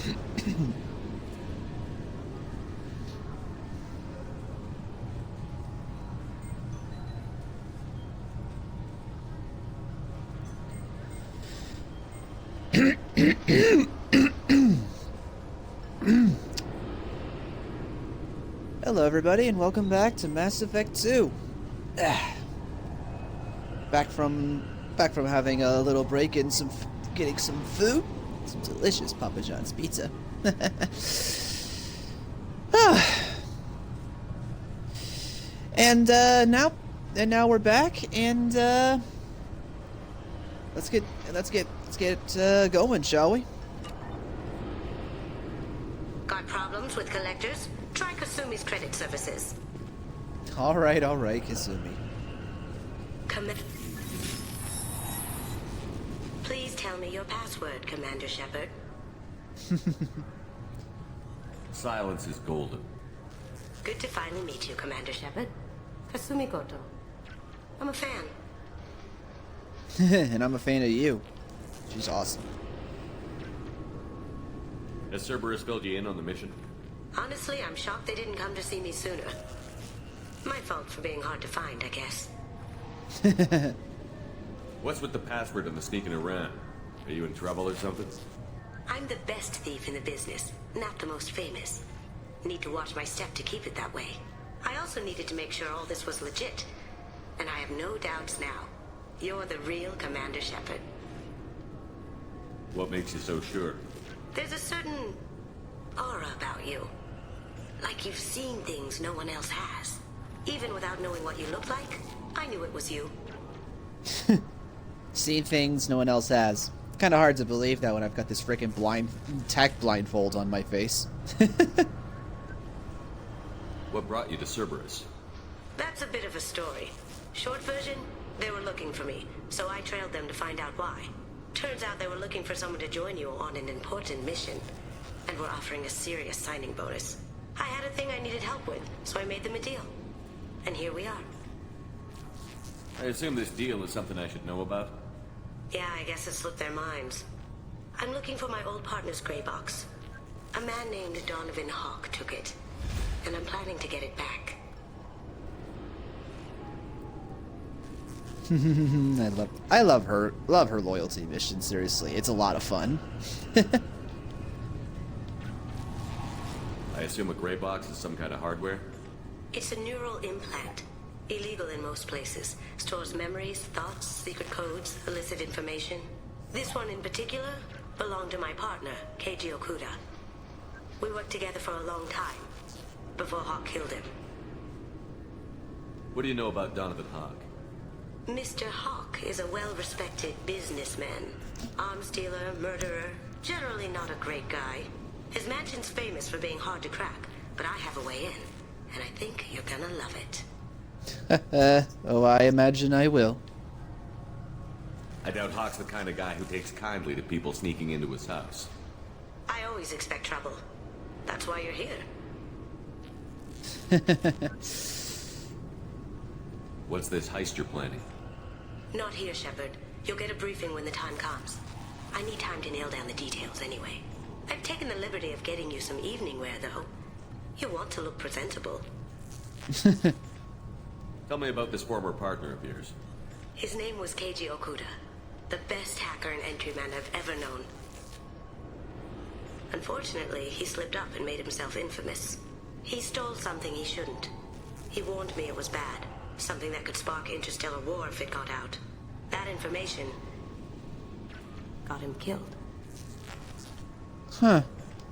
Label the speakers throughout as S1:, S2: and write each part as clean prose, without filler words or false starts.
S1: Hello everybody and welcome back to Mass Effect 2. Back from having a little break and getting some food. Some delicious Papa John's pizza. And now we're back and let's get going, shall we?
S2: Got problems with collectors? Try Kasumi's credit services.
S1: All right, Kasumi.
S2: Please tell me your password, Commander Shepard.
S3: Silence is golden.
S2: Good to finally meet you, Commander Shepard. Kasumi Goto. I'm a fan.
S1: And I'm a fan of you. She's awesome.
S3: Has Cerberus filled you in on the mission?
S2: Honestly, I'm shocked they didn't come to see me sooner. My fault for being hard to find, I guess.
S3: What's with the password and the sneaking around? Are you in trouble or something?
S2: I'm the best thief in the business, not the most famous. Need to watch my step to keep it that way. I also needed to make sure all this was legit. And I have no doubts now. You're the real Commander Shepard.
S3: What makes you so sure?
S2: There's a certain aura about you. Like you've seen things no one else has. Even without knowing what you look like, I knew it was you.
S1: Seen things no one else has. Kind of hard to believe that when I've got this freaking tech blindfold on my face.
S3: What brought you to Cerberus?
S2: That's a bit of a story. Short version, they were looking for me, so I trailed them to find out why. Turns out they were looking for someone to join you on an important mission, and were offering a serious signing bonus. I had a thing I needed help with, so I made them a deal. And here we are.
S3: I assume this deal is something I should know about?
S2: Yeah, I guess it slipped their minds. I'm looking for my old partner's gray box. A man named Donovan Hawk took it, and I'm planning to get it back.
S1: I love her loyalty mission, seriously. It's a lot of fun.
S3: I assume a gray box is some kind of hardware?
S2: It's a neural implant. Illegal in most places. Stores memories, thoughts, secret codes, illicit information. This one in particular belonged to my partner, Keiji Okuda. We worked together for a long time, before Hawk killed him.
S3: What do you know about Donovan Hawk?
S2: Mr. Hawk is a well-respected businessman. Arms dealer, murderer, generally not a great guy. His mansion's famous for being hard to crack, but I have a way in, and I think you're gonna love it.
S1: Oh, I imagine I will.
S3: I doubt Hawk's the kind of guy who takes kindly to people sneaking into his house.
S2: I always expect trouble. That's why you're here.
S3: What's this heist you're planning?
S2: Not here, Shepard. You'll get a briefing when the time comes. I need time to nail down the details anyway. I've taken the liberty of getting you some evening wear, though. You want to look presentable.
S3: Tell me about this former partner of yours.
S2: His name was Keiji Okuda, the best hacker and entryman I've ever known. Unfortunately, he slipped up and made himself infamous. He stole something he shouldn't. He warned me it was bad, something that could spark interstellar war if it got out. That information got him killed.
S1: Huh.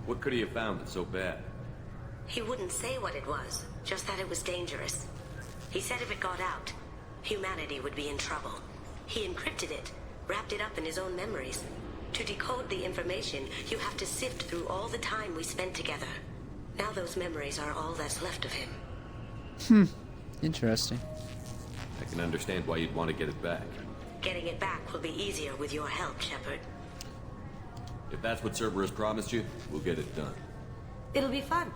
S3: What could he have found that's so bad?
S2: He wouldn't say what it was, just that it was dangerous. He said if it got out, humanity would be in trouble. He encrypted it, wrapped it up in his own memories. To decode the information, you have to sift through all the time we spent together. Now those memories are all that's left of him.
S1: Interesting.
S3: I can understand why you'd want to get it back.
S2: Getting it back will be easier with your help, Shepard.
S3: If that's what Cerberus promised you, we'll get it done.
S2: It'll be fun.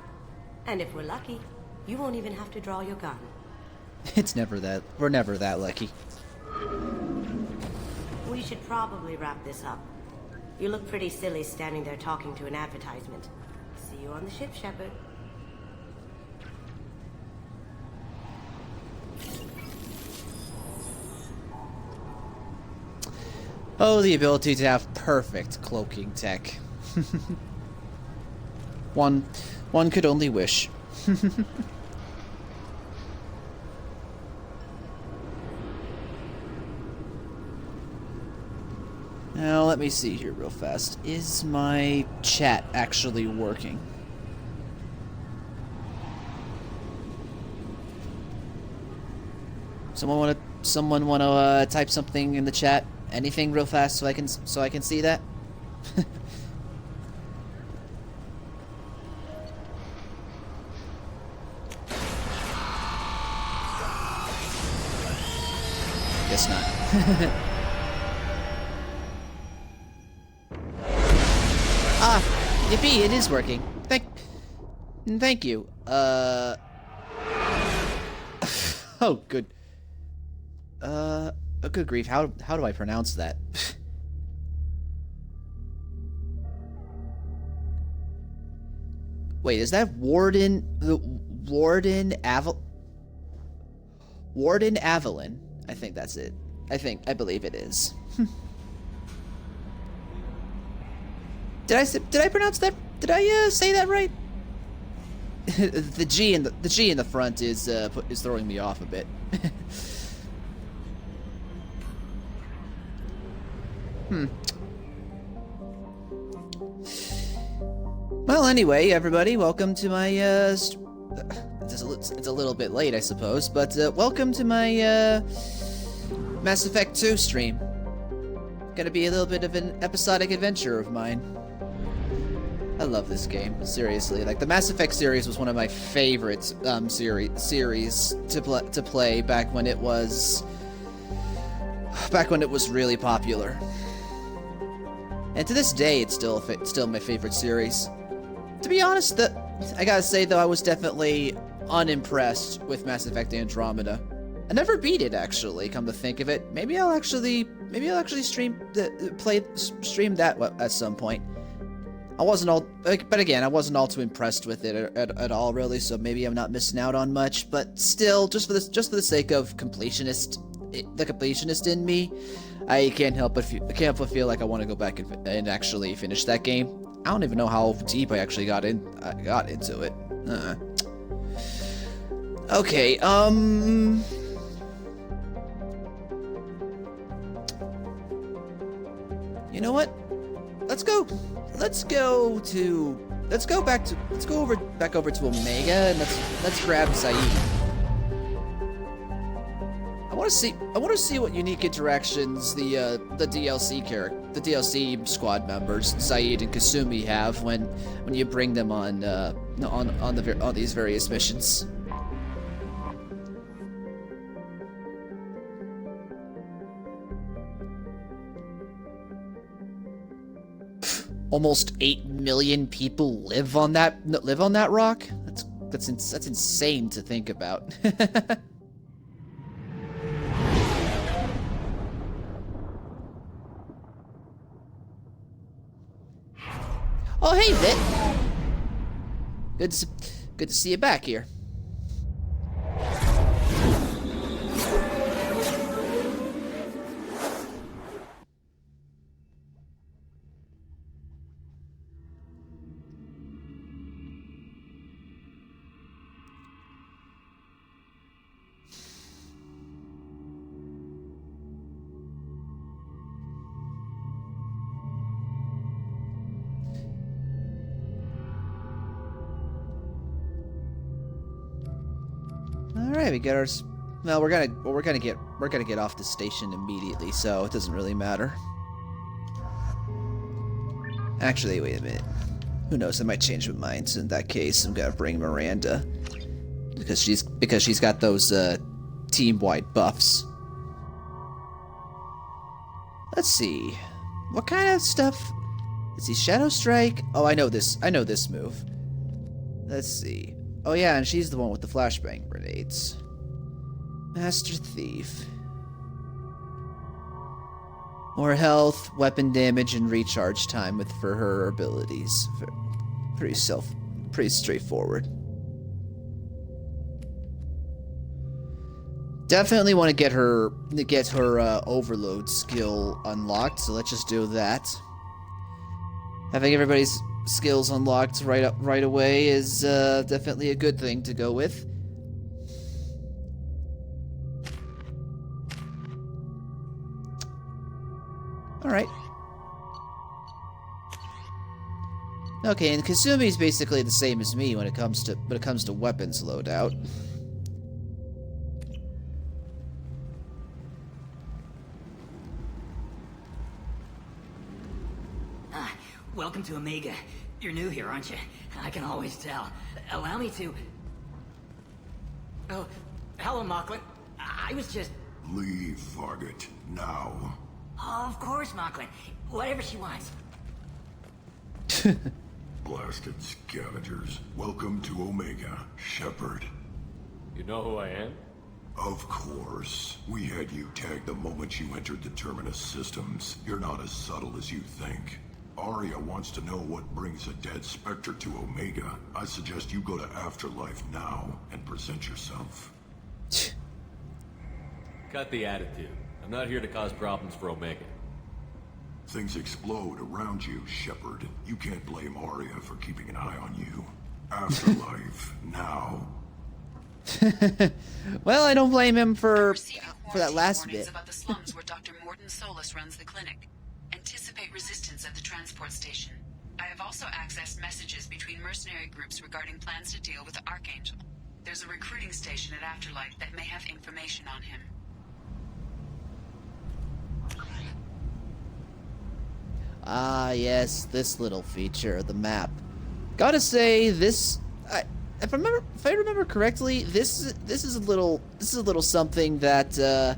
S2: And if we're lucky, you won't even have to draw your gun.
S1: We're never that lucky.
S2: We should probably wrap this up. You look pretty silly standing there talking to an advertisement. See you on the ship, Shepard.
S1: Oh, the ability to have perfect cloaking tech. One could only wish. Now, let me see here real fast. Is my chat actually working? Someone wanna type something in the chat? Anything real fast so I can see that? Guess not. Ah, yippee, it is working. Thank you. Oh, good. Oh, good grief. How do I pronounce that? Wait, is that Warden Avalon? I think that's it. I believe it is. Did I pronounce that? Did I say that right? the G in the front is throwing me off a bit. Well, anyway, everybody, welcome to my it's a little bit late, I suppose, but welcome to my Mass Effect 2 stream. Gonna be a little bit of an episodic adventure of mine. I love this game, seriously. Like, the Mass Effect series was one of my favorite series to play back when it was really popular. And to this day, it's still my favorite series. To be honest, I gotta say though, I was definitely unimpressed with Mass Effect Andromeda. I never beat it, actually. Come to think of it, maybe I'll actually stream that at some point. I wasn't all too impressed with it at all, really. So maybe I'm not missing out on much. But still, just for the sake of the completionist in me, I can't help but feel like I want to go back and actually finish that game. I don't even know how deep I actually got into it. Okay, you know what? Let's go back over to Omega and let's grab Saeed. I want to see what unique interactions the DLC squad members Saeed and Kasumi have when you bring them on these various missions. Almost 8 million people live on that rock. That's insane to think about. Oh, hey, Vit. Good to see you back here. Alright, we got our... Well, we're gonna get off the station immediately, so it doesn't really matter. Actually, wait a minute. Who knows? I might change my mind. So in that case, I'm gonna bring Miranda because she's got those team-wide buffs. Let's see. What kind of stuff? Let's see. Shadow Strike. Oh, I know this move. Let's see. Oh yeah, and she's the one with the flashbang grenades. Master Thief. More health, weapon damage, and recharge time for her abilities. Pretty straightforward. Definitely want to get her overload skill unlocked, so let's just do that. Having everybody's skills unlocked right away is definitely a good thing to go with. All right. Okay, and Kasumi is basically the same as me when it comes to weapons loadout.
S4: Welcome to Omega. You're new here, aren't you? I can always tell. Allow me to... Oh, hello, Mocklin. I was just...
S5: Leave, Fargate, now.
S4: Oh, of course, Mocklin. Whatever she wants.
S5: Blasted scavengers. Welcome to Omega, Shepard.
S3: You know who I am?
S5: Of course. We had you tagged the moment you entered the Terminus systems. You're not as subtle as you think. Arya wants to know what brings a dead Spectre to Omega. I suggest you go to Afterlife now and present yourself.
S3: Cut the attitude. I'm not here to cause problems for Omega.
S5: Things explode around you, Shepard. You can't blame Arya for keeping an eye on you. Afterlife, now.
S1: Well, I don't blame him for that last bit.
S6: About the slums where Dr. Morden Solus runs the clinic. Anticipate resistance at the transport station. I have also accessed messages between mercenary groups regarding plans to deal with the Archangel. There's a recruiting station at Afterlife that may have information on him.
S1: Ah, yes, this little feature of the map. Gotta say, this, if I remember correctly, this is a little something that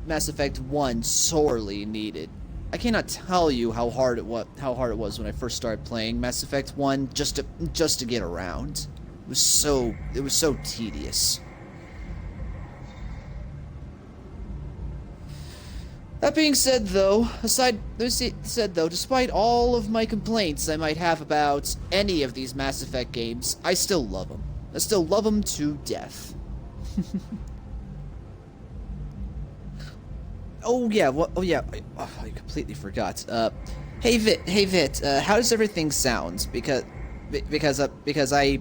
S1: Mass Effect 1 sorely needed. I cannot tell you how hard it was when I first started playing Mass Effect 1 just to get around. It was so tedious. That being said, though, despite all of my complaints I might have about any of these Mass Effect games, I still love them. I still love them to death. Oh yeah, I completely forgot. Hey Vit, how does everything sound? Because I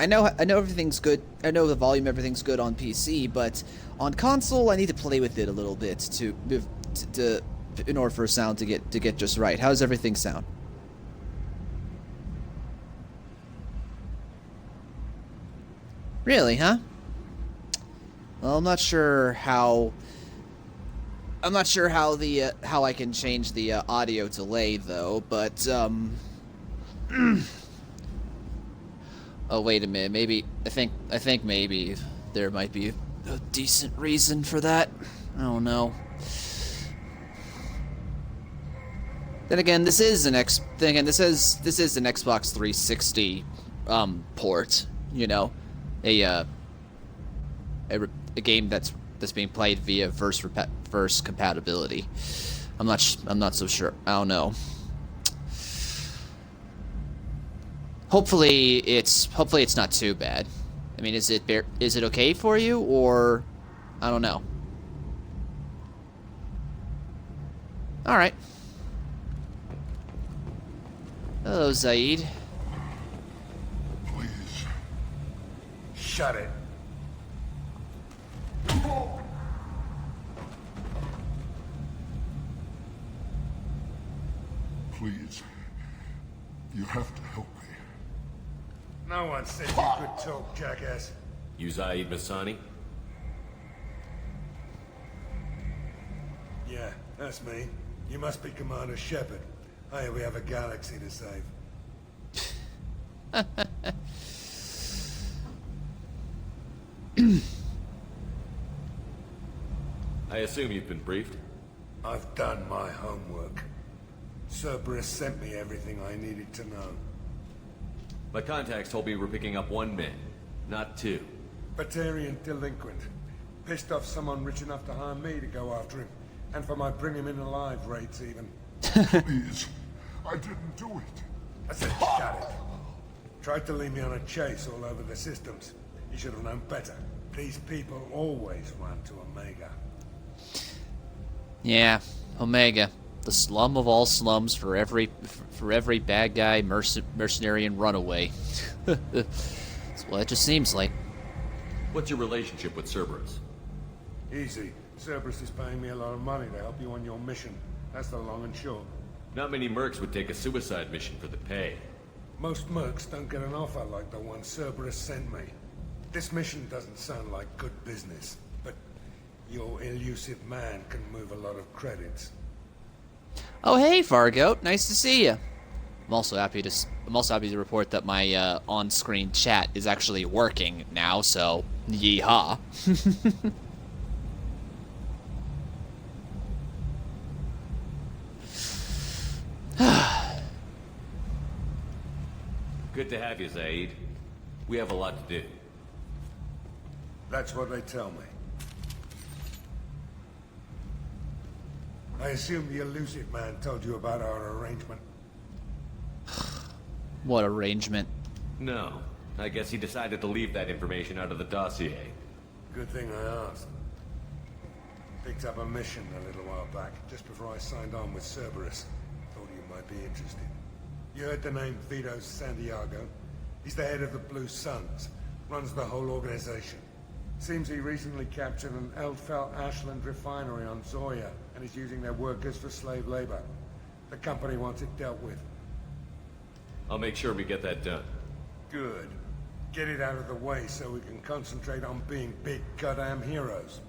S1: know everything's good. I know the volume, everything's good on PC, but on console I need to play with it a little bit in order for sound to get just right. How does everything sound? Really, huh? Well, I'm not sure how how I can change the audio delay though, but oh wait a minute, maybe I think maybe there might be a decent reason for that. I don't know. Then again, this is an Xbox 360 port, you know, a game that's being played via verse compatibility. I'm not so sure. I don't know. Hopefully it's not too bad. I mean, is it okay for you, or I don't know. All right. Hello, Zaid.
S5: Please.
S7: Shut it.
S5: Please. You have to help me.
S7: No one said you could talk, jackass.
S3: You Zaid Masani?
S7: Yeah, that's me. You must be Commander Shepard. Hey, we have a galaxy to save.
S3: I assume you've been briefed?
S7: I've done my homework. Cerberus sent me everything I needed to know.
S3: My contacts told me we're picking up one man, not two.
S7: Batarian delinquent. Pissed off someone rich enough to hire me to go after him. And for my bring him in alive rates, even.
S5: Please, I didn't do it.
S7: I said, shut it. Tried to lead me on a chase all over the systems. You should have known better. These people always run to Omega.
S1: Yeah, Omega. The slum of all slums for every bad guy, mercenary, and runaway. That's what it just seems like.
S3: What's your relationship with Cerberus?
S7: Easy. Cerberus is paying me a lot of money to help you on your mission. That's the long and short.
S3: Not many mercs would take a suicide mission for the pay.
S7: Most mercs don't get an offer like the one Cerberus sent me. This mission doesn't sound like good business, but your elusive man can move a lot of credits.
S1: Oh, hey, Fargo. Nice to see you. I'm also happy to report that my on-screen chat is actually working now. So, yeehaw.
S3: Good to have you, Zaid. We have a lot to do.
S7: That's what they tell me. I assume the elusive man told you about our arrangement.
S1: What arrangement?
S3: No. I guess he decided to leave that information out of the dossier.
S7: Good thing I asked. Picked up a mission a little while back, just before I signed on with Cerberus. Thought you might be interested. You heard the name Vito Santiago? He's the head of the Blue Suns. Runs the whole organization. Seems he recently captured an Eldfell Ashland refinery on Zoya, and is using their workers for slave labor. The company wants it dealt with.
S3: I'll make sure we get that done.
S7: Good. Get it out of the way so we can concentrate on being big goddamn heroes.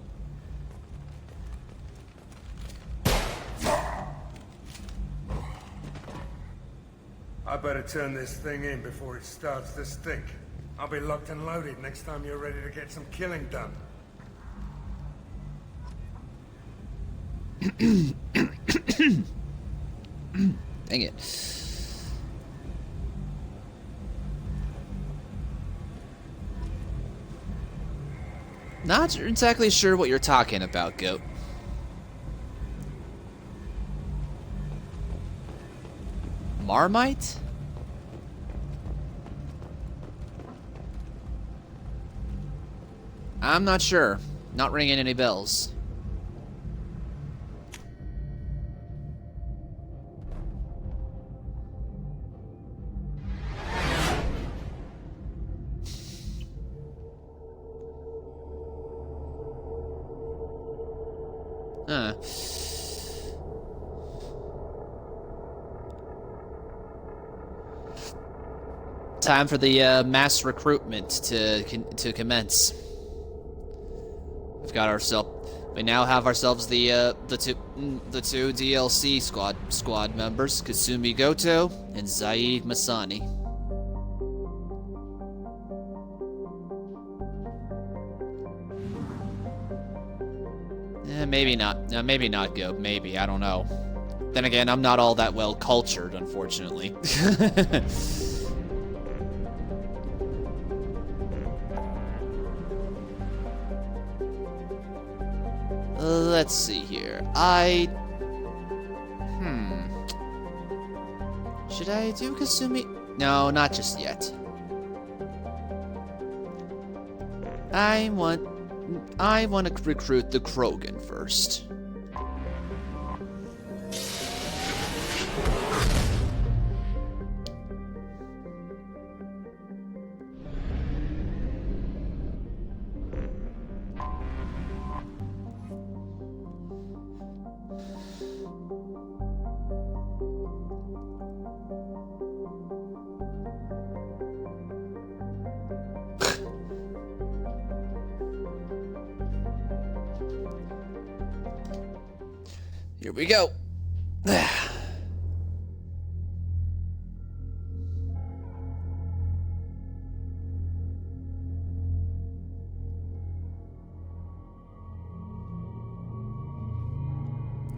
S7: I better turn this thing in before it starts to stink. I'll be locked and loaded next time you're ready to get some killing done.
S1: Dang it. Not exactly sure what you're talking about, Goat. Marmite? I'm not sure. Not ringing any bells. Huh. Time for the mass recruitment to commence. We now have ourselves the two DLC squad members, Kasumi Goto and Zaid Masani. Maybe not. Maybe not Go. Maybe, I don't know. Then again, I'm not all that well cultured, unfortunately. Let's see here. Should I do Kasumi? No, not just yet. I want to recruit the Krogan first. Here we go.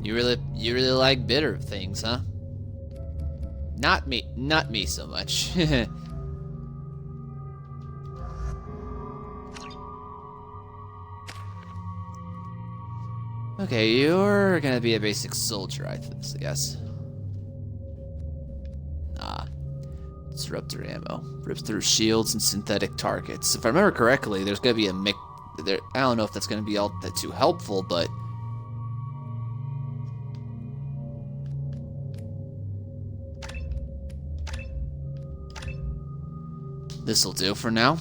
S1: You really like bitter things, huh? Not me so much. Okay, you're gonna be a basic soldier, I guess. Nah. Disruptor ammo. Rips through shields and synthetic targets. If I remember correctly, there's gonna be a mix there. I don't know if that's gonna be all that too helpful, but this'll do for now.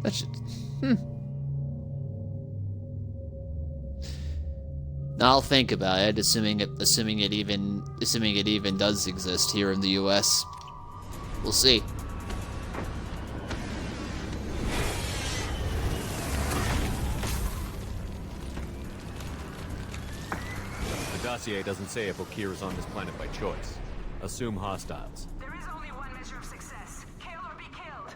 S1: That should. I'll think about it, assuming it even does exist here in the U.S. We'll see.
S3: The dossier doesn't say if Okir is on this planet by choice. Assume hostiles.
S8: There is only one measure of success. Kill or be killed.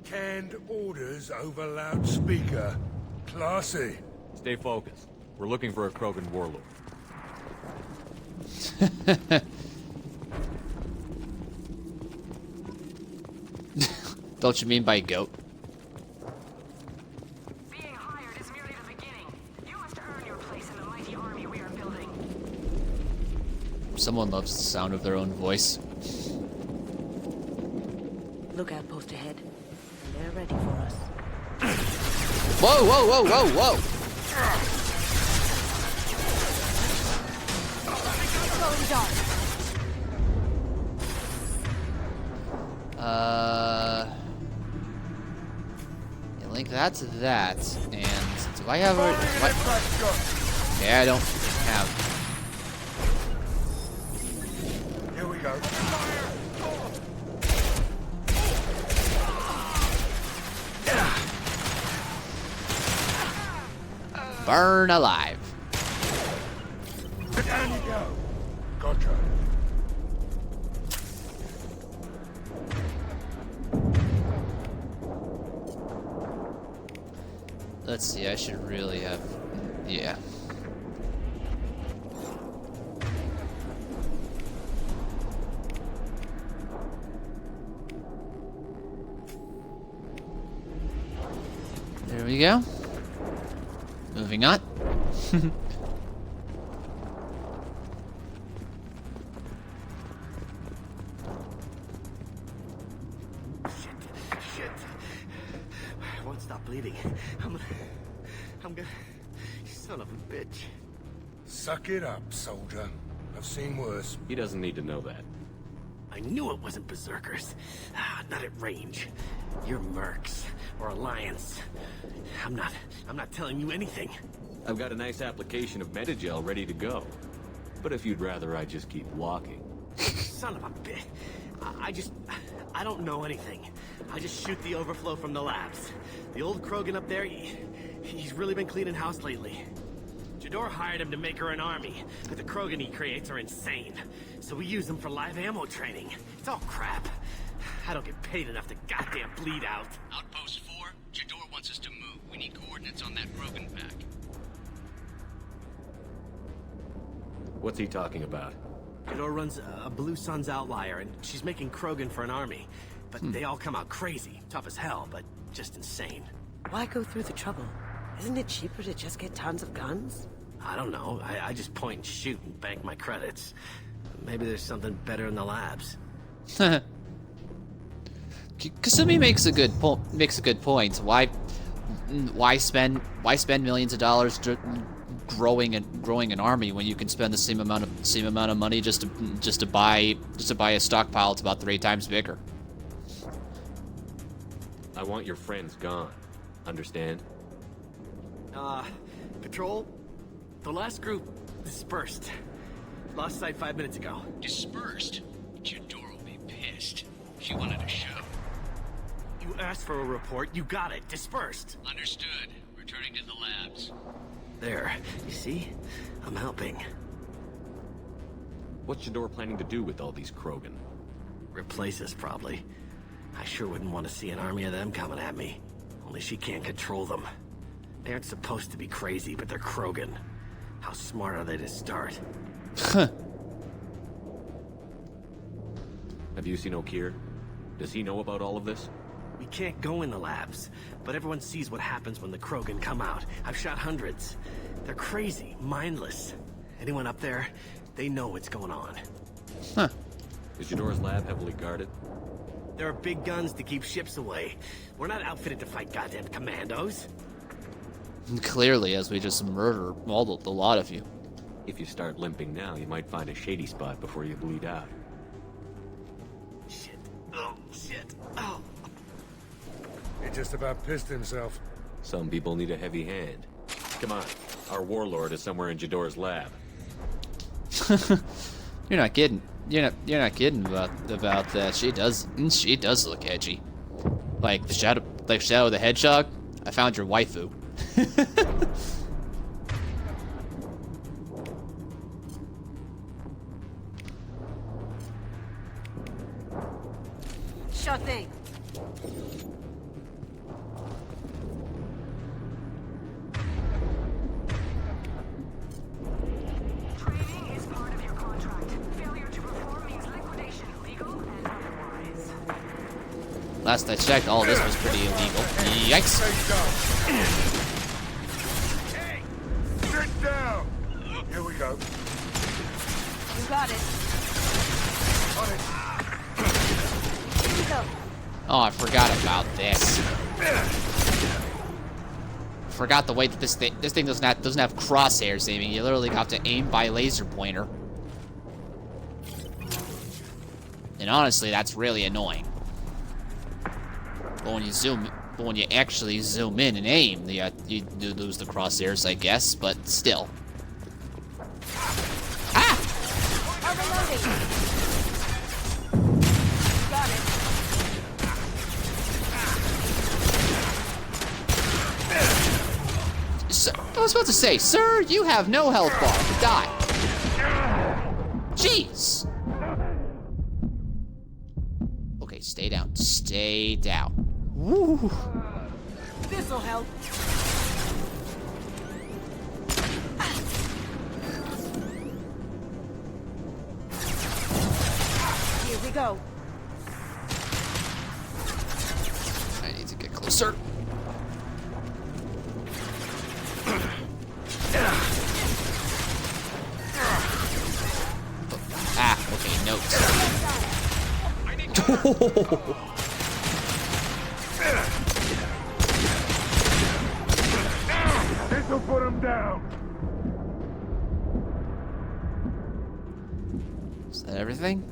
S7: Canned orders over loudspeaker. Classy.
S3: Stay focused. We're looking for a Krogan warlord.
S1: Don't you mean by goat?
S8: Being hired is merely the beginning. You must earn your place in the mighty army we are building.
S1: Someone loves the sound of their own voice.
S2: Lookout post ahead. They're ready for us.
S1: Whoa, whoa, whoa, whoa, whoa!
S8: Going dark.
S1: You link that to that, and do I have a... What? Okay, I don't have...
S7: Here we go.
S1: Burn alive.
S7: Down you go. Gotcha.
S1: Let's see, I should really have... Yeah. There we go. Moving on.
S9: Shit. I won't stop bleeding. I'm gonna... Son of a bitch.
S7: Suck it up, soldier. I've seen worse.
S3: He doesn't need to know that.
S9: I knew it wasn't berserkers. Not at range. You're mercs or Alliance. I'm not telling you anything.
S3: I've got a nice application of Metagel ready to go. But if you'd rather I just keep walking.
S9: Son of a bitch. I don't know anything. I just shoot the overflow from the labs. The old Krogan up there, he's really been cleaning house lately. Jador hired him to make her an army, but the Krogan he creates are insane. So we use them for live ammo training. It's all crap. I don't get paid enough to goddamn bleed out.
S10: Outpost 4, Jador wants us to move. We need coordinates on that Krogan pack.
S3: What's he talking about?
S9: Jador runs a Blue Suns outlier, and she's making Krogan for an army. But they all come out crazy. Tough as hell, but just insane.
S2: Why go through the trouble? Isn't it cheaper to just get tons of guns?
S9: I don't know. I just point and shoot and bank my credits. Maybe there's something better in the labs.
S1: Kasumi makes a good point. Why spend millions of dollars growing an army when you can spend the same amount of money just to buy a stockpile? It's about 3 times bigger.
S3: I want your friends gone. Understand?
S9: Patrol? The last group dispersed. Lost sight 5 minutes ago.
S10: Dispersed? Jador will be pissed. She wanted a show.
S9: You asked for a report, you got it. Dispersed.
S10: Understood. Returning to the labs.
S9: There. You see? I'm helping.
S3: What's Jador planning to do with all these Krogan?
S9: Replace us, probably. I sure wouldn't want to see an army of them coming at me. Only she can't control them. They aren't supposed to be crazy, but they're Krogan. How smart are they to start?
S3: Have you seen O'Keir? Does he know about all of this?
S9: We can't go in the labs, but everyone sees what happens when the Krogan come out. I've shot hundreds. They're crazy, mindless. Anyone up there, they know what's going on.
S1: Huh.
S3: Is Jadora's lab heavily guarded?
S9: There are big guns to keep ships away. We're not outfitted to fight goddamn commandos.
S1: Clearly, as we just murder all the lot of you.
S3: If you start limping now, you might find a shady spot before you bleed out.
S9: Shit. Oh, shit. Oh.
S7: He just about pissed himself.
S3: Some people need a heavy hand. Come on, our warlord is somewhere in Jadora's lab.
S1: You're not kidding. You're not kidding about that. She does look edgy. Like Shadow the Hedgehog. I found your waifu.
S11: Sure thing.
S8: Training is part of your contract. Failure to perform means liquidation, legal and otherwise.
S1: Last I checked, all this was pretty illegal. Yikes!
S7: Hey, sit down. Here we go.
S11: You got it.
S7: On it.
S11: Here you go.
S1: Oh, I forgot about this. Forgot the way that this thing doesn't have crosshairs aiming. You literally have to aim by laser pointer. And honestly, that's really annoying. But when you actually zoom in and aim, you do lose the crosshairs, I guess. But still. Ah!
S11: Overloading. Got it.
S1: Sir, I was about to say, sir, you have no health bar. Die. Jeez. Okay, stay down. Stay down. Woo.
S11: This'll help. Here we go.
S1: I need to get closer. Ah, okay, notes.
S7: This'll put him down.
S1: Is that everything?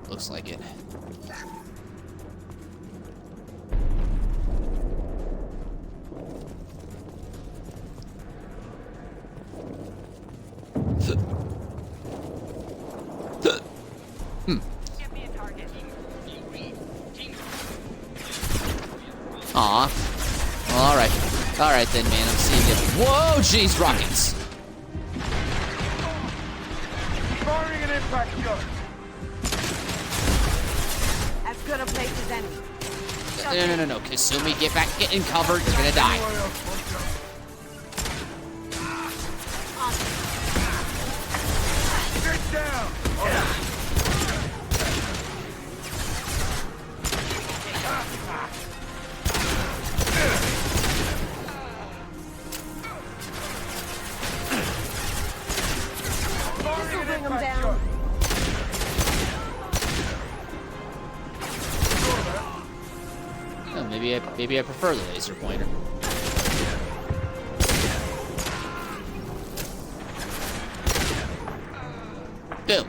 S1: Looks like it. Aw. Alright then, man. I'm seeing it. Whoa, jeez, rockets.
S7: Firing an impact gun.
S11: As good a place as any.
S1: No. Kasumi, get back. Get in cover. You're gonna die.
S7: Sit down.
S11: This'll bring them down.
S1: Oh, maybe I prefer the laser pointer. Boom.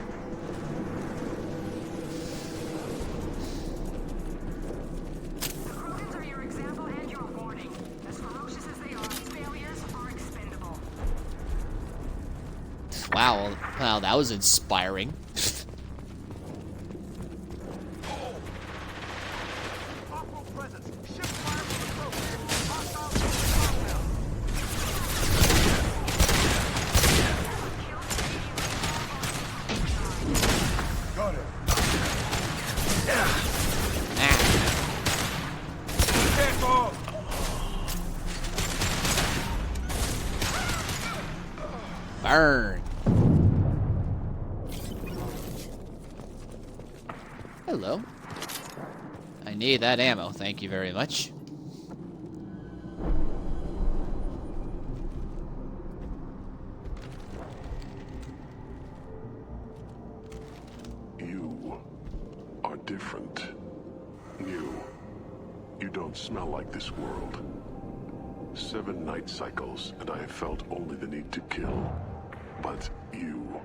S8: The Krogans are your example and your warning. As ferocious as they are, failures are expendable.
S1: Wow, that was inspiring.
S7: Got it.
S1: Burn. Hello. I need that ammo, thank you very much.
S12: You are different. New. You don't smell like this world. 7 night cycles, and I have felt only the need to kill. But you...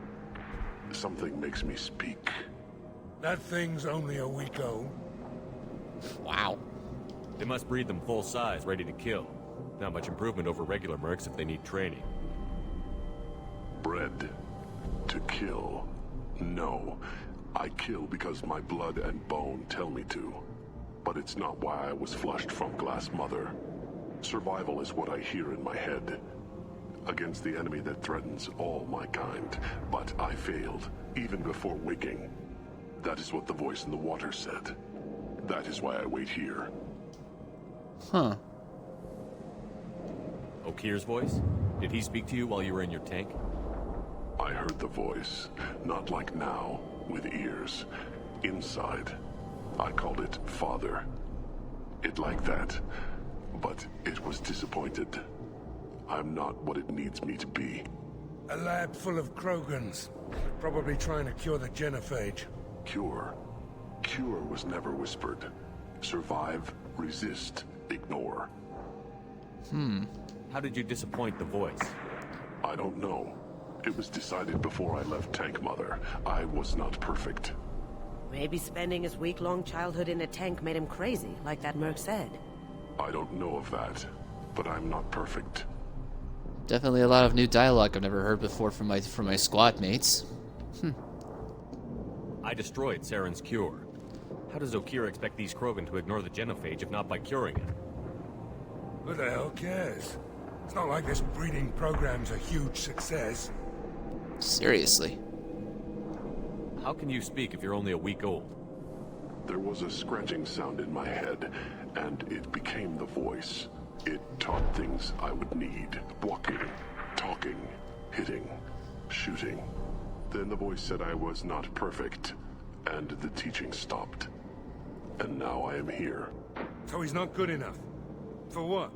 S12: something makes me speak.
S7: That thing's only a week old.
S1: Wow.
S13: They must breed them full size, ready to kill. Not much improvement over regular mercs if they need training.
S12: Bred to kill. No. I kill because my blood and bone tell me to. But it's not why I was flushed from Glass Mother. Survival is what I hear in my head. Against the enemy that threatens all my kind. But I failed, even before waking. That is what the voice in the water said. That is why I wait here.
S1: Huh.
S13: Okir's voice? Did he speak to you while you were in your tank?
S12: I heard the voice, not like now, with ears. Inside. I called it Father. It like that. But it was disappointed. I'm not what it needs me to be.
S7: A lab full of Krogans. Probably trying to cure the genophage.
S12: Cure. Cure was never whispered. Survive, resist, ignore.
S13: How did you disappoint the voice?
S12: I don't know. It was decided before I left Tank Mother. I was not perfect.
S11: Maybe spending his week-long childhood in a tank made him crazy, like that merc said.
S12: I don't know of that, but I'm not perfect.
S1: Definitely a lot of new dialogue I've never heard before from my squad mates.
S13: I destroyed Saren's cure. How does Okir expect these Krogan to ignore the genophage if not by curing it?
S7: Who the hell cares? It's not like this breeding program's a huge success.
S1: Seriously.
S13: How can you speak if you're only a week old?
S12: There was a scratching sound in my head, and it became the voice. It taught things I would need. Walking, talking, hitting, shooting. Then the voice said I was not perfect, and the teaching stopped. And now I am here.
S7: So he's not good enough. For what?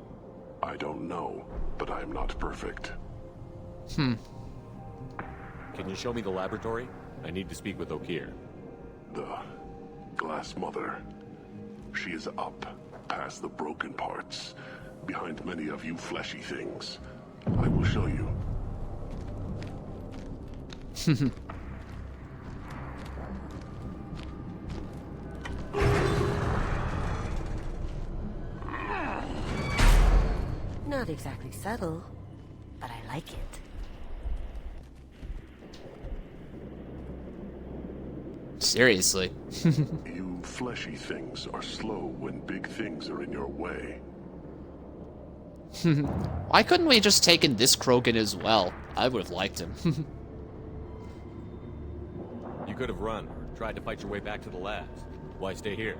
S12: I don't know, but I am not perfect.
S13: Can you show me the laboratory? I need to speak with Okir.
S12: The Glass Mother. She is up, past the broken parts, behind many of you fleshy things. I will show you.
S11: Not exactly subtle, but I like it.
S1: Seriously.
S12: You fleshy things are slow when big things are in your way.
S1: Why couldn't we just taken this Krogan as well? I would have liked him.
S13: You could have run, or tried to fight your way back to the labs. Why stay here?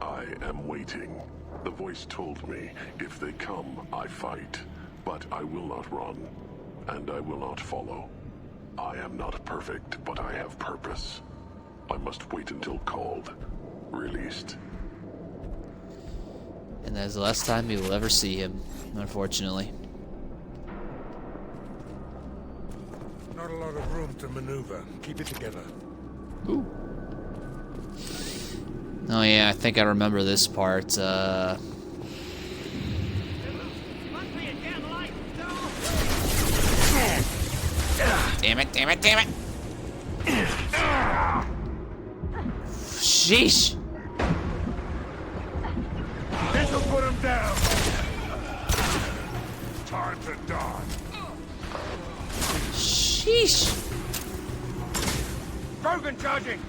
S12: I am waiting. The voice told me, if they come, I fight. But I will not run, and I will not follow. I am not perfect, but I have purpose. I must wait until called, released.
S1: And that is the last time we will ever see him, unfortunately.
S7: Not a lot of room to maneuver. Keep it together.
S1: Ooh. Oh yeah, I think I remember this part. Damn it, damn it, damn it! Sheesh!
S7: This'll put him down! Time to die.
S1: Sheesh!
S7: Krogan charging!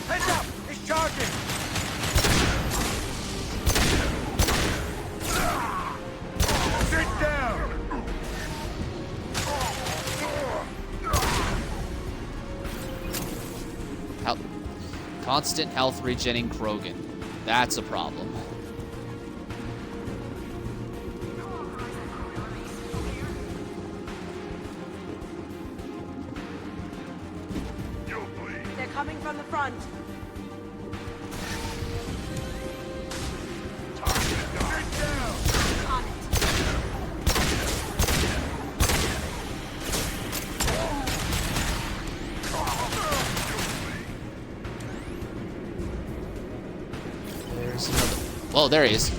S7: Heads up! He's charging! Sit down!
S1: Constant health regenning Krogan. That's a problem.
S11: front.
S1: There's another. Whoa, there he is.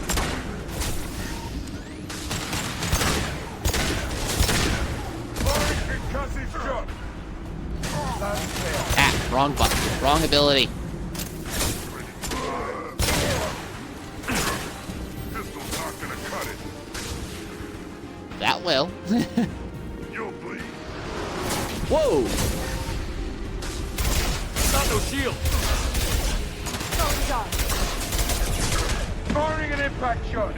S1: Ah, wrong button. Wrong ability. That will. Whoa!
S13: Not no shield.
S7: Firing an impact shot.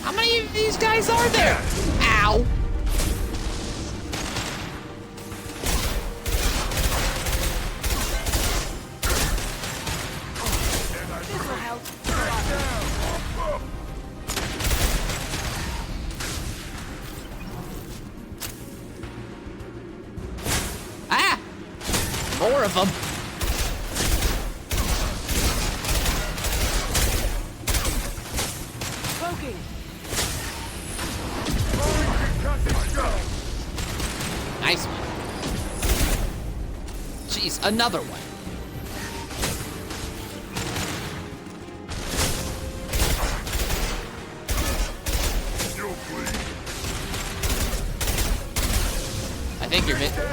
S1: How many of these guys are there? Ow!
S8: This'll help.
S1: Ah! More of them.
S11: Cloaking.
S1: Nice one. Jeez, another one.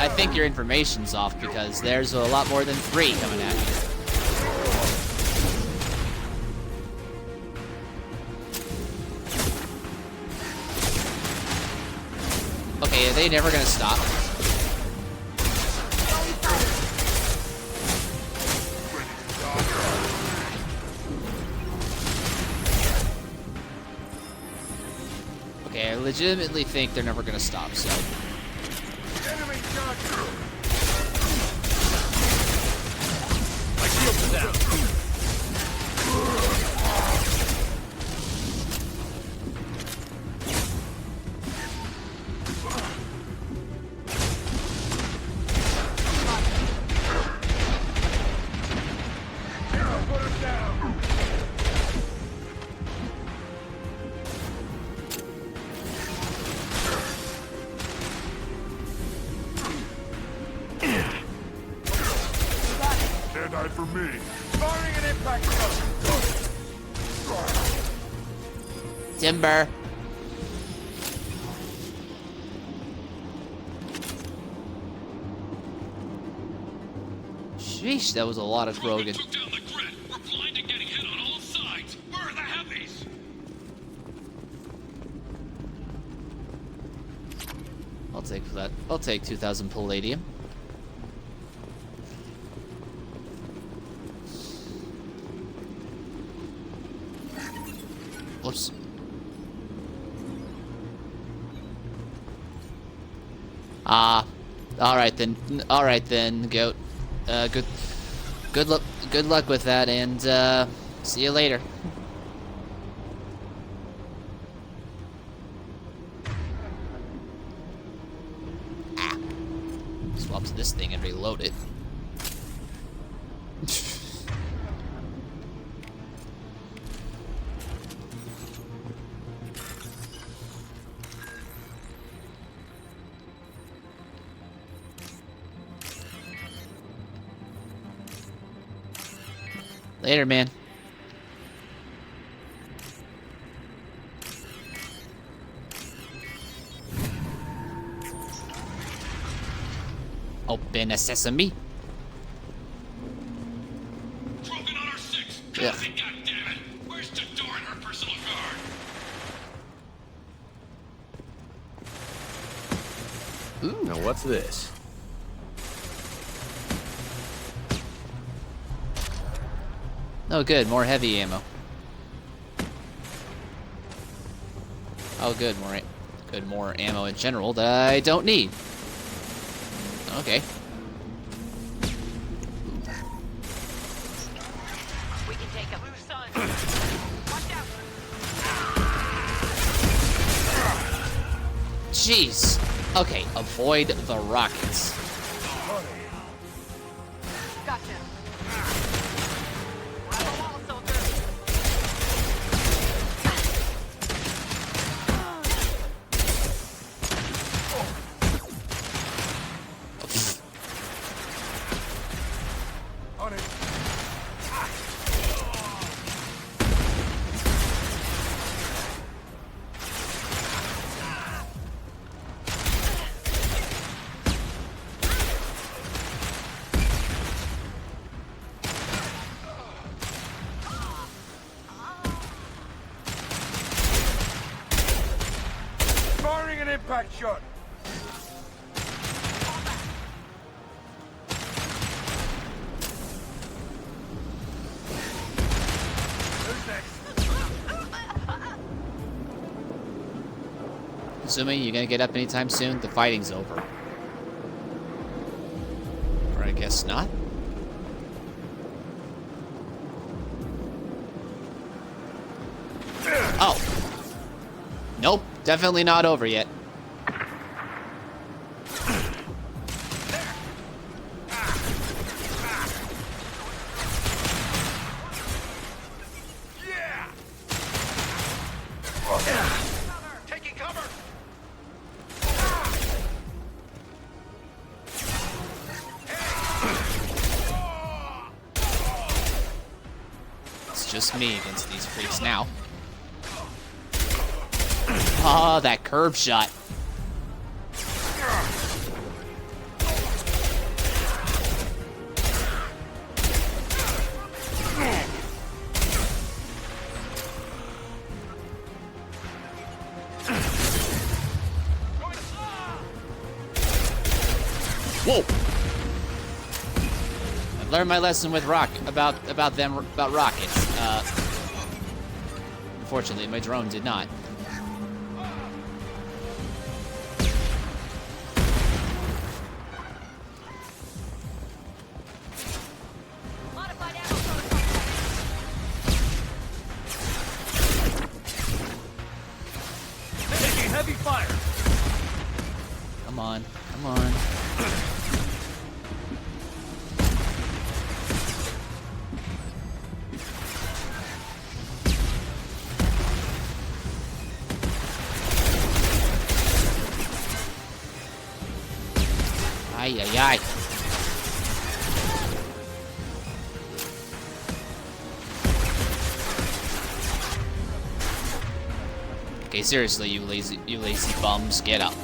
S1: I think your information's off because there's a lot more than 3 coming at you. Okay, are they never gonna stop? Okay, I legitimately think they're never gonna stop, so.
S13: My shields are down.
S5: For me.
S7: Firing an impact shot.
S1: Timber. Sheesh, that was a lot of Krogan.
S10: Took down the grid. We're blind and getting hit on all sides. Where are the heavies?
S1: I'll take that. I'll take 2,000 palladium. Whoops. Alright then, goat. Good luck with that, and see you later. Swap to this thing and reload it. Later, man. Open a sesame.
S10: Krogan on our 6.
S1: Yeah.
S10: Goddammit. Where's Jador and her personal guard?
S13: Ooh. Now what's this?
S1: Oh, good. More heavy ammo. Oh, good. More ammo in general that I don't need. Okay.
S8: We can take a loose sun. Watch out.
S1: jeez. Okay, avoid the rockets.
S8: Gotcha.
S7: On it. Firing an impact shot. Who's next?
S1: Assuming you're gonna get up anytime soon, the fighting's over. Or I guess not. Oh. Nope, definitely not over yet.
S7: Taking cover.
S1: It's just me against these freaks now. Oh, that curve shot. Whoa! I've learned my lesson with about rockets. Unfortunately, my drone did not.
S13: Taking heavy fire.
S1: Come on, come on. Ay, ay, ay. Okay, seriously, you lazy bums, get up.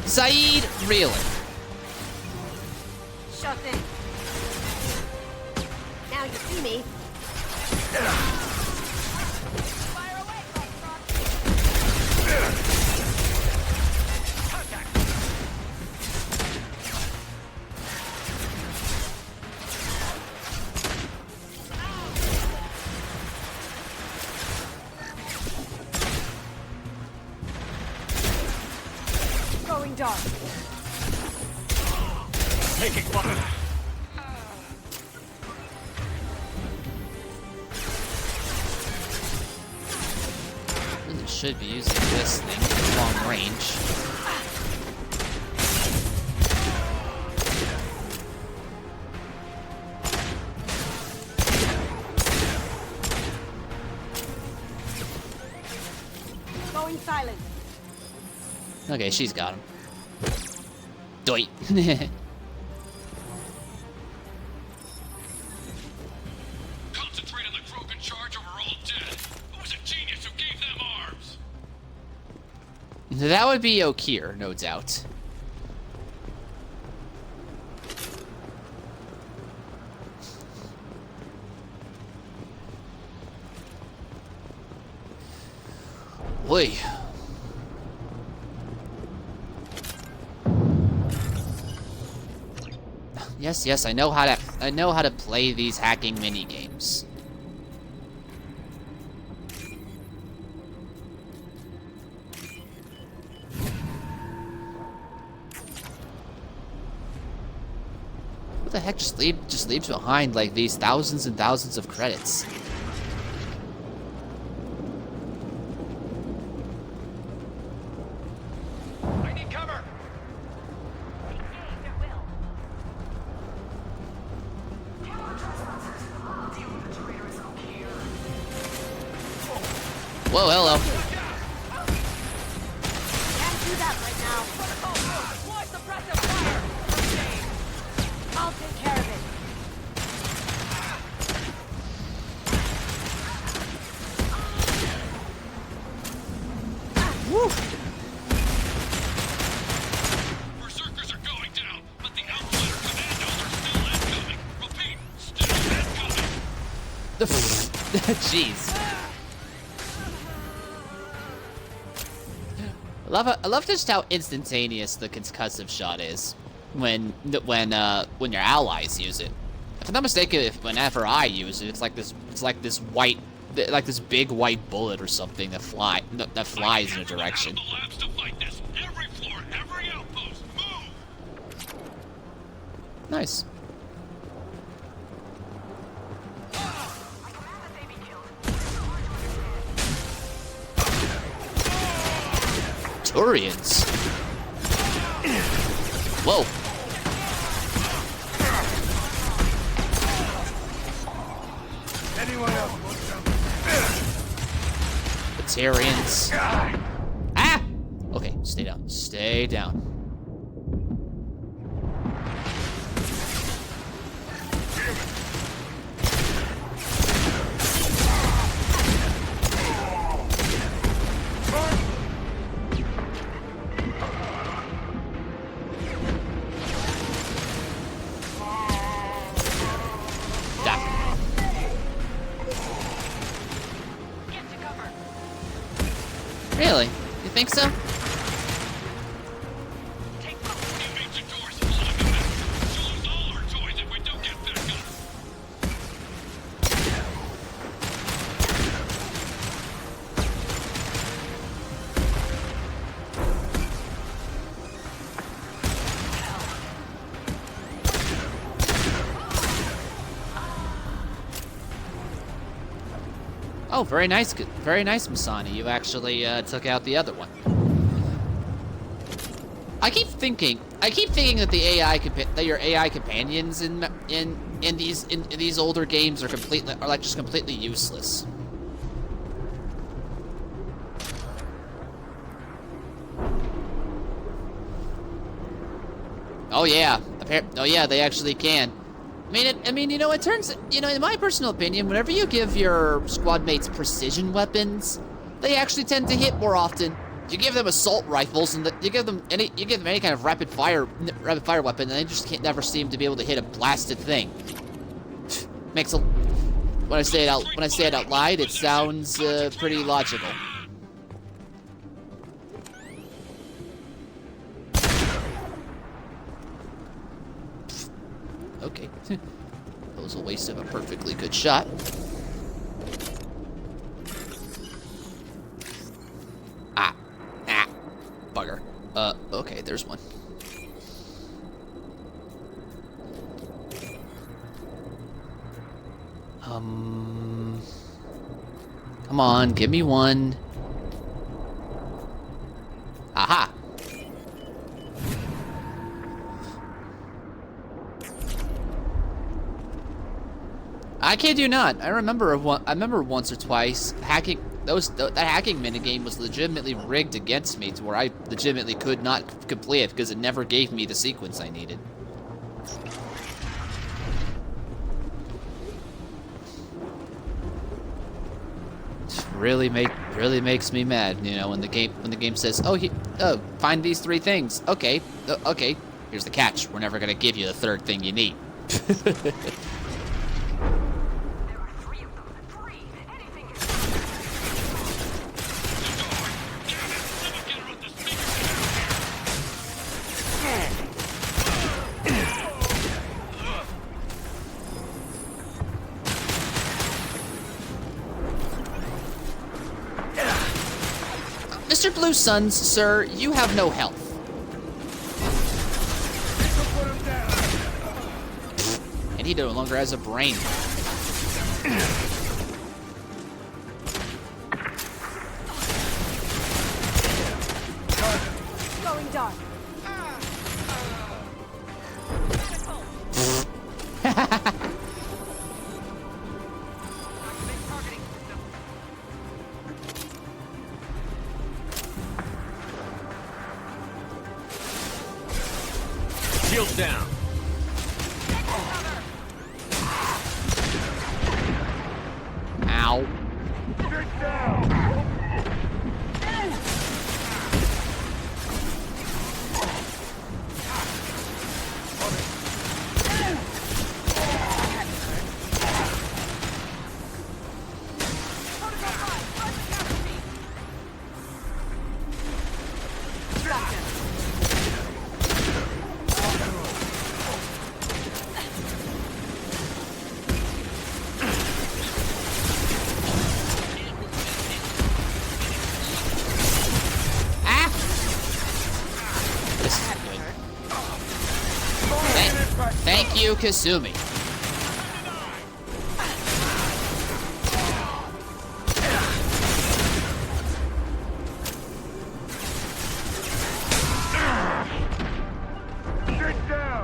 S1: Saeed, really?
S11: Shut in. Now you see me.
S8: Fire away, Foxtrot.
S11: Going dark.
S13: Taking fire.
S1: Really should be using this thing for long range.
S11: Going silent.
S1: Okay, she's got him. Doit.
S10: Concentrate on the Krogan charge or we're all dead. Who's a genius who gave them arms?
S1: That would be Okir, no doubt. Boy. Yes, yes, I know how to play these hacking mini games. the heck just leaves behind like these thousands and thousands of credits?
S10: I need cover.
S1: Whoa, hello.
S11: Can't do that right now.
S8: Why suppressive fire?
S11: I'll take care of it.
S1: Woo.
S10: Berserkers are going down, but the Outsider commandos are still incoming. Repeat, still incoming.
S1: Jeez. I love just how instantaneous the concussive shot is when your allies use it. If I'm not mistaken, whenever I use it, it's like this big white bullet or something that flies in a direction.
S10: The labs to fight this. Every floor, every outpost, move.
S1: Nice. Turians. Whoa.
S7: Anyone else want some?
S1: Batarians. Ah! Okay, stay down. Stay down. Really? You think so? Oh, very nice, Masani. You actually took out the other one. I keep thinking that your AI companions in these older games are just completely useless. Oh yeah, they actually can. I mean, it turns, in my personal opinion, whenever you give your squad mates precision weapons, they actually tend to hit more often. You give them assault rifles, and you give them any kind of rapid fire weapon, and they just never seem to be able to hit a blasted thing. When I say it out loud, it sounds pretty logical. Okay. That was a waste of a perfectly good shot. Bugger. Okay, there's one. Come on, give me one. Aha! I kid you not. I remember once or twice hacking. That hacking minigame was legitimately rigged against me to where I legitimately could not complete it because it never gave me the sequence I needed. Really makes me mad, when the game says, "Oh, find these 3 things." Okay, okay. Here's the catch: we're never gonna give you the 3rd thing you need. Mr. Blue Suns, sir, you have no health. he no longer has a brain.
S8: Going dark.
S13: Shields down.
S1: Ow. Thank you, Kasumi.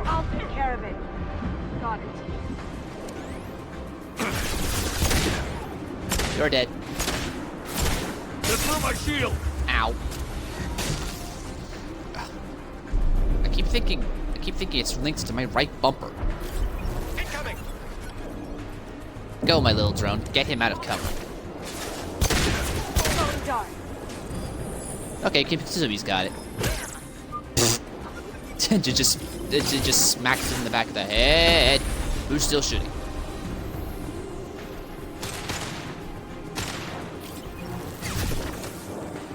S8: I'll take care of it. Got it.
S1: You're dead.
S13: Just through my shield.
S1: Ow. I keep thinking it's linked to my right bumper.
S13: Incoming.
S1: Go, my little drone. Get him out of cover.
S8: Going dark.
S1: Okay, Kasumi's got it. it just smacks him in the back of the head. Who's still shooting?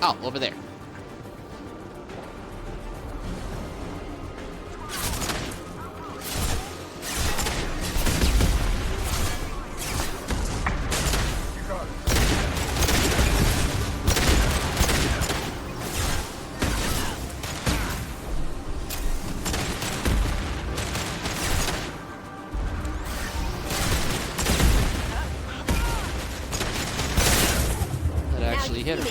S1: Oh, over there. Hit her.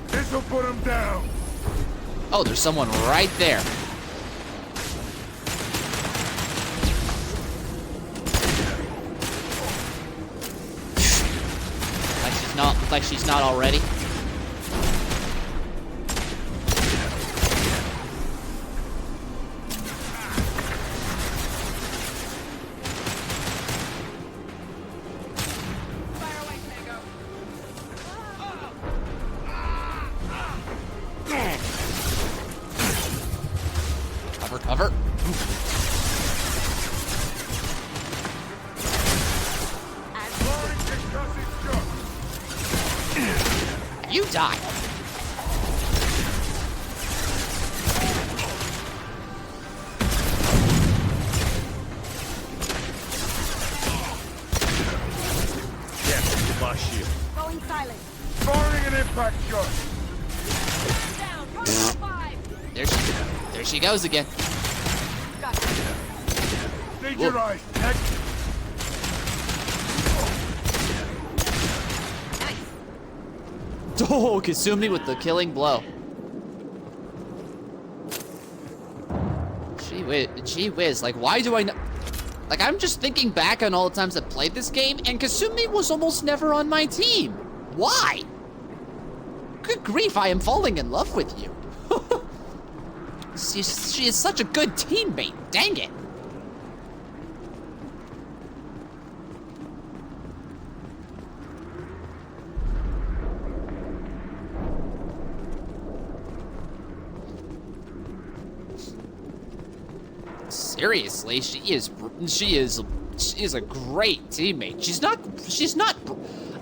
S7: This'll put him down.
S1: Oh, there's someone right there. Like she's not already. Cover. You die.
S13: Yeah, lost shield.
S8: Going silent.
S7: Firing an impact shot.
S8: Down. Protocol 5.
S1: There she goes again.
S7: Need your eyes, Tech.
S1: Oh, Kasumi with the killing blow. Gee whiz, like, why do I know? Like, I'm just thinking back on all the times I played this game, and Kasumi was almost never on my team. Why? Good grief, I am falling in love with you. She is such a good teammate, dang it. Seriously, she is a great teammate. She's not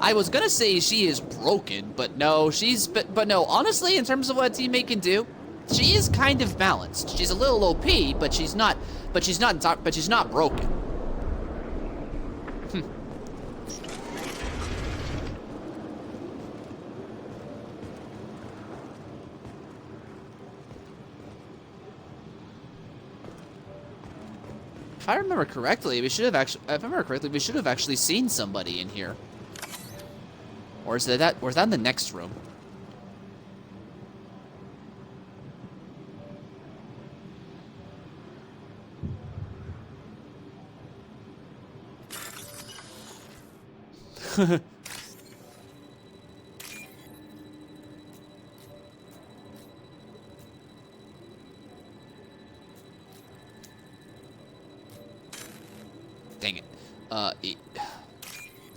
S1: I was gonna say she is broken, but no, but no, honestly, in terms of what a teammate can do, she is kind of balanced. She's a little OP, but she's not broken. If I remember correctly, we should have actually seen somebody in here. Or is that in the next room? Dang it.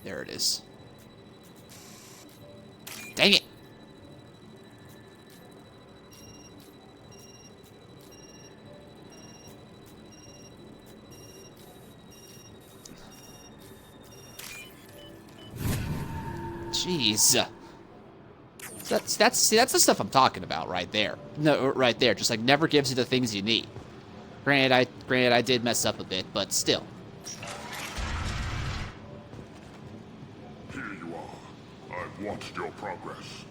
S1: There it is. Dang it! Jeez. That's the stuff I'm talking about right there. No, right there. Just like never gives you the things you need. Granted, I did mess up a bit, but still.
S5: Here you are. I've watched your progress.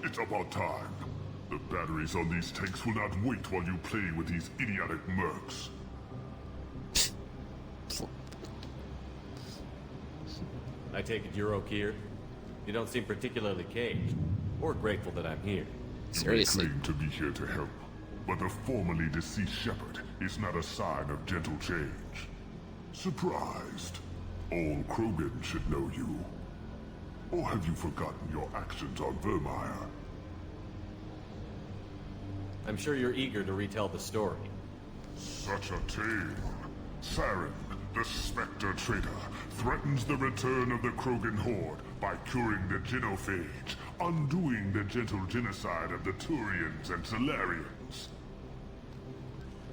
S5: It's about time. The batteries on these tanks will not wait while you play with these idiotic mercs.
S13: I take it you're Okier? You don't seem particularly caged, or grateful that I'm here.
S1: Seriously.
S5: You may claim to be here to help, but the formerly deceased shepherd is not a sign of gentle change. Surprised? All Krogan should know you. Or have you forgotten your actions on Vermeer?
S13: I'm sure you're eager to retell the story.
S5: Such a tale. Saren, the Spectre traitor, threatens the return of the Krogan horde by curing the genophage, undoing the gentle genocide of the Turians and Solarians.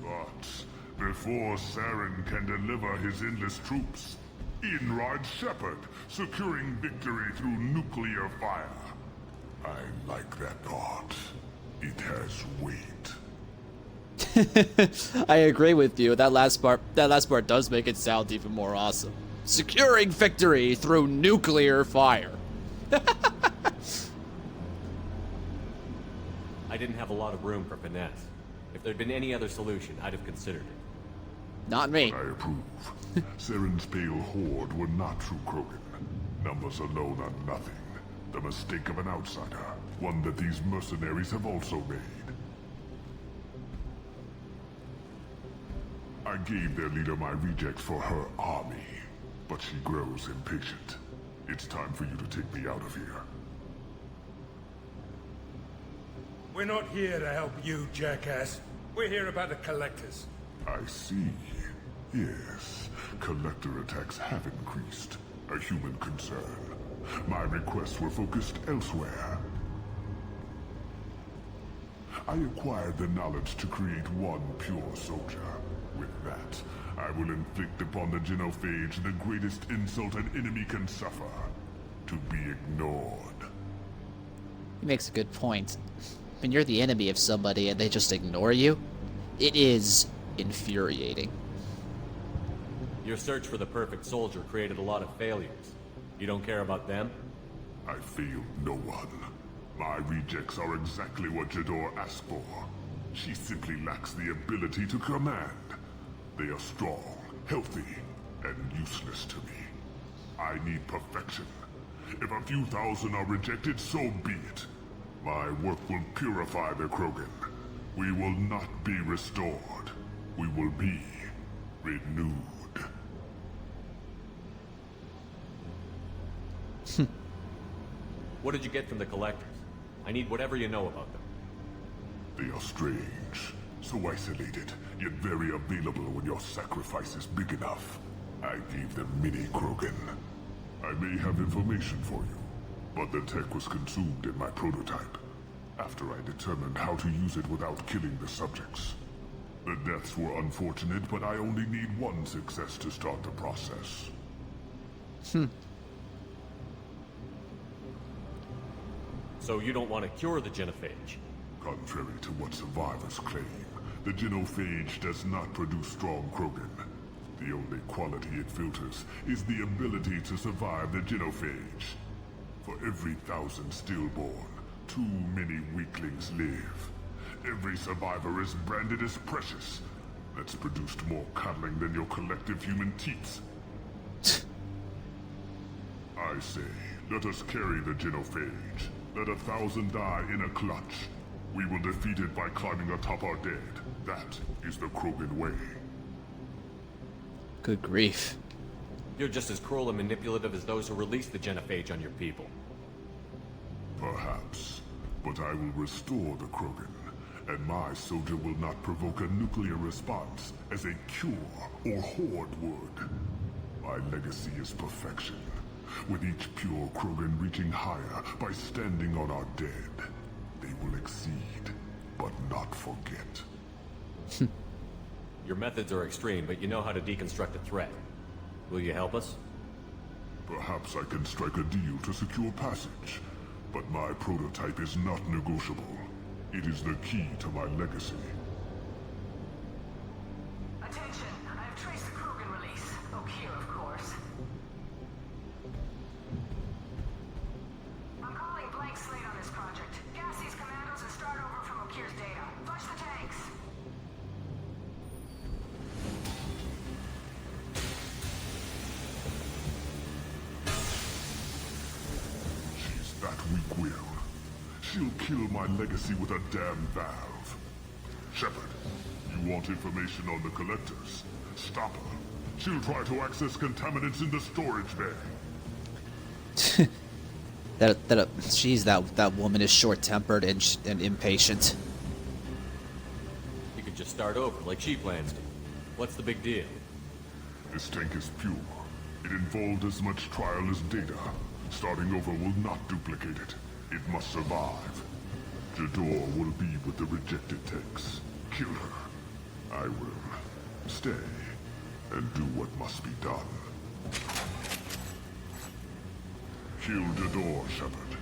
S5: But before Saren can deliver his endless troops, in rides Shepard, securing victory through nuclear fire. I like that thought. It has weight.
S1: I agree with you. That last part does make it sound even more awesome. Securing victory through nuclear fire.
S13: I didn't have a lot of room for finesse. If there'd been any other solution, I'd have considered it.
S1: Not me.
S5: I approve. Saren's pale horde were not true Krogan. Numbers alone are nothing. The mistake of an outsider. One that these mercenaries have also made. I gave their leader my rejects for her army, but she grows impatient. It's time for you to take me out of here.
S7: We're not here to help you, jackass. We're here about the collectors.
S5: I see. Yes, collector attacks have increased. A human concern. My requests were focused elsewhere. I acquired the knowledge to create one pure soldier. With that, I will inflict upon the genophage the greatest insult an enemy can suffer. To be ignored.
S1: He makes a good point. When you're the enemy of somebody and they just ignore you, it is infuriating.
S13: Your search for the perfect soldier created a lot of failures. You don't care about them?
S5: I failed no one. My rejects are exactly what Jador asked for. She simply lacks the ability to command. They are strong, healthy, and useless to me. I need perfection. If a few thousand are rejected, so be it. My work will purify the Krogan. We will not be restored. We will be renewed.
S13: What did you get from the collectors? I need whatever you know about them.
S5: They are strange, so isolated, yet very available when your sacrifice is big enough. I gave them mini Krogan. I may have information for you, but the tech was consumed in my prototype, after I determined how to use it without killing the subjects. The deaths were unfortunate, but I only need one success to start the process.
S13: So you don't want to cure the genophage?
S5: Contrary to what survivors claim, the genophage does not produce strong Krogan. The only quality it filters is the ability to survive the genophage. For every 1,000 stillborn, too many weaklings live.
S12: Every survivor is branded as precious. That's produced more cuddling than your collective human teats. I say, let us carry the genophage. Let 1,000 die in a clutch. We will defeat it by climbing atop our dead. That is the Krogan way.
S1: Good grief.
S13: You're just as cruel and manipulative as those who released the genophage on your people.
S12: Perhaps. But I will restore the Krogan. And my soldier will not provoke a nuclear response as a cure or horde would. My legacy is perfection. With each pure Krogan reaching higher by standing on our dead. They will exceed, but not forget.
S13: Your methods are extreme, but you know how to deconstruct a threat. Will you help us?
S12: Perhaps I can strike a deal to secure passage. But my prototype is not negotiable. It is the key to my legacy.
S8: Attention, I have traced the Krogan release. Okier, of course. I'm calling blank slate on this project. Gas these commandos and start over from Okier's data. Flush the tanks.
S12: She's that weak-willed. She'll kill my legacy with a damn valve. Shepard, you want information on the collectors? Stop her. She'll try to access contaminants in the storage bay.
S1: That woman is short-tempered and impatient.
S13: You could just start over, like she plans to. What's the big deal?
S12: This tank is pure. It involved as much trial as data. Starting over will not duplicate it. It must survive. Jador will be with the rejected tanks. Kill her. I will stay and do what must be done. Kill Jador, Shepard.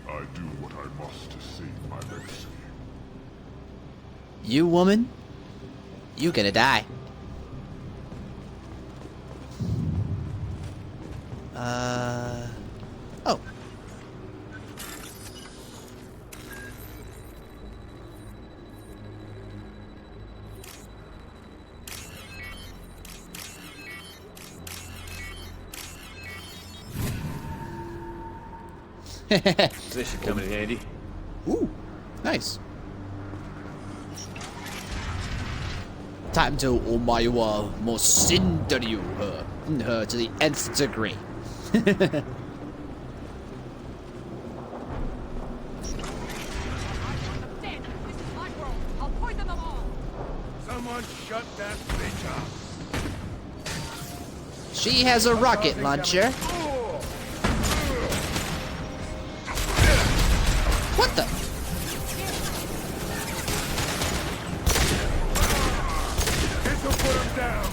S12: I do what I must to save my legacy.
S1: You, woman? You gonna die. Oh.
S13: This should come in handy.
S1: Ooh, nice. Time to omaewa mosindaryu her to the nth degree.
S7: Someone shut that bitch up.
S1: She has a rocket launcher. What the?
S7: This'll put him down.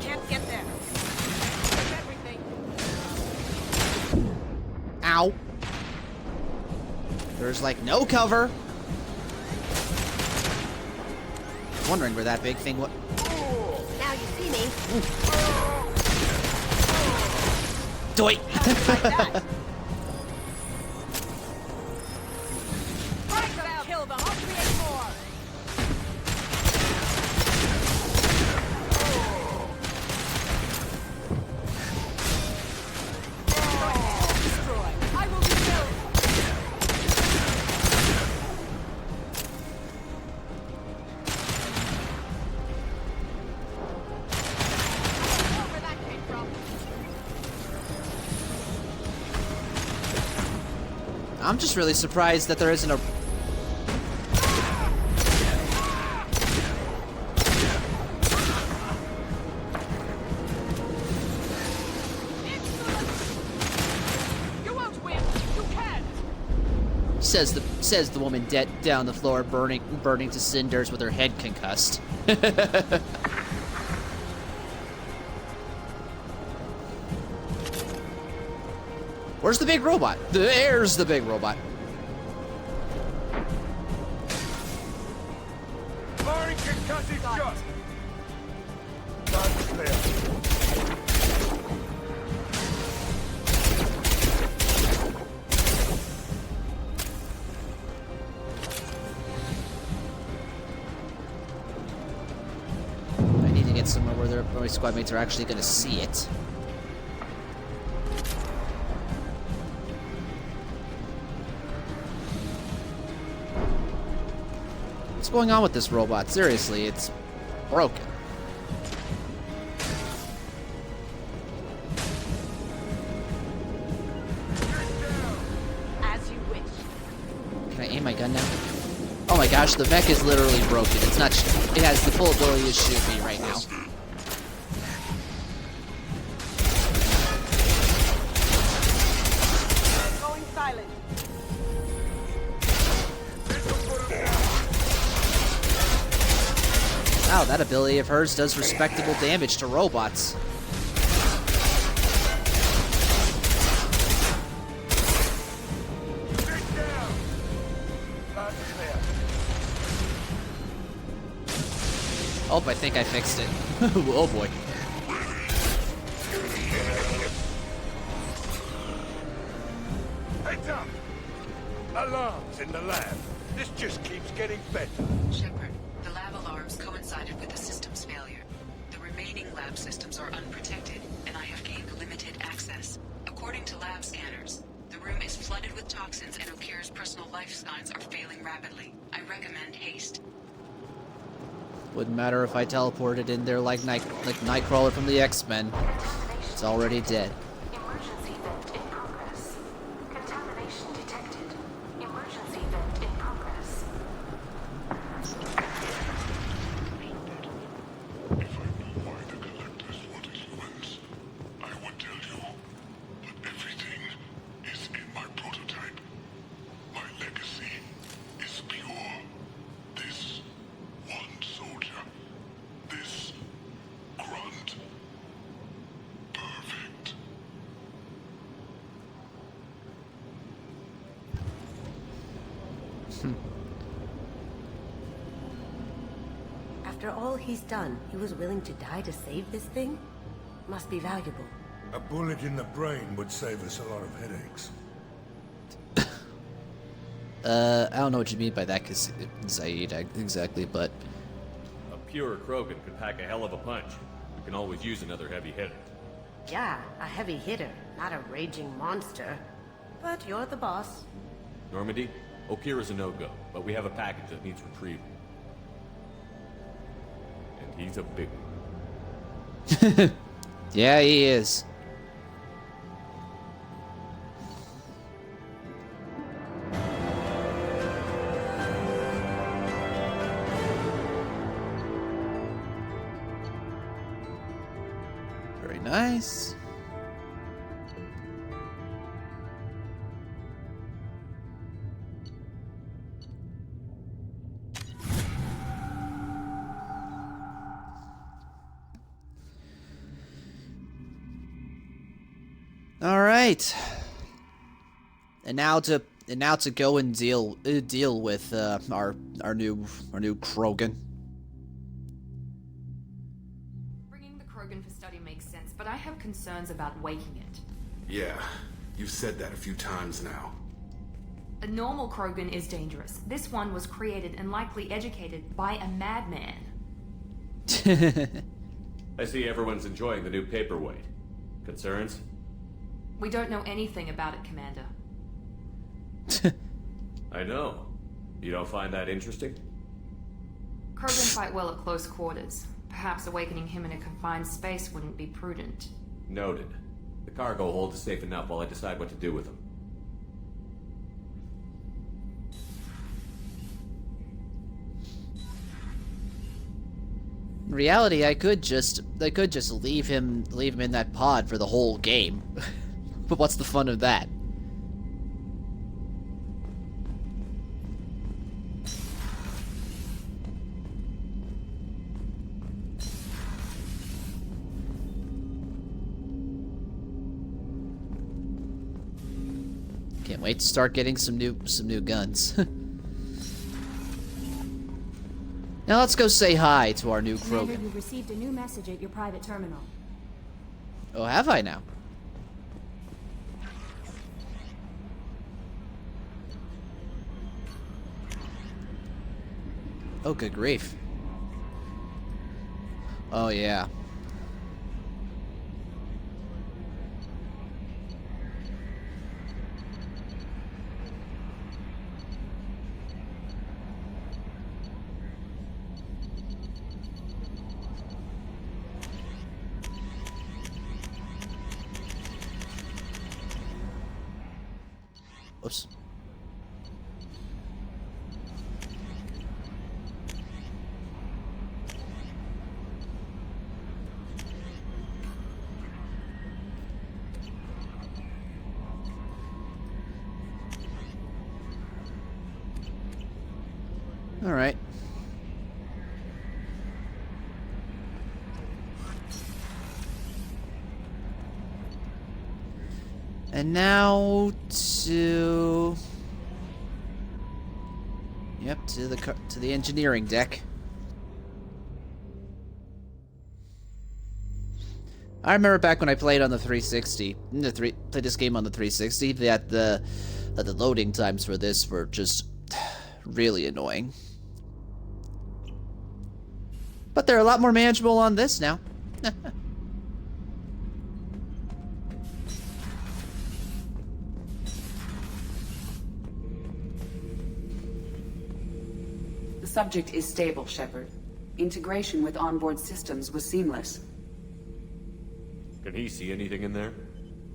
S11: Can't get there. Everything.
S1: Ow. There's like no cover. Wondering where that big thing was.
S11: Now you see me.
S1: Doit.
S11: Kill them. I'll create more. Destroy. I will rebuild. Where that came from.
S1: I'm just really surprised that there isn't a...
S8: You won't win. You can't.
S1: Says the woman dead down the floor, burning to cinders with her head concussed. Where's the big robot? There's the big robot.
S7: Concussive shot! Target clear.
S1: I need to get somewhere where my squad mates are actually going to see it. What's going on with this robot? Seriously, it's broken.
S11: As you wish.
S1: Can I aim my gun now? Oh my gosh, the mech is literally broken. It's not. It has the full ability to shoot me right now.
S11: Going silent.
S1: Wow, that ability of hers does respectable damage to robots. Oh, I think I fixed it. Oh boy.
S7: Heads up! Alarms in the lab. This just keeps getting better.
S6: Shepard, the lab alarms coincided with the system's failure. The remaining lab systems are unprotected, and I have gained limited access. According to lab scanners, the room is flooded with toxins and Okira's personal life signs are failing rapidly. I recommend haste.
S1: Wouldn't matter if I teleported in there like Nightcrawler from the X-Men. It's already dead.
S8: Emergency vent in progress. Contamination detected. Emergency vent in progress.
S12: If I knew why the collectors wanted humans, I would tell you. But everything is in my prototype. My legacy is pure. This one soldier. This grunt. Perfect.
S11: After all he's done, he was willing to die to save this thing? Must be valuable.
S7: A bullet in the brain would save us a lot of headaches.
S1: I don't know what you mean by that, cause Zaid exactly, but
S13: A pure Krogan could pack a hell of a punch. We can always use another heavy hitter.
S11: Yeah, a heavy hitter, not a raging monster. But you're the boss.
S13: Normandy, Okira's a no-go, but we have a package that needs retrieval. And he's a big one.
S1: yeah, he is. Very nice. All right. And now to go and deal with our new Krogan.
S14: Bringing the Krogan for study makes sense, but I have concerns about waking it.
S15: Yeah, you've said that a few times now.
S14: A normal Krogan is dangerous. This one was created and likely educated by a madman.
S13: I see everyone's enjoying the new paperweight. Concerns?
S14: We don't know anything about it, Commander.
S13: I know. You don't find that interesting?
S14: Krogan fight well at close quarters. Perhaps awakening him in a confined space wouldn't be prudent.
S13: Noted. The cargo hold is safe enough while I decide what to do with him.
S1: In reality, I could just leave him in that pod for the whole game. But what's the fun of that? Can't wait to start getting some new guns. Now let's go say hi to our new
S16: Commander,
S1: Krogan.
S16: you've received a new message at your private terminal.
S1: Oh, have I now? Oh, good grief. Oh, yeah. Oops. All right. And now to... Yep, to the engineering deck. I remember back when I played on the 360, played this game on the 360, that the loading times for this were just really annoying. But they're a lot more manageable on this now.
S6: The subject is stable, Shepard. Integration with onboard systems was seamless.
S13: Can he see anything in there?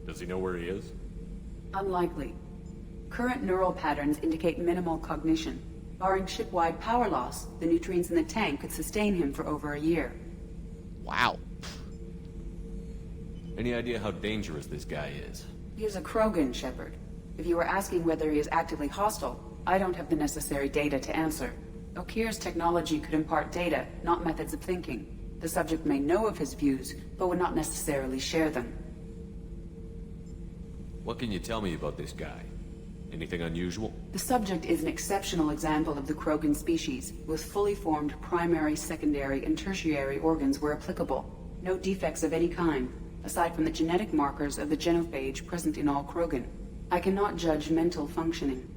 S13: Does he know where he is?
S6: Unlikely. Current neural patterns indicate minimal cognition. Barring ship-wide power loss, the nutrients in the tank could sustain him for over a year.
S1: Wow.
S13: Any idea how dangerous this guy is?
S6: He is a Krogan, Shepard. If you were asking whether he is actively hostile, I don't have the necessary data to answer. Okir's technology could impart data, not methods of thinking. The subject may know of his views, but would not necessarily share them.
S13: What can you tell me about this guy? Anything unusual?
S6: The subject is an exceptional example of the Krogan species, with fully formed primary, secondary, and tertiary organs where applicable. No defects of any kind, aside from the genetic markers of the genophage present in all Krogan. I cannot judge mental functioning.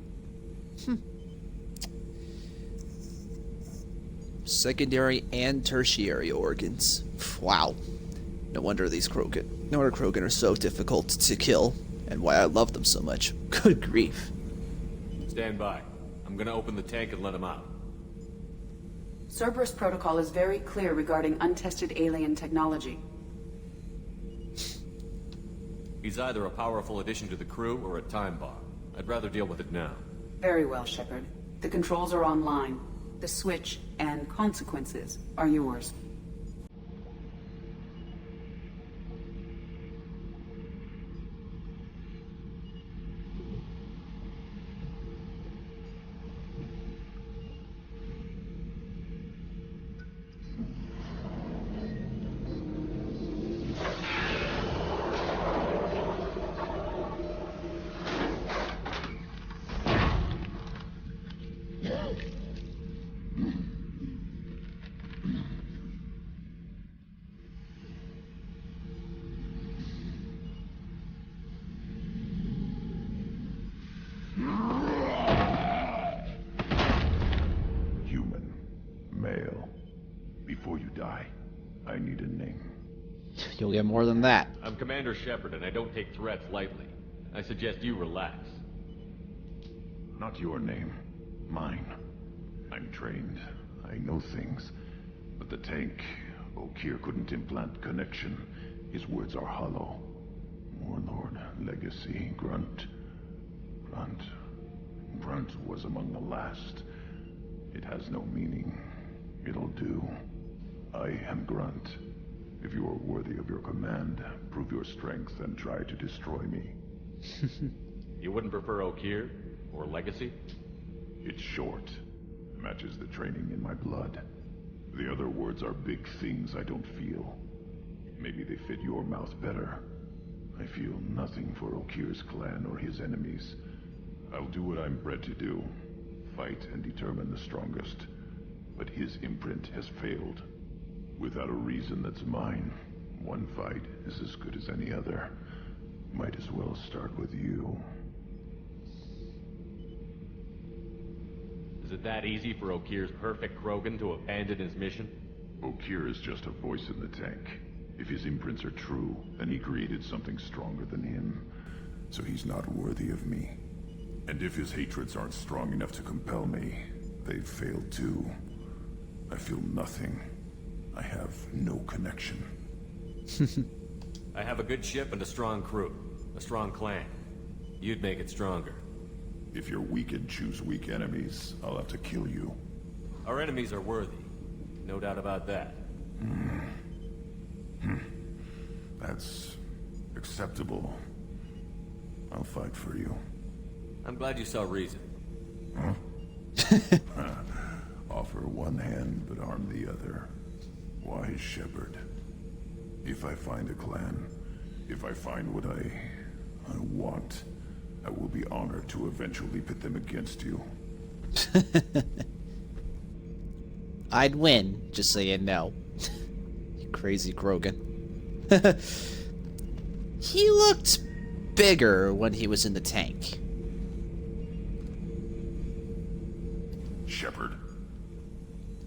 S1: Secondary and tertiary organs. Wow. No wonder Krogan are so difficult to kill, and why I love them so much. Good grief.
S13: Stand by. I'm gonna open the tank and let him out.
S6: Cerberus protocol is very clear regarding untested alien technology.
S13: He's either a powerful addition to the crew or a time bomb. I'd rather deal with it now.
S6: Very well, Shepard. The controls are online. The switch and consequences are yours.
S5: Human. Male. Before you die, I need a name.
S1: You'll get more than that.
S13: I'm Commander Shepard, and I don't take threats lightly. I suggest you relax.
S5: Not your name. Mine. I'm trained. I know things. But the tank, Okir couldn't implant connection. His words are hollow. Warlord, Legacy, Grunt. Grunt was among the last. It has no meaning. It'll do. I am Grunt. If you are worthy of your command, prove your strength and try to destroy me.
S13: You wouldn't prefer Okir? Or Legacy?
S5: It's short. Matches the training in my blood. The other words are big things I don't feel. Maybe they fit your mouth better. I feel nothing for Okir's clan or his enemies. I'll do what I'm bred to do. Fight and determine the strongest. but his imprint has failed. Without a reason that's mine, one fight is as good as any other. Might as well start with you.
S13: Is it that easy for Okir's perfect Krogan to abandon his mission?
S5: Okir is just a voice in the tank. If his imprints are true, then he created something stronger than him. So he's not worthy of me. And if his hatreds aren't strong enough to compel me, they've failed too. I feel nothing. I have no connection.
S13: I have a good ship and a strong crew. A strong clan. You'd make it stronger.
S5: If you're weak and choose weak enemies, I'll have to kill you.
S13: Our enemies are worthy. No doubt about that.
S5: That's acceptable. I'll fight for you.
S13: I'm glad you saw reason.
S5: Offer one hand, but arm the other. Wise shepherd. If I find a clan, if I find what I want, I will be honored to eventually pit them against you.
S1: I'd win, just so you know. You crazy Krogan. He looked bigger when he was in the tank.
S5: Shepard.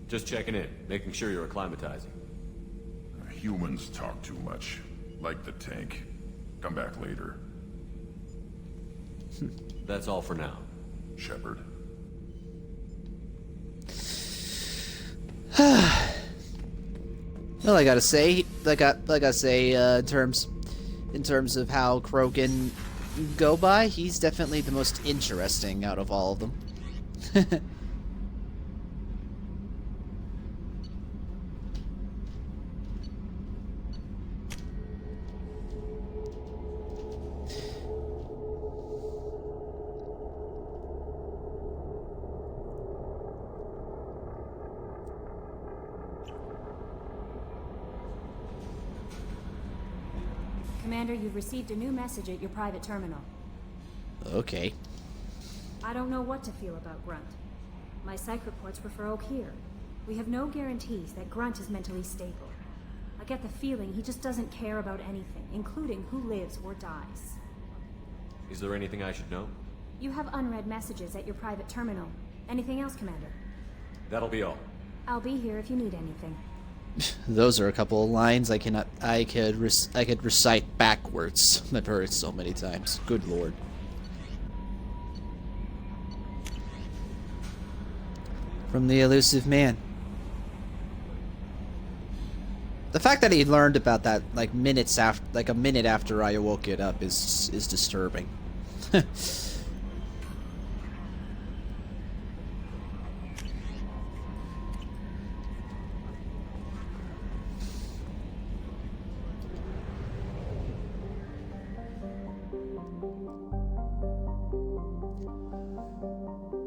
S13: Just checking in, making sure you're acclimatizing.
S5: Humans talk too much. Like the tank. Come back later.
S13: That's all for now.
S5: Shepard.
S1: Well, I gotta say, in terms of how Krogan go by, he's definitely the most interesting out of all of them.
S16: Commander, you've received a new message at your private terminal.
S1: Okay.
S16: I don't know what to feel about Grunt. My psych reports refer Okir. We have no guarantees that Grunt is mentally stable. I get the feeling he just doesn't care about anything, including who lives or dies.
S13: Is there anything I should know?
S16: You have unread messages at your private terminal. Anything else, Commander?
S13: That'll be all.
S16: I'll be here if you need anything.
S1: Those are a couple of lines I could recite backwards. I've heard it so many times. Good lord. From the elusive man. The fact that he learned about that like a minute after I woke it up is disturbing.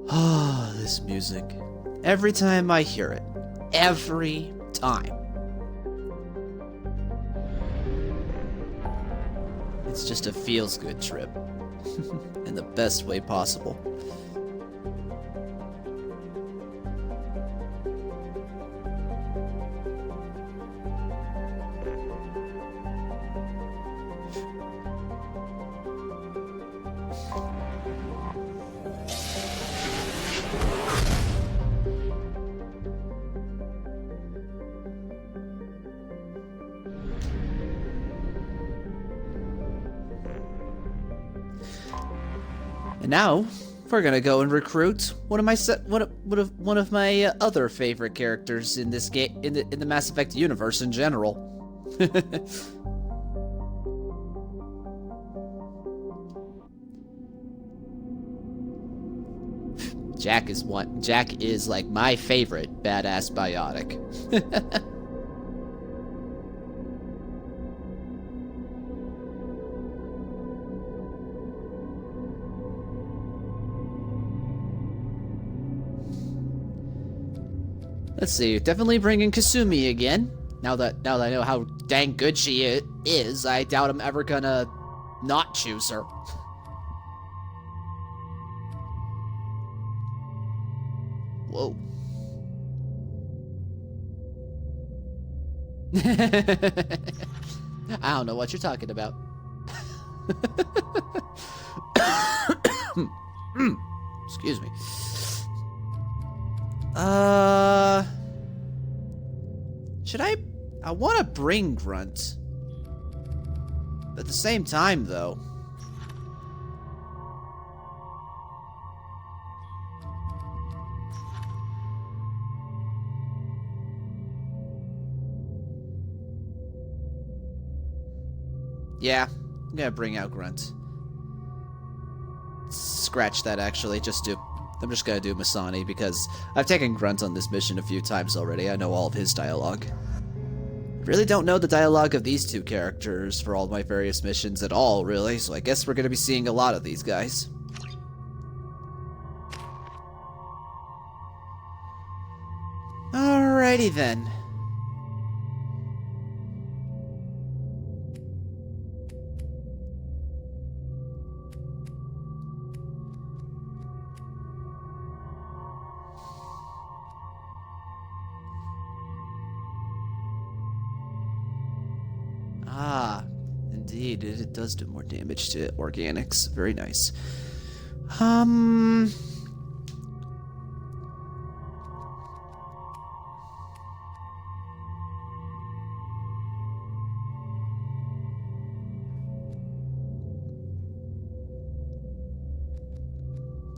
S1: Ah, this music. Every time I hear it. Every time. It's just a feels-good trip. In the best way possible. And now we're gonna go and recruit one of my other favorite characters in this game in the Mass Effect universe in general. Jack is like my favorite badass biotic. Let's see, definitely bringing Kasumi again. Now that I know how dang good she is, I doubt I'm ever gonna not choose her. Whoa. I don't know what you're talking about. Excuse me. Should I want to bring Grunt. At the same time, though. Yeah, I'm gonna bring out Grunt. Scratch that, actually. I'm just gonna do Masani, because I've taken Grunt on this mission a few times already. I know all of his dialogue. Really don't know the dialogue of these two characters for all my various missions at all, really, so I guess we're gonna be seeing a lot of these guys. Alrighty then. Ah, indeed, it does do more damage to organics. Very nice. I'm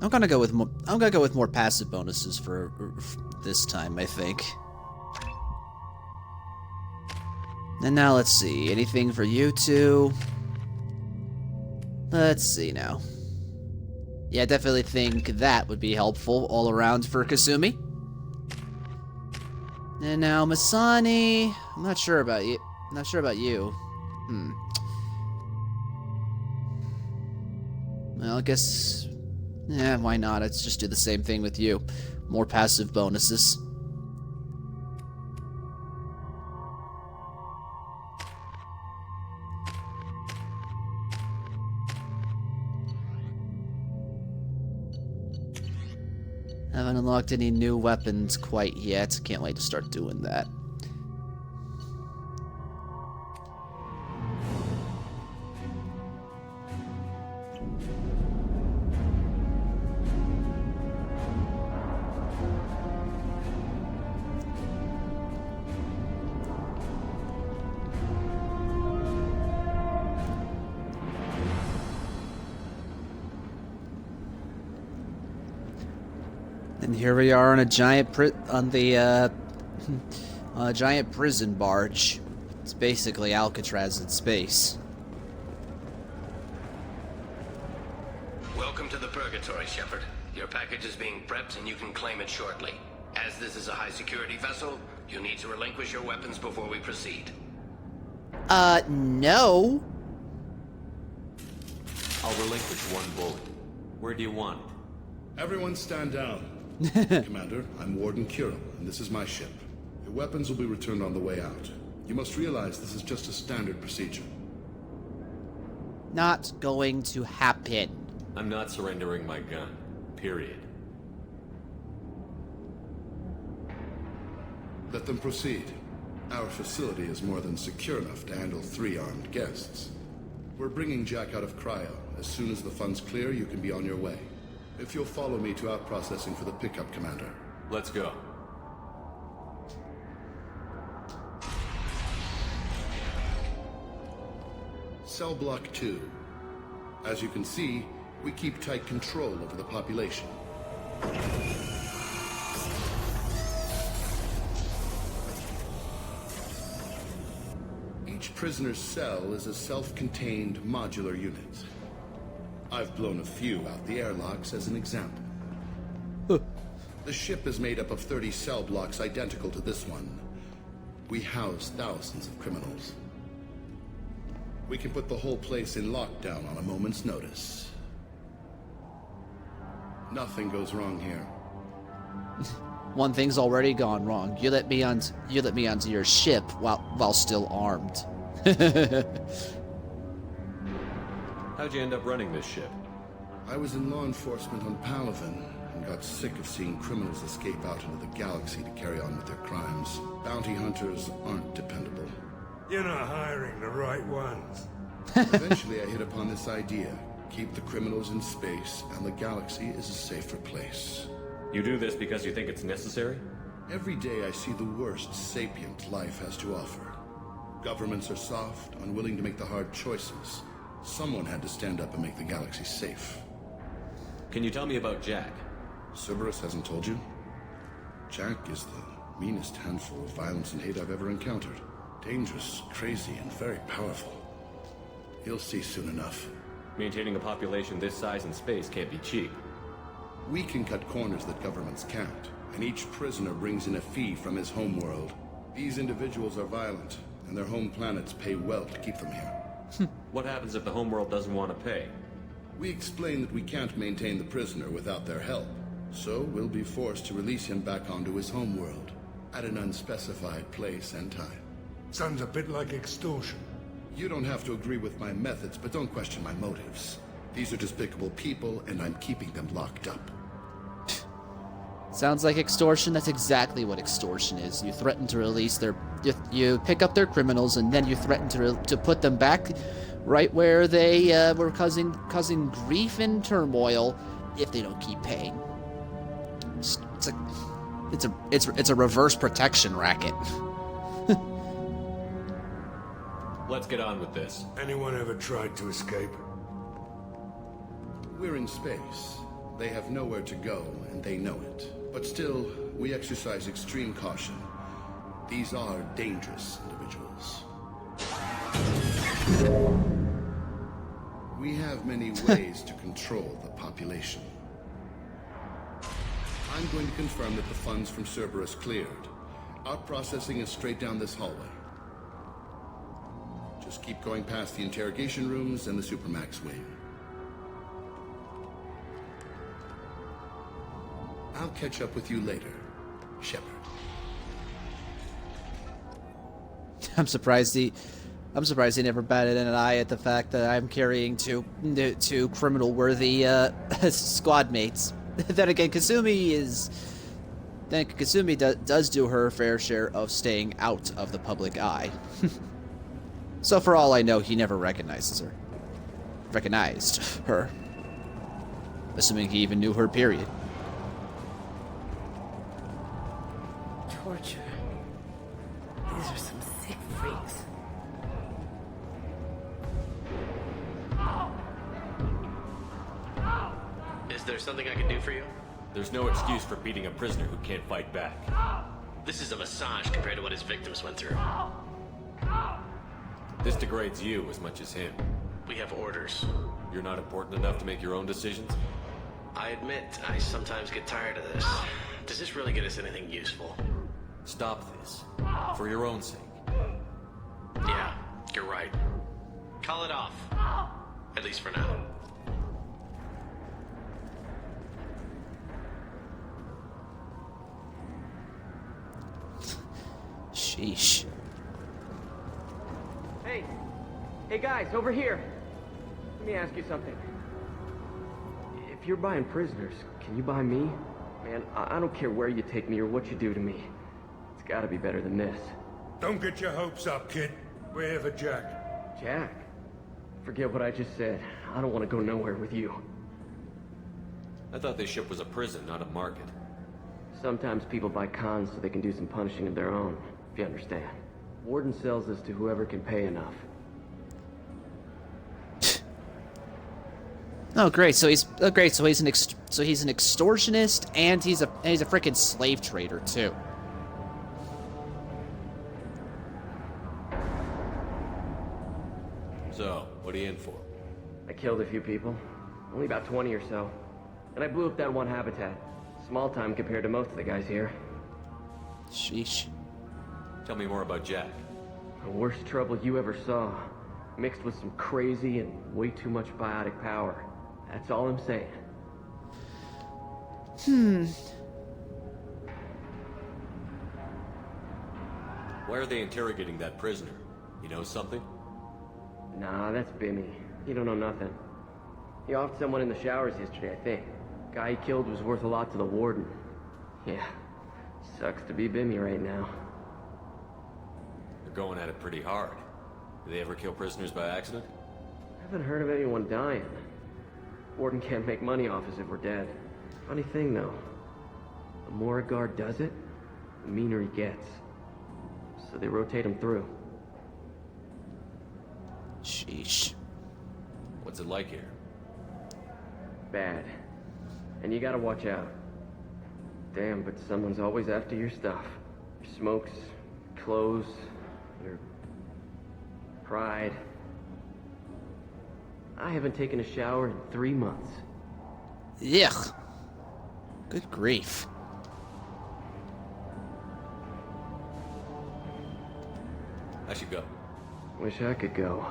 S1: gonna go with more passive bonuses for this time, I think. And now let's see, anything for you two? Let's see now. Yeah, I definitely think that would be helpful all around for Kasumi. And now Masani, I'm not sure about you. Well, I guess, yeah, why not? Let's just do the same thing with you. More passive bonuses. Haven't unlocked any new weapons quite yet. Can't wait to start doing that. And here we are on a giant giant prison barge. It's basically Alcatraz in space.
S17: Welcome to the Purgatory, Shepard. Your package is being prepped and you can claim it shortly. As this is a high-security vessel, you need to relinquish your weapons before we proceed.
S1: No.
S3: I'll relinquish one bullet. Where do you want it?
S15: Everyone stand down. Commander, I'm Warden Kira, and this is my ship. Your weapons will be returned on the way out. You must realize this is just a standard procedure.
S1: Not going to happen.
S13: I'm not surrendering my gun. Period.
S15: Let them proceed. Our facility is more than secure enough to handle 3 armed guests. We're bringing Jack out of cryo. As soon as the funds clear, you can be on your way. If you'll follow me to out processing for the pickup, Commander.
S13: Let's go.
S15: Cell Block 2. As you can see, we keep tight control over the population. Each prisoner's cell is a self-contained modular unit. I've blown a few out the airlocks as an example. The ship is made up of 30 cell blocks identical to this one. We house thousands of criminals. We can put the whole place in lockdown on a moment's notice. Nothing goes wrong here.
S1: One thing's already gone wrong. You let me onto your ship while still armed.
S13: How'd you end up running this ship?
S15: I was in law enforcement on Palaven and got sick of seeing criminals escape out into the galaxy to carry on with their crimes. Bounty hunters aren't dependable.
S7: You're not hiring the right ones.
S15: Eventually I hit upon this idea. Keep the criminals in space, and the galaxy is a safer place.
S13: You do this because you think it's necessary?
S15: Every day I see the worst sapient life has to offer. Governments are soft, unwilling to make the hard choices. Someone had to stand up and make the galaxy safe.
S13: Can you tell me about Jack?
S15: Cerberus hasn't told you? Jack is the meanest handful of violence and hate I've ever encountered. Dangerous, crazy, and very powerful. You'll see soon enough.
S13: Maintaining a population this size in space can't be cheap.
S15: We can cut corners that governments can't, and each prisoner brings in a fee from his homeworld. These individuals are violent, and their home planets pay well to keep them here.
S13: What happens if the homeworld doesn't want to pay?
S15: We explain that we can't maintain the prisoner without their help, so we'll be forced to release him back onto his homeworld, at an unspecified place and time.
S7: Sounds a bit like extortion.
S15: You don't have to agree with my methods, but don't question my motives. These are despicable people, and I'm keeping them locked up.
S1: Sounds like extortion. That's exactly what extortion is. You threaten to release their... You pick up their criminals, and then you threaten to put them back right where they were causing grief and turmoil if they don't keep paying. It's a reverse protection racket.
S13: Let's get on with this.
S7: Anyone ever tried to escape?
S15: We're in space. They have nowhere to go, and they know it. But still, we exercise extreme caution. These are dangerous individuals. We have many ways to control the population. I'm going to confirm that the funds from Cerberus cleared. Our processing is straight down this hallway. Just keep going past the interrogation rooms and the Supermax wing. I'll catch up with you later, Shepard.
S1: I'm surprised he never batted an eye at the fact that I'm carrying two criminal-worthy squad mates. Then again, Kasumi does do her fair share of staying out of the public eye. So for all I know, he never recognized her. Assuming he even knew her, period.
S11: Torture. These are some sick freaks.
S17: Is there something I can do for you?
S13: There's no excuse for beating a prisoner who can't fight back.
S17: This is a massage compared to what his victims went through.
S13: This degrades you as much as him.
S17: We have orders.
S13: You're not important enough to make your own decisions?
S17: I admit, I sometimes get tired of this. Does this really get us anything useful?
S13: Stop this. For your own sake.
S17: Yeah, you're right. Call it off. At least for now.
S1: Sheesh.
S9: Hey guys, over here. Let me ask you something. If you're buying prisoners, can you buy me? Man, I don't care where you take me or what you do to me. It's gotta be better than this.
S7: Don't get your hopes up, kid. We're here for Jack.
S9: Jack? Forget what I just said. I don't want to go nowhere with you.
S13: I thought this ship was a prison, not a market.
S9: Sometimes people buy cons so they can do some punishing of their own, if you understand. Warden sells this to whoever can pay enough.
S1: Oh great! So he's an extortionist and he's a freaking slave trader too.
S13: So, what are you in for?
S9: I killed a few people, only about 20 or so, and I blew up that one habitat. Small time compared to most of the guys here.
S1: Sheesh.
S13: Tell me more about Jack.
S9: The worst trouble you ever saw, mixed with some crazy and way too much biotic power. That's all I'm saying.
S13: Why are they interrogating that prisoner? You know something?
S9: Nah, that's Bimmy. He don't know nothing. He offed someone in the showers yesterday, I think. Guy he killed was worth a lot to the warden. Yeah, sucks to be Bimmy right now.
S13: They're going at it pretty hard. Do they ever kill prisoners by accident?
S18: I haven't heard of anyone dying. Warden can't make money off us if we're dead. Funny thing, though. The more a guard does it, the meaner he gets. So they rotate him through.
S1: Sheesh.
S13: What's it like here?
S18: Bad. And you gotta watch out. Damn, but someone's always after your stuff. Your smokes, clothes, your pride. I haven't taken a shower in 3 months.
S1: Yuck. Good grief.
S13: I should go.
S18: Wish I could go.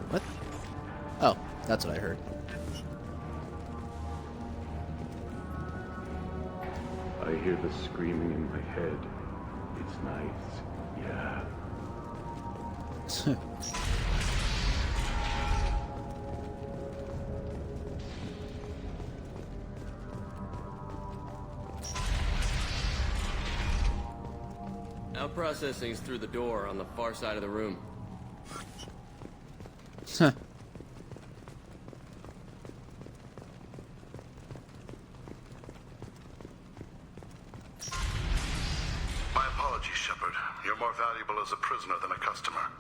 S1: What? Oh, that's what I heard.
S12: I hear the screaming in my head. It's nice, yeah.
S18: Now processing's through the door on the far side of the room.
S1: Huh.
S19: My apologies, Shepard. You're more valuable as a prisoner than a customer.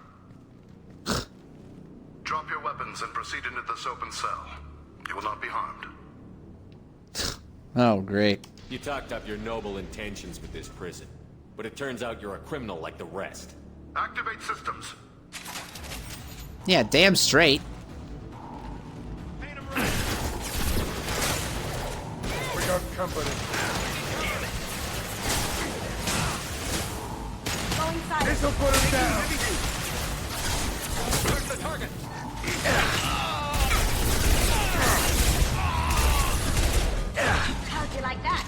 S19: Drop your weapons and proceed into this open cell. You will not be harmed.
S1: Oh, great.
S13: You talked up your noble intentions with this prison, but it turns out you're a criminal like the rest.
S19: Activate systems.
S1: Yeah, damn straight.
S7: We got company. This'll put him down.
S10: Where's the target?
S11: How'd you like that?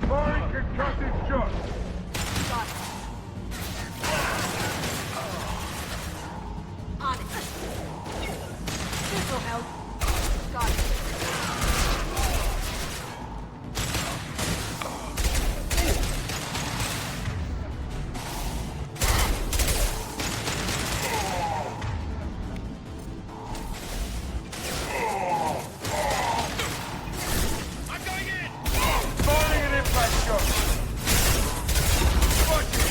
S7: Firing concussive shot.
S11: On it. This'll help. Got it.
S7: Firing an impact shot. Watch it.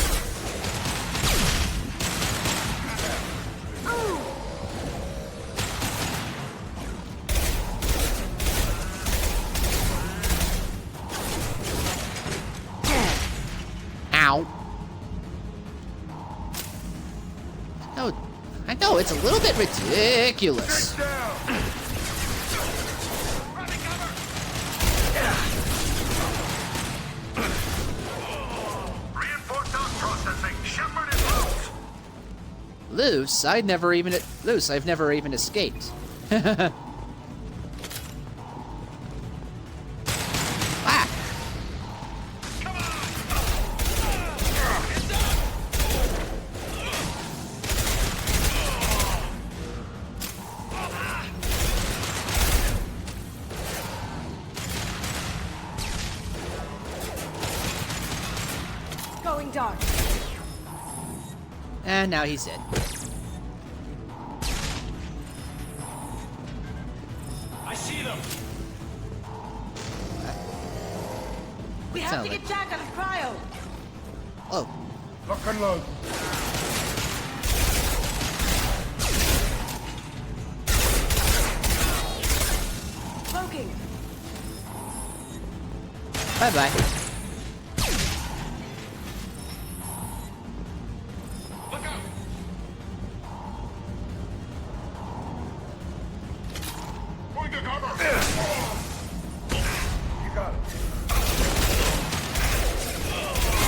S1: Ow. I know, it's a little bit ridiculous.
S19: Reinforced processing. Shepard is loose.
S1: Loose? I've never even escaped. Ah.
S11: Going dark.
S1: And now he's dead.
S10: I see them.
S11: We have to get Jack out of cryo.
S1: Oh.
S7: Lock and load.
S11: Cloaking.
S1: Bye-bye.
S10: Look out.
S19: Going to cover.
S7: You got it.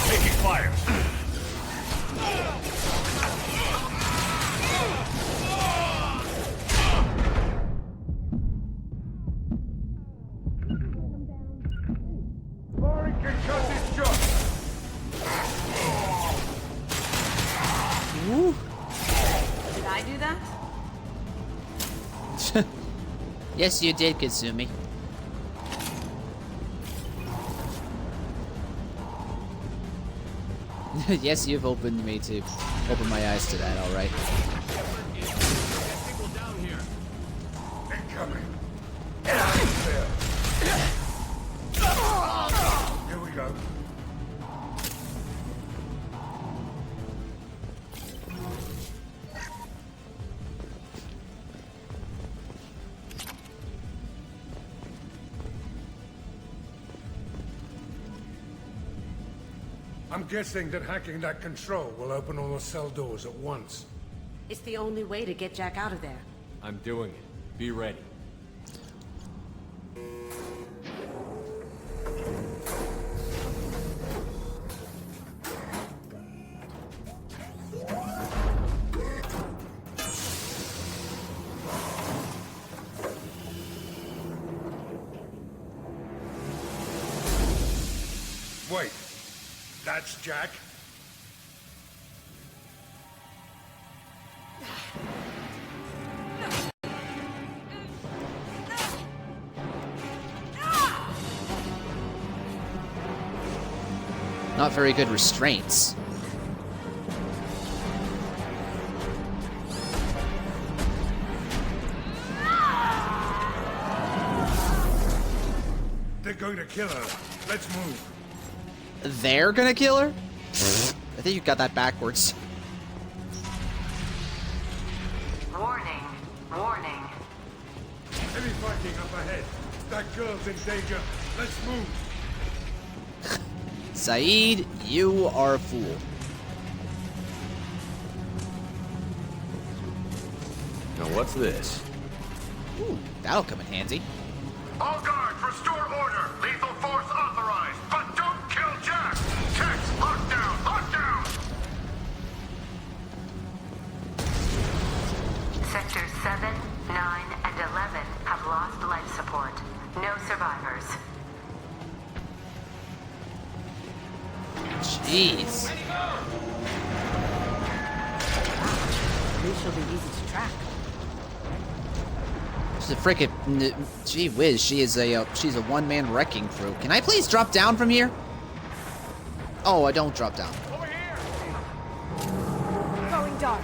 S10: Taking fire.
S7: Firing
S1: Yes, you did, Kasumi. Yes, you've opened me to open my eyes to that, alright.
S7: Incoming. There. Here we go. I'm guessing that hacking that control will open all the cell doors at once.
S11: It's the only way to get Jack out of there.
S13: I'm doing it. Be ready.
S7: Wait, that's Jack?
S1: Not very good restraints.
S7: They're going to kill her. Let's move.
S1: They're gonna kill her? I think you got that backwards.
S8: Warning. Warning.
S7: Heavy fighting up ahead. That girl's in danger. Let's move.
S1: Saeed, you are a fool.
S3: Now what's this?
S1: Ooh, that'll come in handy.
S19: All guards, restore order. Lethal force authorized, but don't kill Jack. Text, lockdown, lockdown.
S8: Sectors 7, 9, and 11 have lost life support. No survivors.
S1: Jeez.
S11: At least she'll be easy to track.
S1: She's a frickin' gee whiz. She's a one-man wrecking crew. Can I please drop down from here? Oh, I don't drop down.
S8: Going dark.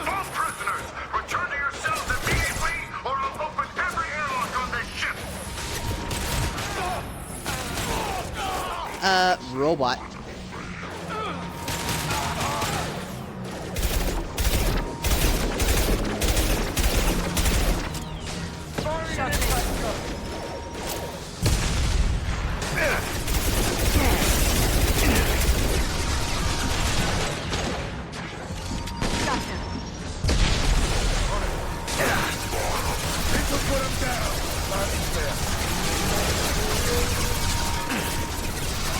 S19: All prisoners, return to your cells immediately, or I'll open every airlock on this ship.
S1: Robot.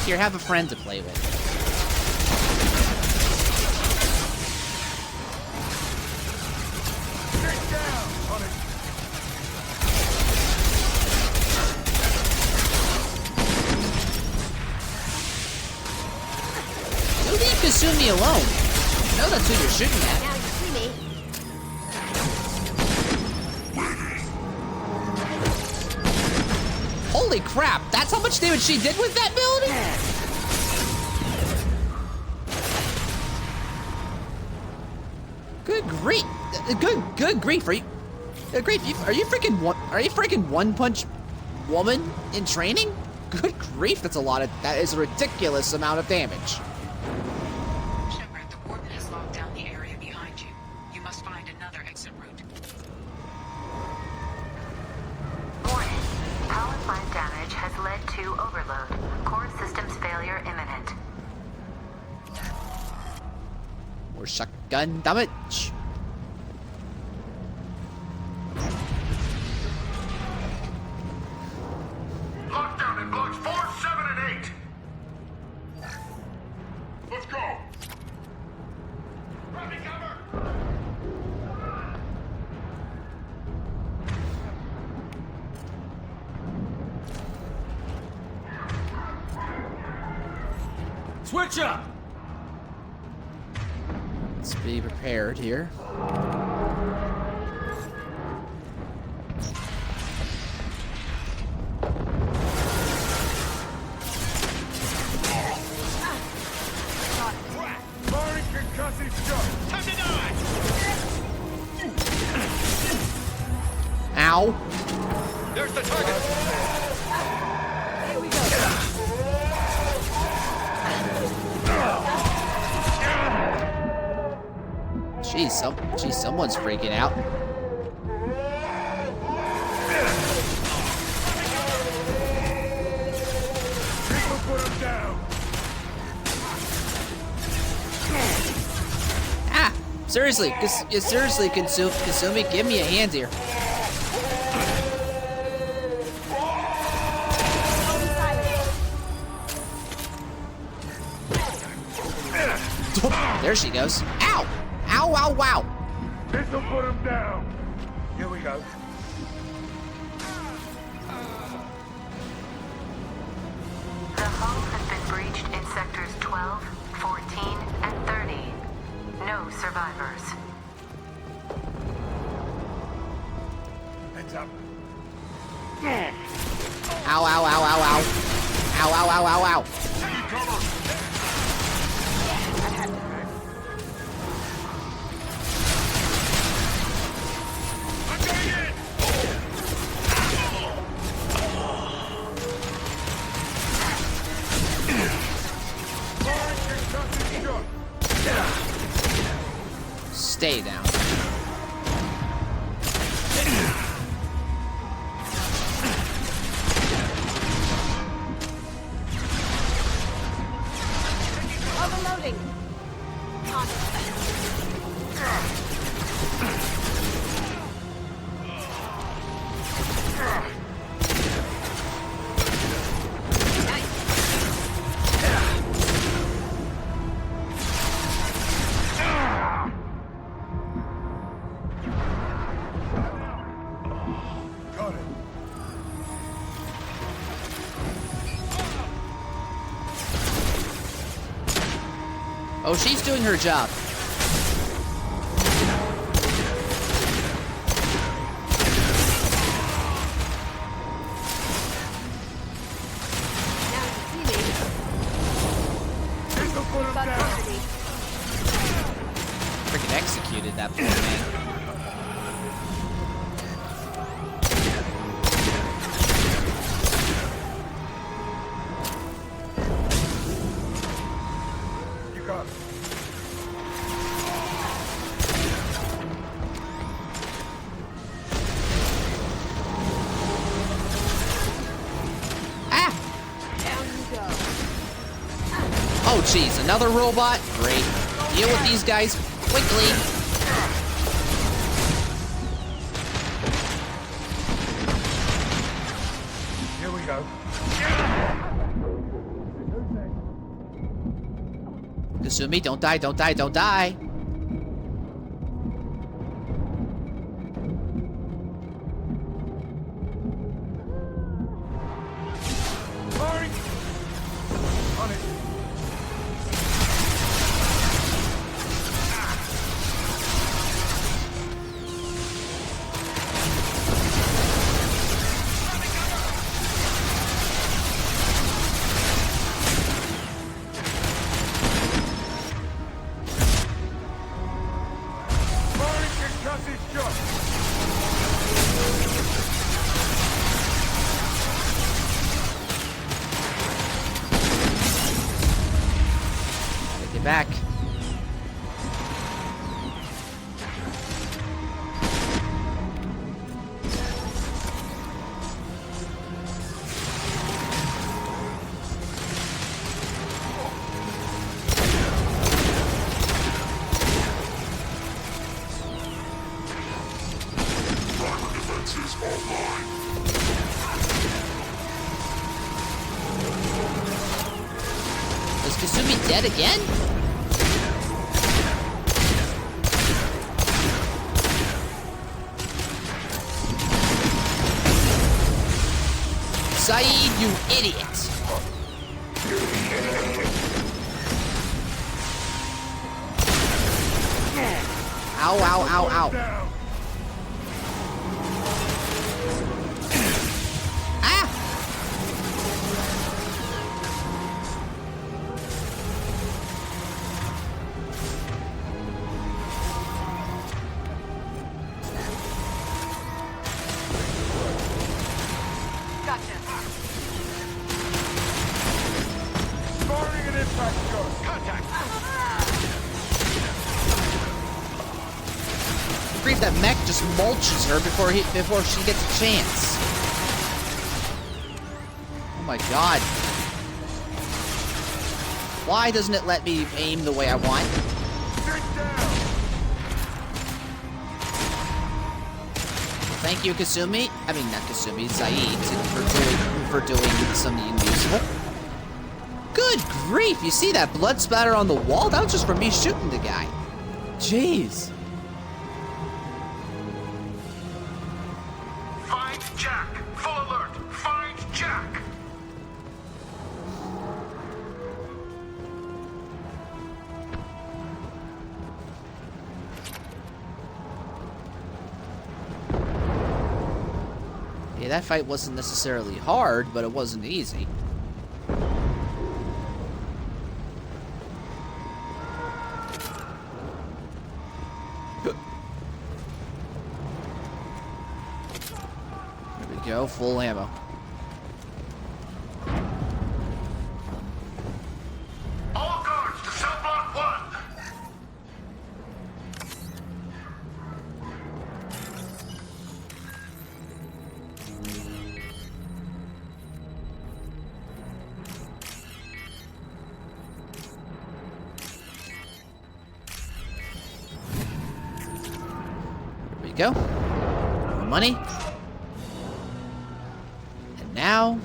S1: Here, have a friend to play with. You leave Kasumi alone. I know that's who you're shooting at.
S11: Now you see me.
S1: Holy crap, that's how much damage she did with that ability? Good grief. Good grief. Are you freaking one punch woman in training? Good grief, that is a ridiculous amount of damage.
S6: Shepard, the warden has locked down the area behind you. You must find another exit route.
S8: Warning. Power plant damage has led to overload. Core systems failure imminent.
S1: More shotgun damage.
S19: Lockdown in blocks 4, 7, and 8. Let's go. Ready, cover.
S13: Switch up!
S1: Let's be prepared here.
S10: There's the target!
S8: Here we go.
S1: Jeez, someone's freaking out.
S7: People put him down.
S1: Ah! Seriously, Kasumi, give me a hand here. There she goes. Ow! Ow, ow, wow!
S7: This'll put him down. Here we go.
S6: The hull has been breached in sectors 12, 14, and 30. No survivors.
S7: Heads up.
S1: Ow, ow, ow, ow, ow. Ow, ow, ow, ow, ow.
S7: Take cover. I'm going in.
S1: Stay down.
S8: Overloading.
S7: Got it.
S1: Oh, she's doing her job.
S7: This'll put him down.
S1: Freaking executed that poor man.
S7: You got it.
S1: Ah!
S8: Down you go.
S1: Oh, jeez, another robot? Great. Deal with these guys quickly.
S7: Here we go.
S1: Kasumi, don't die, don't die, don't die.
S7: Firing. On it. Firing concussive shot.
S1: Take it back.
S12: Driver defenses online.
S1: Is Kasumi dead again? Saeed, you idiot! Ow, ow, ow, ow.
S7: Down.
S1: Ah!
S8: Gotcha.
S19: Firing an impact shot. Contact.
S1: Grief, that mech just mulches her before she gets a chance. Oh my god. Why doesn't it let me aim the way I want? Thank you, Kasumi. I mean, not Kasumi, Zaid, for doing something useful. Good grief! You see that blood splatter on the wall? That was just from me shooting the guy. Jeez.
S19: Find Jack. Full alert. Find Jack.
S1: Yeah, that fight wasn't necessarily hard, but it wasn't easy. There we go, full ammo.
S19: All guards to cell block 1.
S1: There we go. More money. And now...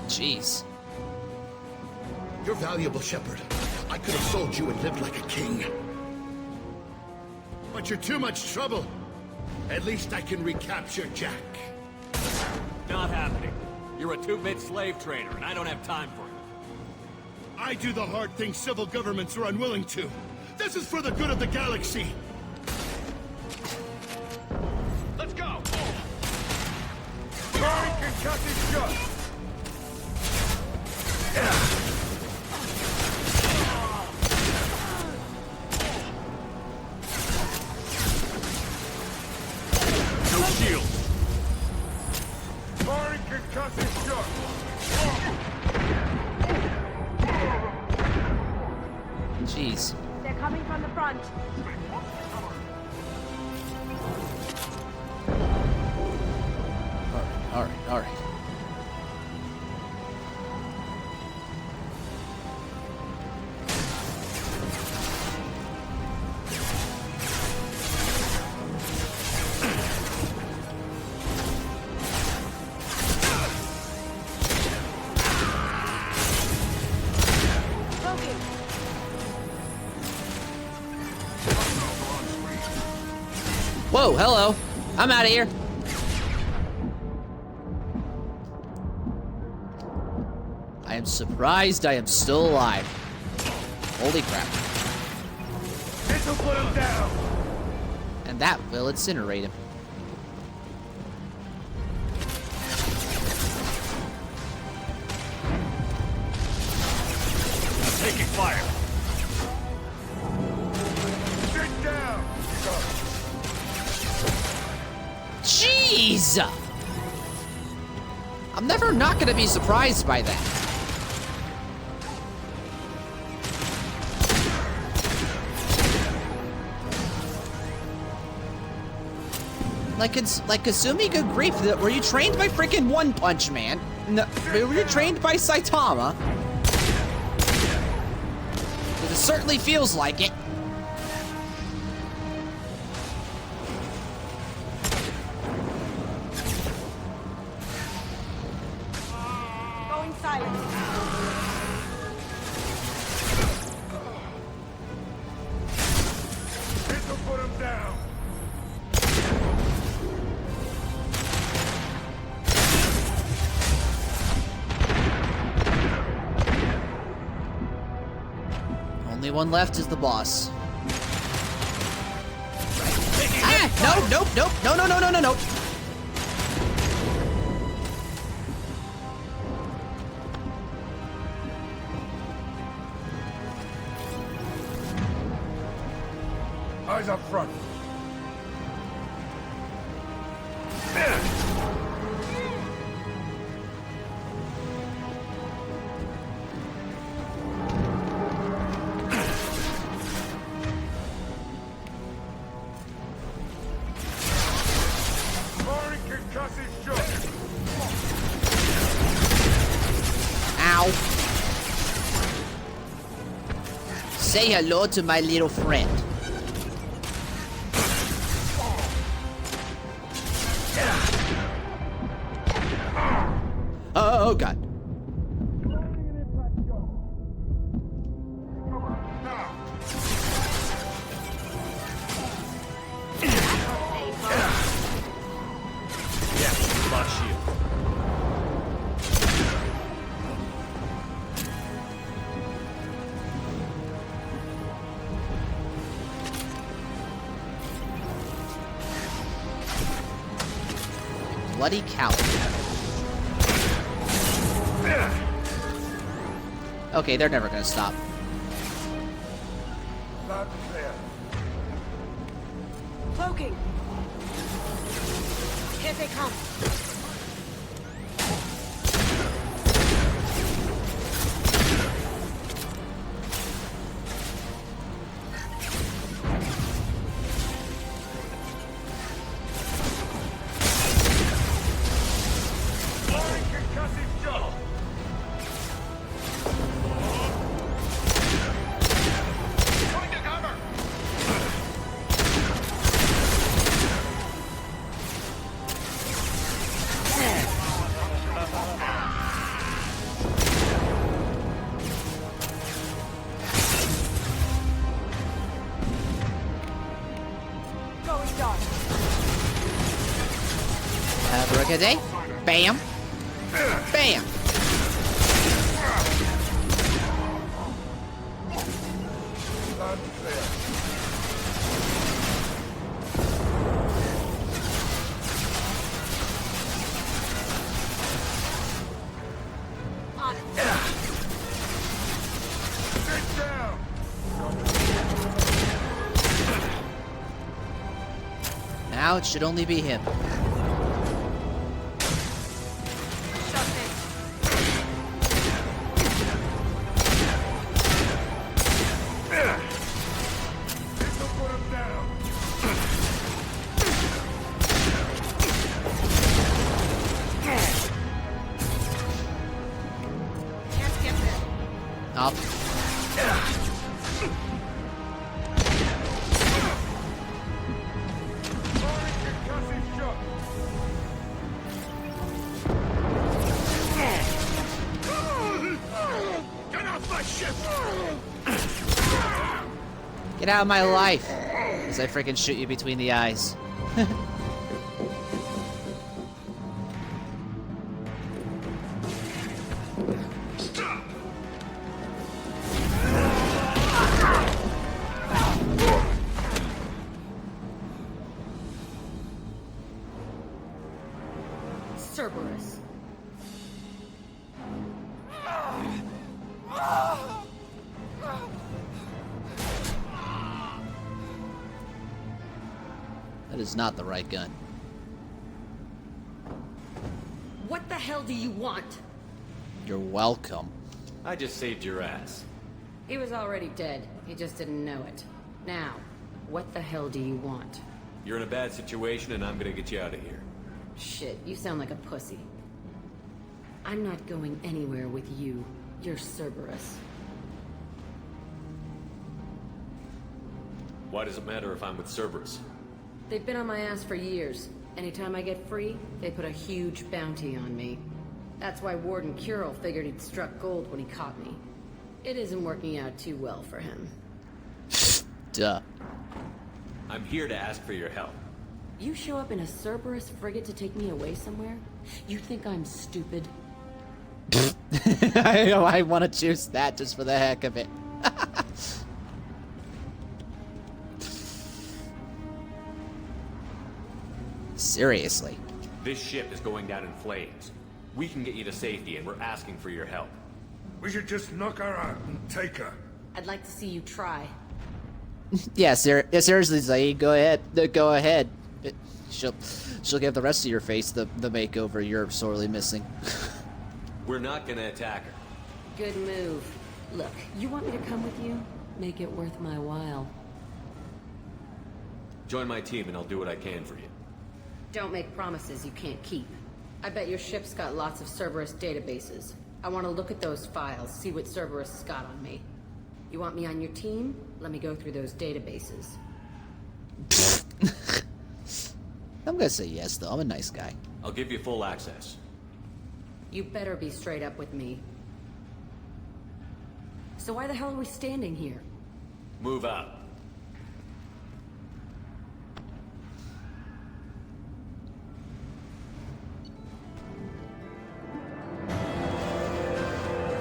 S1: Jeez.
S15: You're valuable, Shepard. I could have sold you and lived like a king. But you're too much trouble. At least I can recapture Jack.
S13: Not happening. You're a 2-bit slave trader, and I don't have time for it.
S15: I do the hard things civil governments are unwilling to. This is for the good of the galaxy.
S19: Let's go. Firing concussive shot.
S13: No shield.
S19: Firing concussive shot.
S1: Jeez.
S8: They're coming from the front.
S1: Alright. Whoa, hello. I'm out of here. I am surprised I am still alive. Holy crap.
S19: This'll put him down.
S1: And that will incinerate him.
S13: Taking fire.
S19: Sit down.
S1: Jeez! I'm never not gonna be surprised by that. Like Kasumi, good grief, were you trained by freaking One Punch Man? No, were you trained by Saitama? It certainly feels like it.
S8: Going silent.
S19: This'll put him down.
S1: Only one left is the boss. Ah! No.
S7: Eyes up front. Firing concussive shot.
S1: Ow. Say hello to my little friend. Oh, God.
S13: Yeah, flush you.
S1: Bloody cow. Okay, they're never gonna stop.
S7: Loud and clear.
S11: Cloaking! Here they come.
S7: Firing concussive shot. Going to cover.
S11: Going dark.
S1: Abracadabra. Bam. Bam.
S7: Loud and clear. Sit down.
S1: Now it should only be him.
S7: This'll put him down.
S11: Can't get there.
S1: Up.
S7: Firing concussive shot. Get off my ship!
S1: Get out of my life! As I freaking shoot you between the eyes.
S7: Stop!
S11: Cerberus.
S1: That is not the right gun.
S11: What the hell do you want?
S1: You're welcome.
S13: I just saved your ass.
S11: He was already dead. He just didn't know it. Now, what the hell do you want?
S13: You're in a bad situation and I'm gonna get you out of here.
S11: Shit, you sound like a pussy. I'm not going anywhere with you. You're Cerberus.
S13: Why does it matter if I'm with Cerberus?
S11: They've been on my ass for years. Anytime I get free, they put a huge bounty on me. That's why Warden Curel figured he'd struck gold when he caught me. It isn't working out too well for him.
S1: Duh.
S13: I'm here to ask for your help.
S11: You show up in a Cerberus frigate to take me away somewhere? You think I'm stupid?
S1: I want to choose that just for the heck of it. Seriously.
S13: This ship is going down in flames. We can get you to safety and we're asking for your help.
S7: We should just knock her out and take her.
S11: I'd like to see you try.
S1: Yeah, seriously, Zaid, go ahead. Go ahead. She'll give the rest of your face the makeover you're sorely missing.
S13: We're not gonna attack her.
S11: Good move. Look, you want me to come with you? Make it worth my while.
S13: Join my team and I'll do what I can for you.
S11: Don't make promises you can't keep. I bet your ship's got lots of Cerberus databases. I want to look at those files, see what Cerberus has got on me. You want me on your team? Let me go through those databases.
S1: I'm gonna say yes, though. I'm a nice guy.
S13: I'll give you full access.
S11: You better be straight up with me. So why the hell are we standing here?
S13: Move out.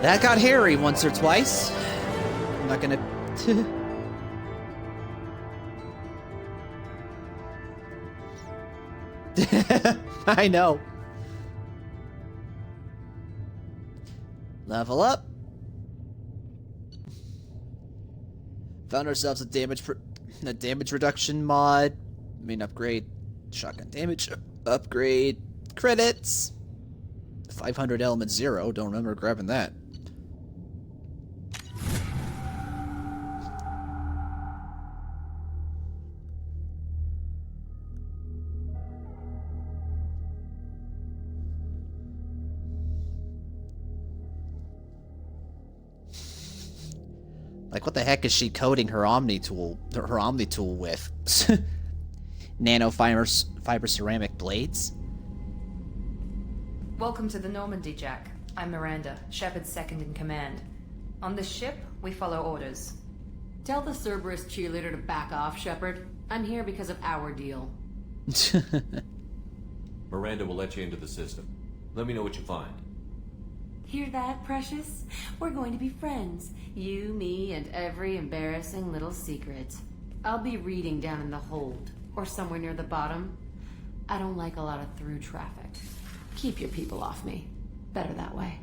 S1: That got hairy once or twice. I'm not gonna... I know. Level up. Found ourselves a damage reduction mod. Upgrade. Shotgun damage upgrade. Credits. 500 element 0. Don't remember grabbing that. Like, what the heck is she coating her Omni tool with? Nanofiber ceramic blades?
S14: Welcome to the Normandy, Jack. I'm Miranda, Shepard's second in command. On this ship, we follow orders.
S11: Tell the Cerberus cheerleader to back off, Shepard. I'm here because of our deal.
S13: Miranda will let you into the system. Let me know what you find.
S11: Hear that, Precious? We're going to be friends. You, me, and every embarrassing little secret. I'll be reading down in the hold, or somewhere near the bottom. I don't like a lot of through traffic. Keep your people off me. Better that way.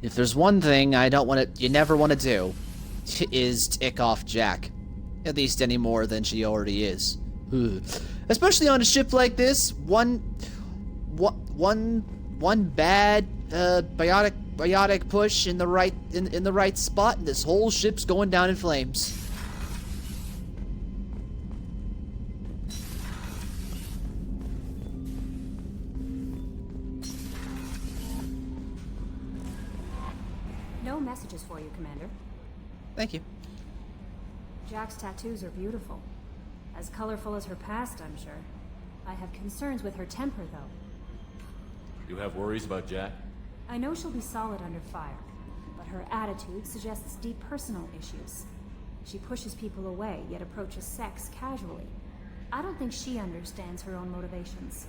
S1: If there's one thing you never want to do, is tick off Jack. At least any more than she already is. Especially on a ship like this, one bad biotic push in the right spot, and this whole ship's going down in flames.
S16: No messages for you, Commander.
S1: Thank you.
S16: Jack's tattoos are beautiful. As colorful as her past, I'm sure. I have concerns with her temper, though.
S13: You have worries about Jack?
S16: I know she'll be solid under fire, but her attitude suggests deep personal issues. She pushes people away, yet approaches sex casually. I don't think she understands her own motivations.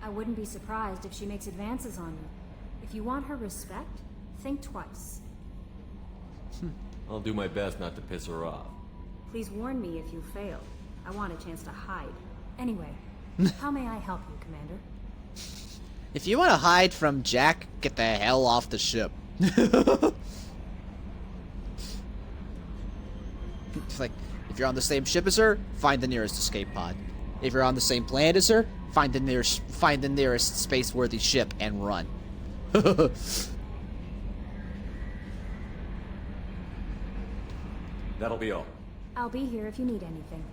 S16: I wouldn't be surprised if she makes advances on you. If you want her respect, think twice.
S13: I'll do my best not to piss her off.
S16: Please warn me if you fail. I want a chance to hide. Anyway, how may I help you, Commander?
S1: If you want to hide from Jack, get the hell off the ship. It's like, if you're on the same ship as her, find the nearest escape pod. If you're on the same planet as her, find the nearest space-worthy ship and run.
S13: That'll be all.
S16: I'll be here if you need anything.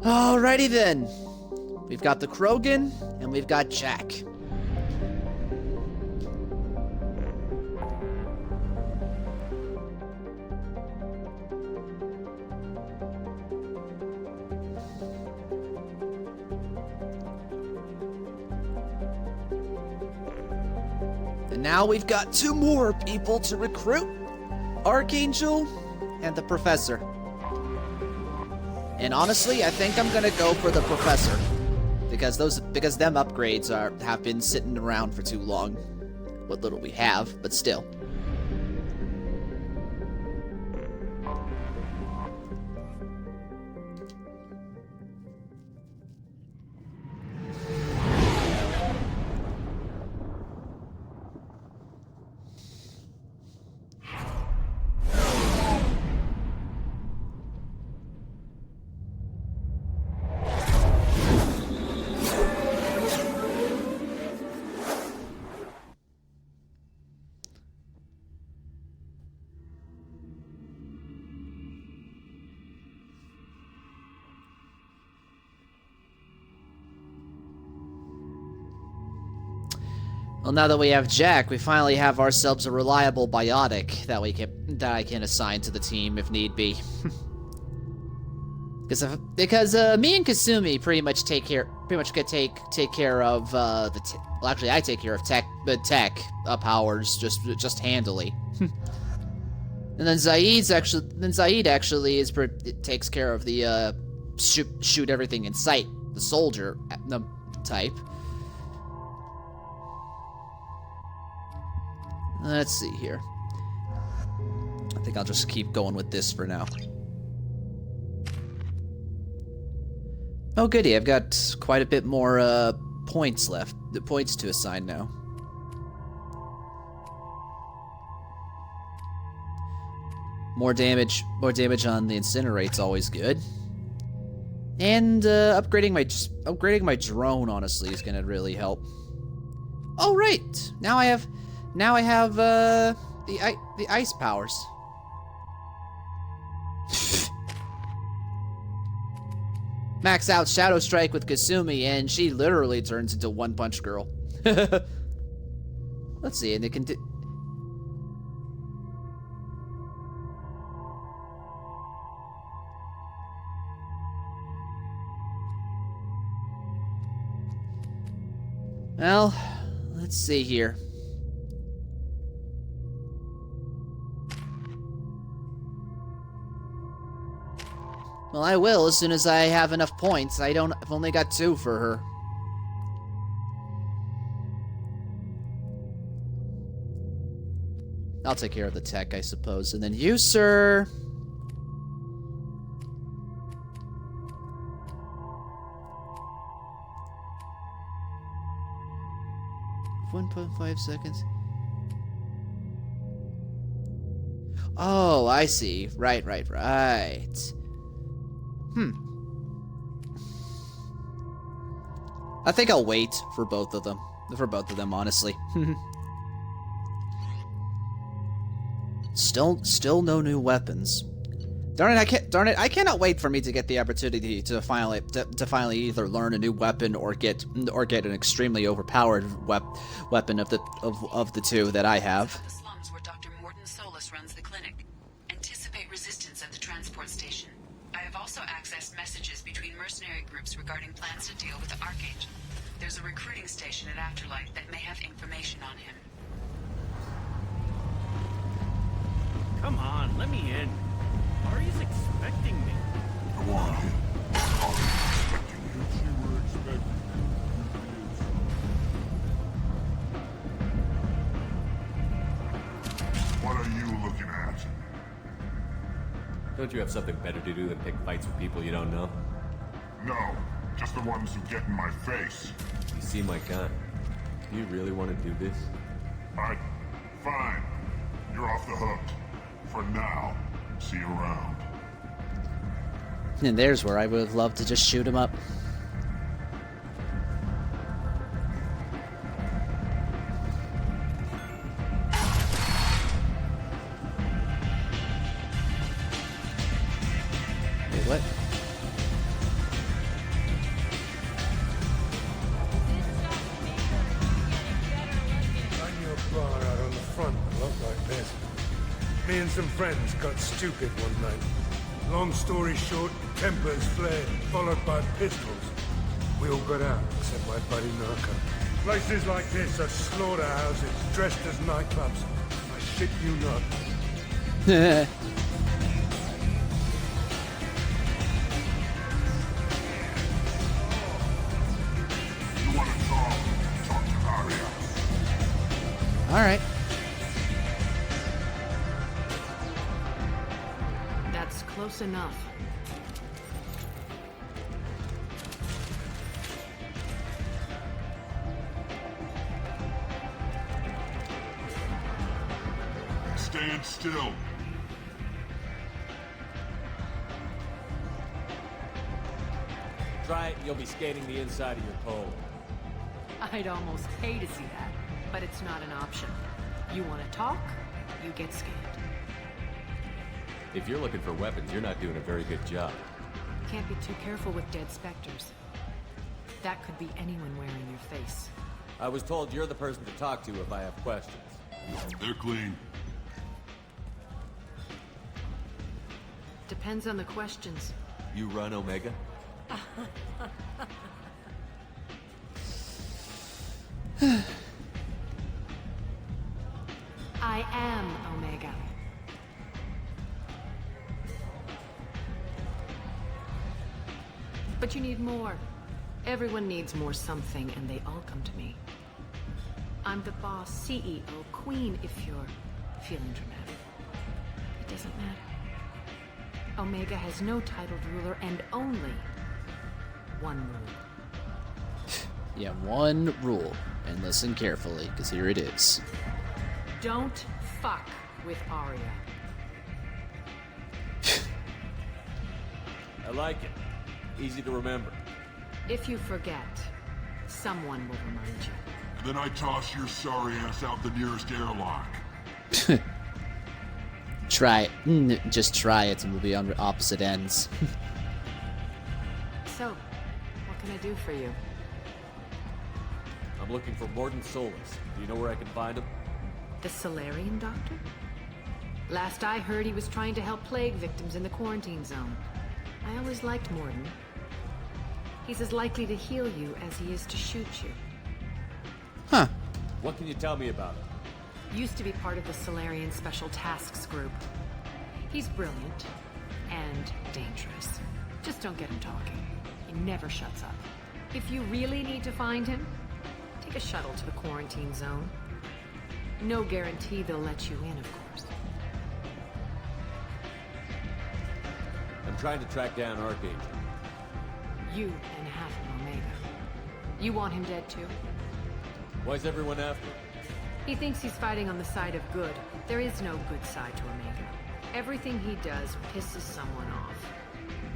S1: Alrighty then. We've got the Krogan, and we've got Jack. And now we've got 2 more people to recruit. Archangel and the Professor. And honestly, I think I'm gonna go for the Professor. Because them upgrades have been sitting around for too long. What little we have, but still. Well, now that we have Jack, we finally have ourselves a reliable biotic that I can assign to the team if need be. Because me and Kasumi pretty much take care of well, actually I take care of the tech powers just handily. And then Zaid actually takes care of the shoot everything in sight, the soldier type. Let's see here. I think I'll just keep going with this for now. Oh goody, I've got quite a bit more points left. The points to assign now. More damage on the incinerate's always good. And upgrading my drone honestly is gonna really help. Oh right, now I have the ice powers. Max out Shadow Strike with Kasumi, and she literally turns into One Punch Girl. Let's see, and it can do. Well, let's see here. Well, I will as soon as I have enough points. I've only got 2 for her. I'll take care of the tech, I suppose. And then you, sir. .5 seconds. Oh, I see. Right. I think I'll wait for both of them. Honestly. Still no new weapons. Darn it, I cannot wait for me to get the opportunity to finally either learn a new weapon or get an extremely overpowered weapon of the two that I have.
S6: The slums where Dr. Morton Solus runs the clinic. Anticipate resistance at the transport station. I have also accessed messages between mercenary groups regarding plans to deal with the Archangel. There's a recruiting station at Afterlight that may have information on him.
S9: Come on, let me in. Ari's expecting me.
S5: Go on. Ari's expecting you.
S10: You were expecting
S5: What are you looking at?
S13: Don't you have something better to do than pick fights with people you don't know?
S5: No, just the ones who get in my face.
S13: You see my gun. Do you really want to do this?
S5: Alright, fine. You're off the hook. For now. See you around.
S1: And there's where I would have loved to just shoot him up. Wait, what?
S7: Hang your bar out on the front a lot like this. Me and some friends got stupid one night. Long story short, tempers flared, followed by pistols. We all got out, except my buddy Narco. Places like this are slaughterhouses, dressed as nightclubs. I shit you not.
S5: You want to talk to Aria.
S1: Alright.
S11: That's close enough.
S5: Stand still.
S13: Try it, you'll be skating the inside of your pole.
S11: I'd almost pay to see that, but it's not an option. You want to talk, you get scanned.
S13: If you're looking for weapons, you're not doing a very good job.
S11: Can't be too careful with dead specters. That could be anyone wearing your face.
S13: I was told you're the person to talk to if I have questions.
S5: They're clean.
S11: Depends on the questions.
S13: You run Omega?
S11: I am Omega. But you need more. Everyone needs more something, and they all come to me. I'm the boss, CEO, queen, if you're feeling dramatic. It doesn't matter. Omega has no titled ruler and only one rule.
S1: Yeah, one rule. And listen carefully, because here it is.
S11: Don't fuck with Arya.
S13: I like it. Easy to remember.
S11: If you forget, someone will remind you.
S5: Then I toss your sorry ass out the nearest airlock.
S1: Try it. Just try it and we'll be on opposite ends.
S11: So, what can I do for you?
S13: I'm looking for Morden Solus. Do you know where I can find him?
S11: The Solarian doctor? Last I heard, he was trying to help plague victims in the quarantine zone. I always liked Morden. He's as likely to heal you as he is to shoot you.
S1: Huh.
S13: What can you tell me about him?
S11: Used to be part of the Solarian Special Tasks Group. He's brilliant and dangerous. Just don't get him talking. He never shuts up. If you really need to find him, take a shuttle to the quarantine zone. No guarantee they'll let you in, of course.
S13: I'm trying to track down Archangel.
S11: You and half of Omega. You want him dead too?
S13: Why's everyone after him?
S11: He thinks he's fighting on the side of good. There is no good side to Omega. Everything he does pisses someone off.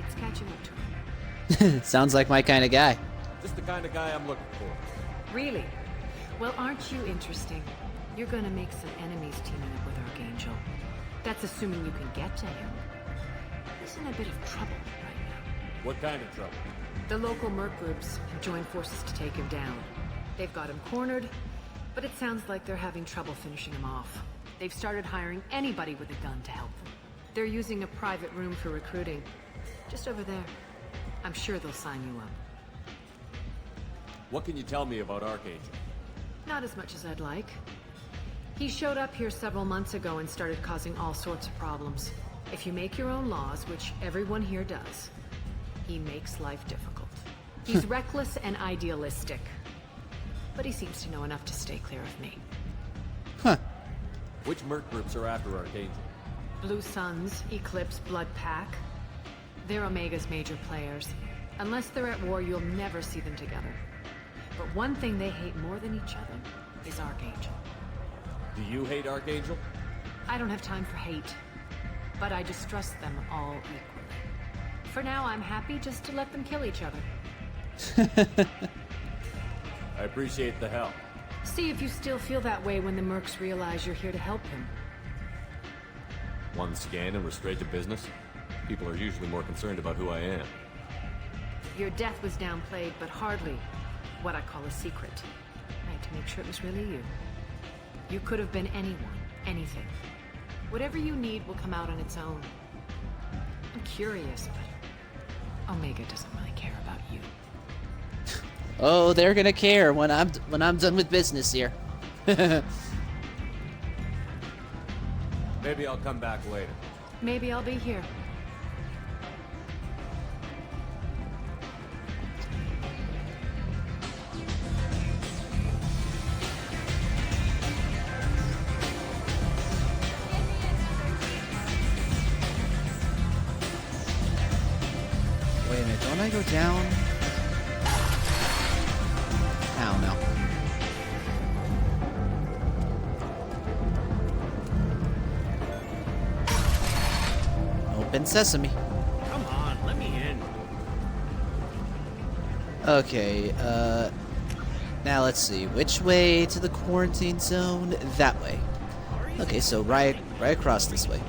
S11: It's catching up to him.
S1: Sounds like my kind of guy.
S13: Just the kind of guy I'm looking for.
S11: Really? Well, aren't you interesting? You're gonna make some enemies teaming up with Archangel. That's assuming you can get to him. He's in a bit of trouble right now.
S13: What kind of trouble?
S11: The local merc groups have joined forces to take him down. They've got him cornered, but it sounds like they're having trouble finishing him off. They've started hiring anybody with a gun to help them. They're using a private room for recruiting. Just over there. I'm sure they'll sign you up.
S13: What can you tell me about Archangel?
S11: Not as much as I'd like. He showed up here several months ago and started causing all sorts of problems. If you make your own laws, which everyone here does, he makes life difficult. He's reckless and idealistic. But he seems to know enough to stay clear of me.
S1: Huh.
S13: Which merc groups are after Archangel?
S11: Blue Suns, Eclipse, Blood Pack. They're Omega's major players. Unless they're at war, you'll never see them together. But one thing they hate more than each other is Archangel.
S13: Do you hate Archangel?
S11: I don't have time for hate. But I distrust them all equally. For now, I'm happy just to let them kill each other.
S13: I appreciate the help.
S11: See if you still feel that way when the mercs realize you're here to help him.
S13: One scan and we're straight to business? People are usually more concerned about who I am.
S11: Your death was downplayed, but hardly what I call a secret. I had to make sure it was really you. You could have been anyone, anything. Whatever you need will come out on its own. I'm curious, but Omega doesn't really care about you.
S1: Oh, they're gonna care when I'm done with business here.
S13: Maybe I'll come back later.
S11: Maybe I'll be here.
S1: Wait a minute, don't I go down? Ow, no. Open sesame.
S9: Come on, let me in.
S1: Okay, now let's see. Which way to the quarantine zone? That way. Okay, so right across this way.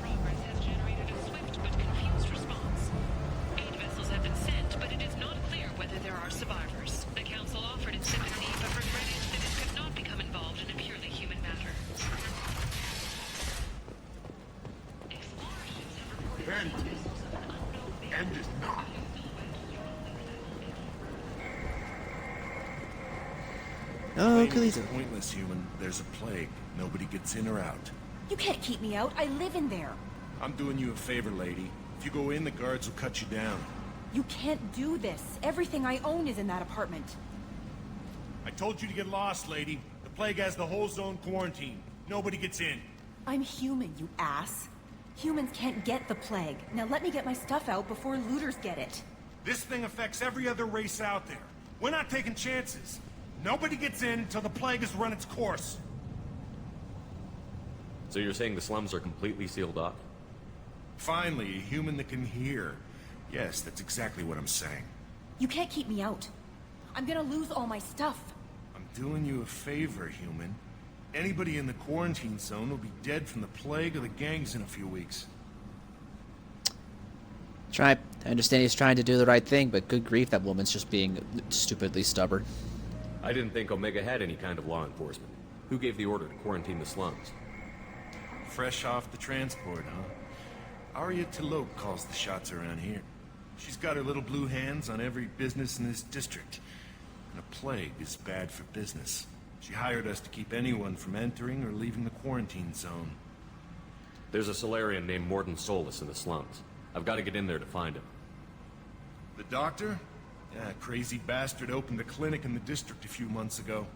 S6: Aid vessels have been sent, but it is not clear whether there are survivors. The council offered its sympathy, but regretted that its
S5: End it now.
S1: Oh,
S20: It's
S1: Kalito.
S20: pointless, human. There's a plague. Nobody gets in or out.
S21: You can't keep me out. I live in there.
S20: I'm doing you a favor, lady. If you go in, the guards will cut you down.
S21: You can't do this. Everything I own is in that apartment.
S20: I told you to get lost, lady. The plague has the whole zone quarantined. Nobody gets in.
S21: I'm human, you ass. Humans can't get the plague. Now let me get my stuff out before looters get it.
S20: This thing affects every other race out there. We're not taking chances. Nobody gets in until the plague has run its course.
S13: So you're saying the slums are completely sealed off?
S20: Finally, a human that can hear. Yes, that's exactly what I'm saying.
S21: You can't keep me out. I'm gonna lose all my stuff.
S20: I'm doing you a favor, human. Anybody in the quarantine zone will be dead from the plague or the gangs in a few weeks.
S1: I understand he's trying to do the right thing, but good grief, that woman's just being stupidly stubborn.
S13: I didn't think Omega had any kind of law enforcement. Who gave the order to quarantine the slums?
S20: Fresh off the transport, huh? Arya Talope calls the shots around here. She's got her little blue hands on every business in this district. And a plague is bad for business. She hired us to keep anyone from entering or leaving the quarantine zone.
S13: There's a Solarian named Morden Solus in the slums. I've got to get in there to find him.
S20: The doctor? Yeah, crazy bastard opened a clinic in the district a few months ago.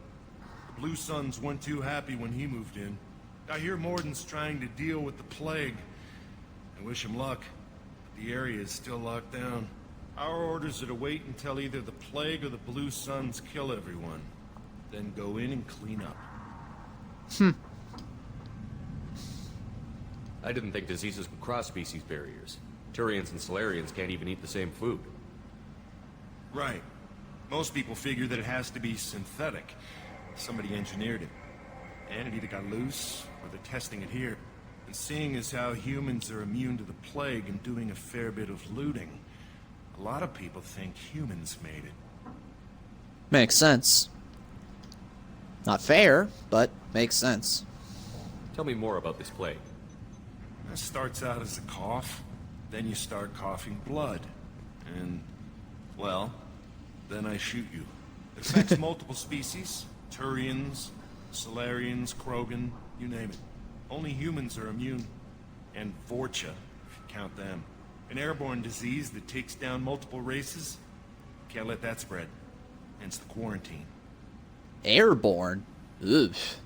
S20: The Blue Suns weren't too happy when he moved in. I hear Morden's trying to deal with the plague. I wish him luck, but the area is still locked down. Our orders are to wait until either the plague or the Blue Suns kill everyone. Then go in and clean up.
S13: I didn't think diseases could cross species barriers. Turians and Solarians can't even eat the same food.
S20: Right. Most people figure that it has to be synthetic. Somebody engineered it. And it either got loose, or they're testing it here. And seeing as how humans are immune to the plague and doing a fair bit of looting, a lot of people think humans made it.
S1: Makes sense. Not fair, but makes sense.
S13: Tell me more about this plague.
S20: It starts out as a cough, then you start coughing blood. And, well, then I shoot you. It affects multiple species. Turians, Solarians, Krogan, you name it. Only humans are immune. And Vorcha, if you count them. An airborne disease that takes down multiple races. Can't let that spread. Hence the quarantine.
S1: Airborne? Oof.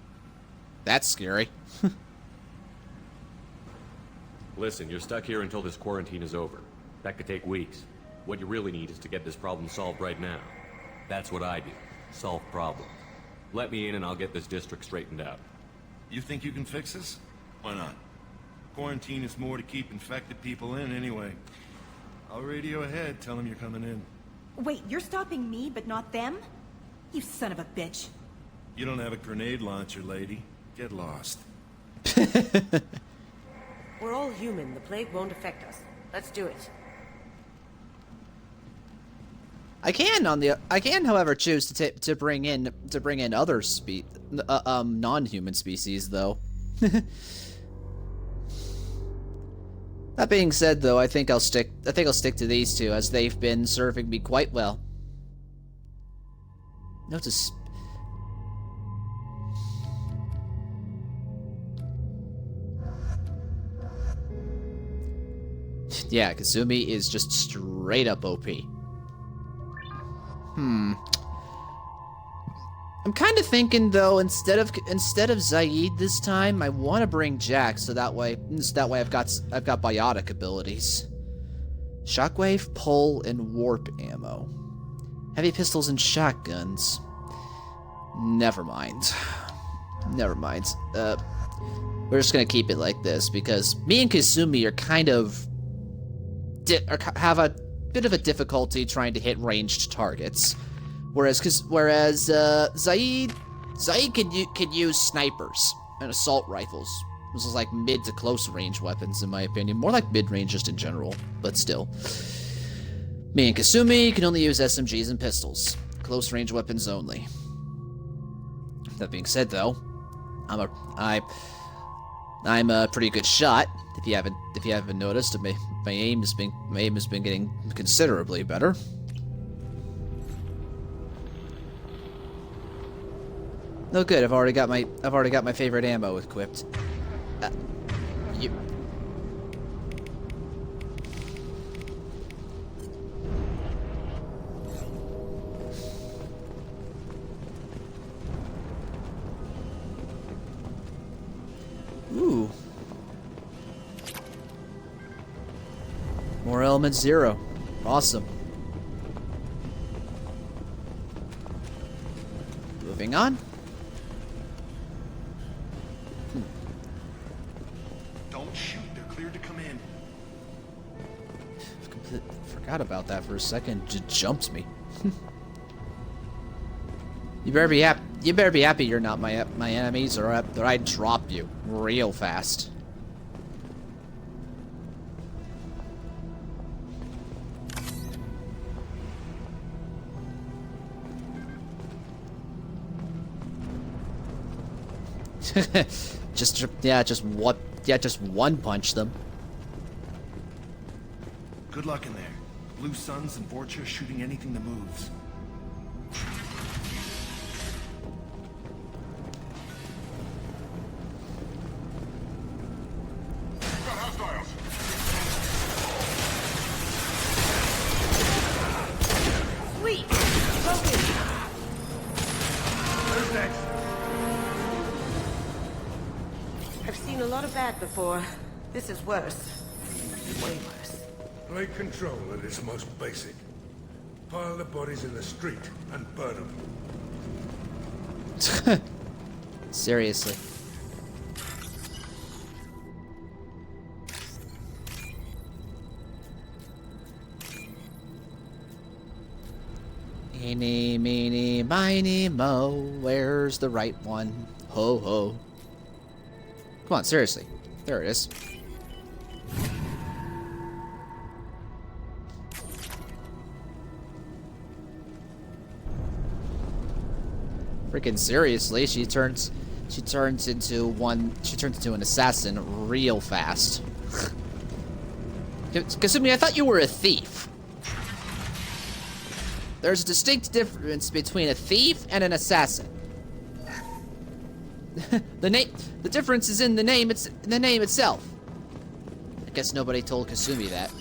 S1: That's scary.
S13: Listen, you're stuck here until this quarantine is over. That could take weeks. What you really need is to get this problem solved right now. That's what I do. Solve problems. Let me in and I'll get this district straightened out.
S20: You think you can fix this? Why not? Quarantine is more to keep infected people in anyway. I'll radio ahead, tell them you're coming in.
S21: Wait, you're stopping me, but not them? You son of a bitch.
S20: You don't have a grenade launcher, lady. Get lost.
S22: We're all human. The plague won't affect us. Let's do it.
S1: I can, however, choose to bring in other non-human species, though. That being said, though, I think I'll stick to these two, as they've been serving me quite well. Notice. Yeah, Kasumi is just straight up OP. I'm kind of thinking, though, instead of Zaid this time, I want to bring Jack, so that way I've got biotic abilities. Shockwave, pull, and warp ammo. Heavy pistols and shotguns. Never mind. Never mind. We're just gonna keep it like this because me and Kasumi are kind of have a bit of a difficulty trying to hit ranged targets, whereas Zaid can use snipers and assault rifles. This is like mid to close range weapons, in my opinion, more like mid range just in general, but still. Me and Kasumi can only use SMGs and pistols, close range weapons only. That being said, though, I'm a pretty good shot. If you haven't noticed, my aim has been getting considerably better. No good. I've already got my favorite ammo equipped. You. Ooh. More element 0. Awesome. Moving on.
S20: Don't shoot. They're cleared to come in.
S1: Forgot about that for a second. Just jumped me. You better be happy. You better be happy you're not my enemies, or I'd drop you real fast. just one punch them.
S20: Good luck in there. Blue Suns and Vorcha shooting anything that moves.
S21: Sweet! Focus!
S20: Who's next?
S21: I've seen a lot of bad before. This is worse. Way worse.
S7: Blade control at its most basic. Pile the bodies in the street and burn them.
S1: Seriously. Eeny, meeny, miny, mo. Where's the right one? Ho, ho. Come on, seriously. There it is. Freaking seriously, she turns into an assassin real fast. Kasumi, I thought you were a thief. There's a distinct difference between a thief and an assassin. The difference is in the name. It's in the name itself. I guess nobody told Kasumi that.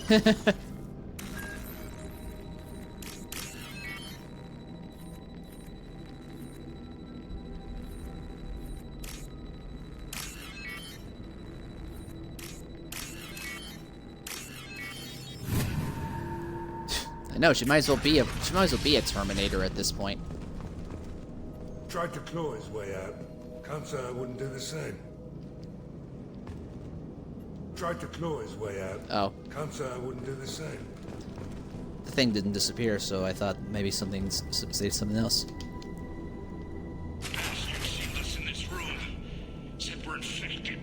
S1: I know, she might as well be a Terminator at this point.
S7: Tried to claw his way out. Kamsa wouldn't do the same. Tried to claw his way out.
S1: Oh.
S7: Kamsa wouldn't do the same.
S1: The thing didn't disappear, so I thought maybe something else.
S10: Us in this room. Said we're infected.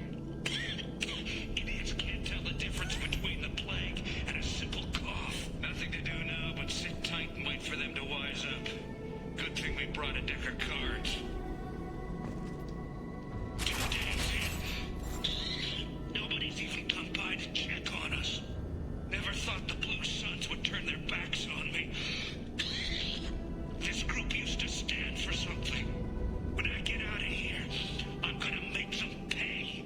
S10: Idiots can't tell the difference between the plague and a simple cough. Nothing to do now but sit tight and wait for them to wise up. Good thing we brought a deck of cards. Nobody's even come by to check on us. Never thought the Blue Suns would turn their backs on me. This group used to stand for something. When I get out of here, I'm gonna make them pay.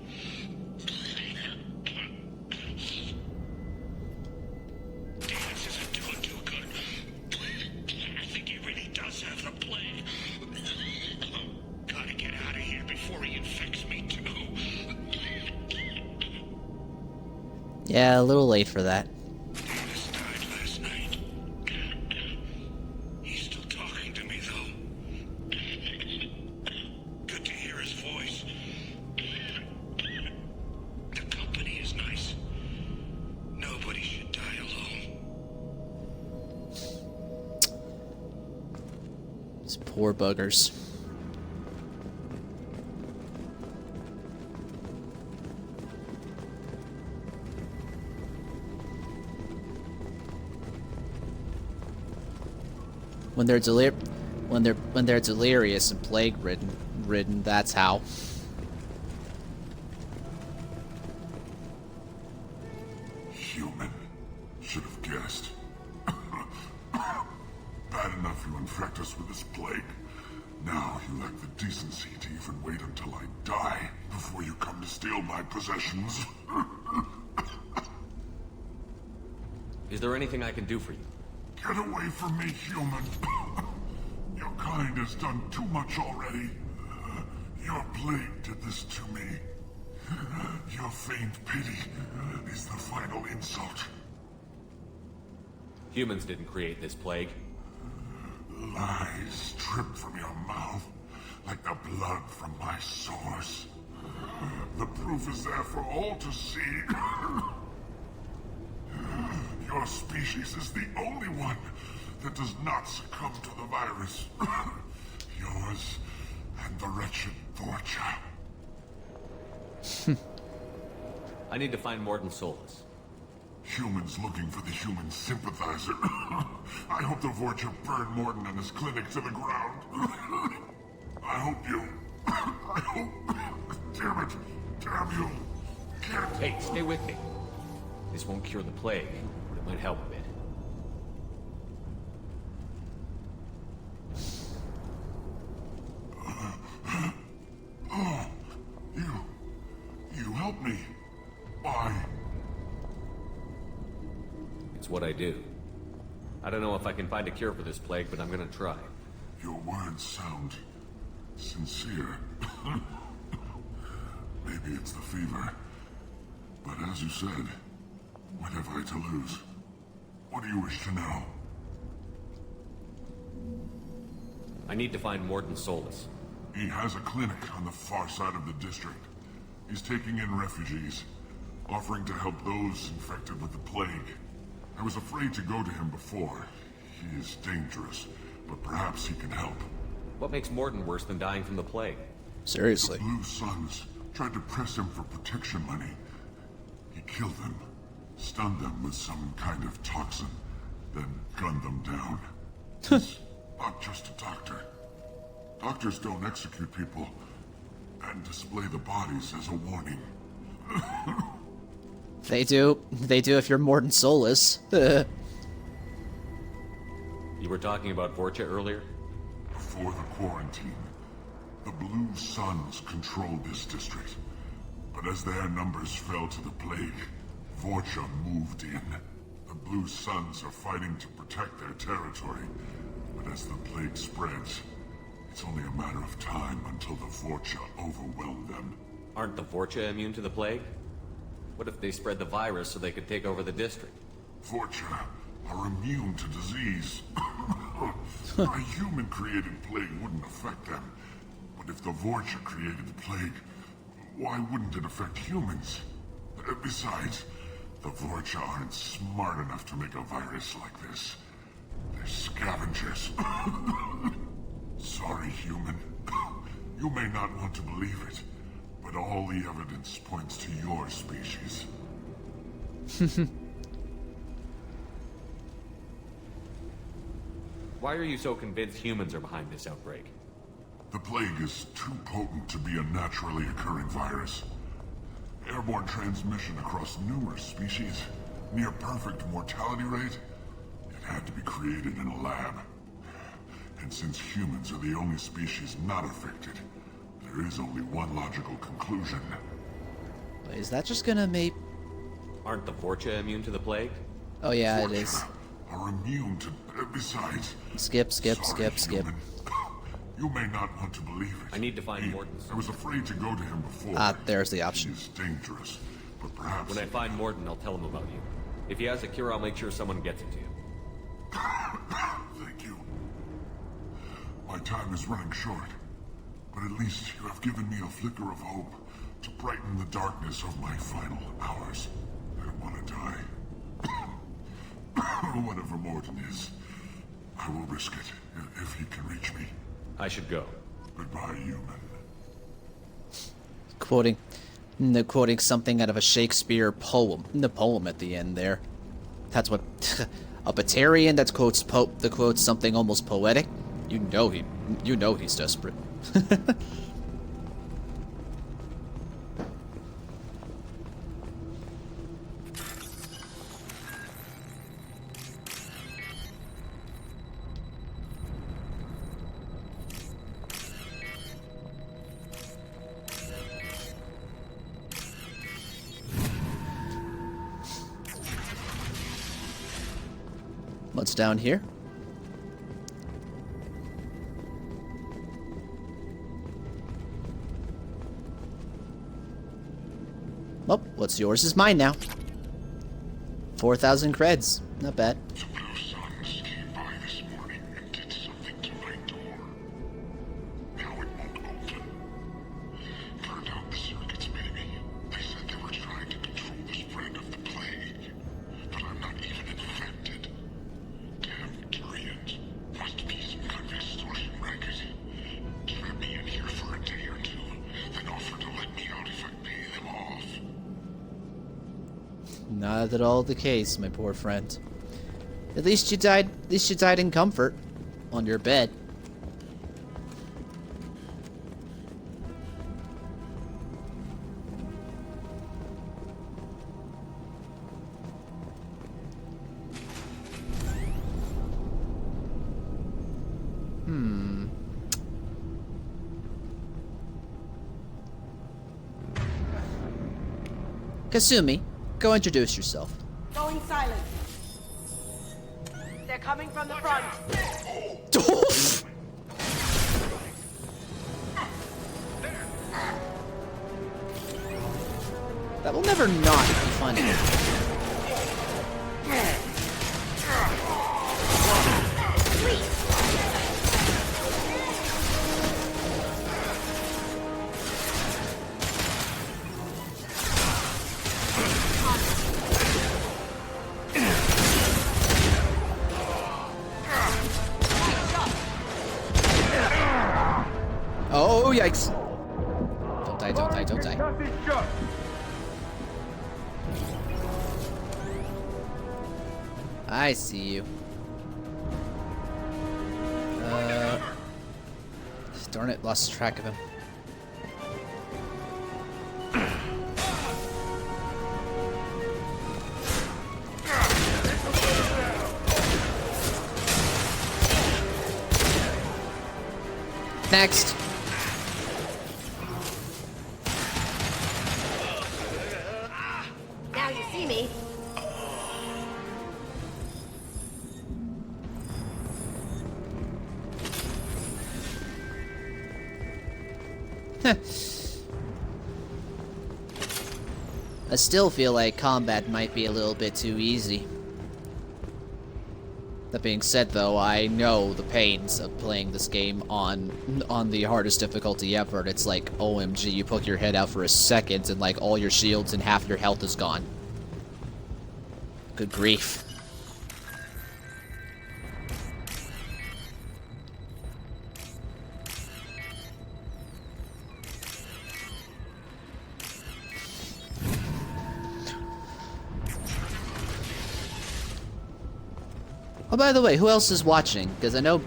S10: Dennis isn't doing too good. I think he really does have the plague. Gotta get out of here before he infects me too.
S1: Yeah, a little late for that.
S10: Dennis died last night. He's still talking to me, though. Good to hear his voice. The company is nice. Nobody should die alone.
S1: These poor buggers. When they're delirious and plague ridden, that's how.
S5: should have guessed. Bad enough you infect us with this plague. Now you lack the decency to even wait until I die before you come to steal my possessions.
S13: Is there anything I can do for you?
S5: Get away from me, human. Your kind has done too much already. Your plague did this to me. Your feigned pity is the final insult.
S13: Humans didn't create this plague.
S5: Lies drip from your mouth like the blood from my sores. The proof is there for all to see. Your species is the only one that does not succumb to the virus. Yours and the wretched Vorcha.
S13: I need to find Morton Solus.
S5: Humans looking for the human sympathizer. I hope the Vorcha burn Morton and his clinic to the ground. I hope you... I hope... Damn it. Damn you. Can't...
S13: Hey, stay with me. This won't cure the plague, but it might help a bit.
S5: Oh, you help me. Why?
S13: It's what I do. I don't know if I can find a cure for this plague, but I'm gonna try.
S5: Your words sound sincere. Maybe it's the fever. But as you said, what have I to lose? What do you wish to know?
S13: I need to find Morton Solus.
S5: He has a clinic on the far side of the district. He's taking in refugees, offering to help those infected with the plague. I was afraid to go to him before. He is dangerous, but perhaps he can help.
S13: What makes Morton worse than dying from the plague?
S1: Seriously.
S5: The Blue Suns tried to press him for protection money. He killed them, stunned them with some kind of toxin, then gunned them down. He's not just a doctor. Doctors don't execute people and display the bodies as a warning.
S1: They do. They do if you're Morton Solus.
S13: You were talking about Vorcha earlier?
S5: Before the quarantine, the Blue Suns controlled this district. But as their numbers fell to the plague, Vorcha moved in. The Blue Suns are fighting to protect their territory. But as the plague spreads, it's only a matter of time until the Vorcha overwhelm them.
S13: Aren't the Vorcha immune to the plague? What if they spread the virus so they could take over the district?
S5: Vorcha are immune to disease. A human-created plague wouldn't affect them. But if the Vorcha created the plague, why wouldn't it affect humans? Besides, the Vorcha aren't smart enough to make a virus like this. They're scavengers. Sorry, human. You may not want to believe it, but all the evidence points to your species.
S13: Why are you so convinced humans are behind this outbreak?
S5: The plague is too potent to be a naturally occurring virus. Airborne transmission across numerous species, near perfect mortality rate. It had to be created in a lab. And since humans are the only species not affected, there is only one logical conclusion.
S1: Is that just gonna make...
S13: Aren't the Vorcha immune to the plague?
S1: Oh yeah,
S5: Vorcha
S1: it is.
S5: Are immune to... besides...
S1: Skip.
S5: Human. You may not want to believe it.
S13: I need to find Morton.
S5: I was afraid to go to him before.
S1: Ah, there's the option.
S5: He's dangerous, but perhaps...
S13: When I find Morton, I'll tell him about you. If he has a cure, I'll make sure someone gets it to you.
S5: Thank you. My time is running short, but at least you have given me a flicker of hope to brighten the darkness of my final hours. I want to die. Whatever Morton is, I will risk it if he can reach me.
S13: I should go.
S5: Goodbye, human.
S1: Quoting something out of a Shakespeare poem. The poem at the end there. That's what a Batarian that quotes something almost poetic. You know he's desperate. What's down here? Oh, what's yours is mine now. 4,000 creds. Not bad.
S5: The Blue Suns came by this morning and did something to my door. Now it won't open. Turned out the circuits, maybe. They said they were trying to control the spread of the plague. But I'm not even infected. Damn Turians. Must be some kind of extortion racket. Trap me in here for a day or two, then offer to let me out if I pay them off.
S1: Not at all the case, my poor friend. At least you died in comfort. On your bed. Kasumi, go introduce yourself.
S21: Going silent. They're coming from the front.
S1: That will never not be funny. Oh, yikes. Don't die, don't die, don't die. I see you. Darn it, lost track of him. Next.
S21: Now you see me.
S1: I still feel like combat might be a little bit too easy. That being said, though, I know the pains of playing this game on the hardest difficulty ever. It's like, OMG, you poke your head out for a second and like all your shields and half your health is gone. Good grief. Oh, by the way, who else is watching? Because I know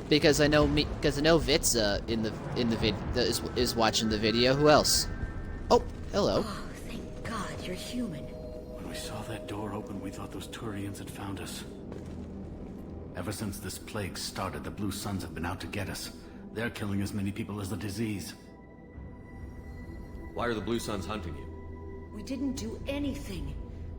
S1: Vitza in the vid is watching the video. Who else? Oh, hello.
S21: Oh, thank God you're human.
S9: When we saw that door open, we thought those Turians had found us. Ever since this plague started, the Blue Suns have been out to get us. They're killing as many people as the disease.
S13: Why are the Blue Suns hunting you?
S21: We didn't do anything.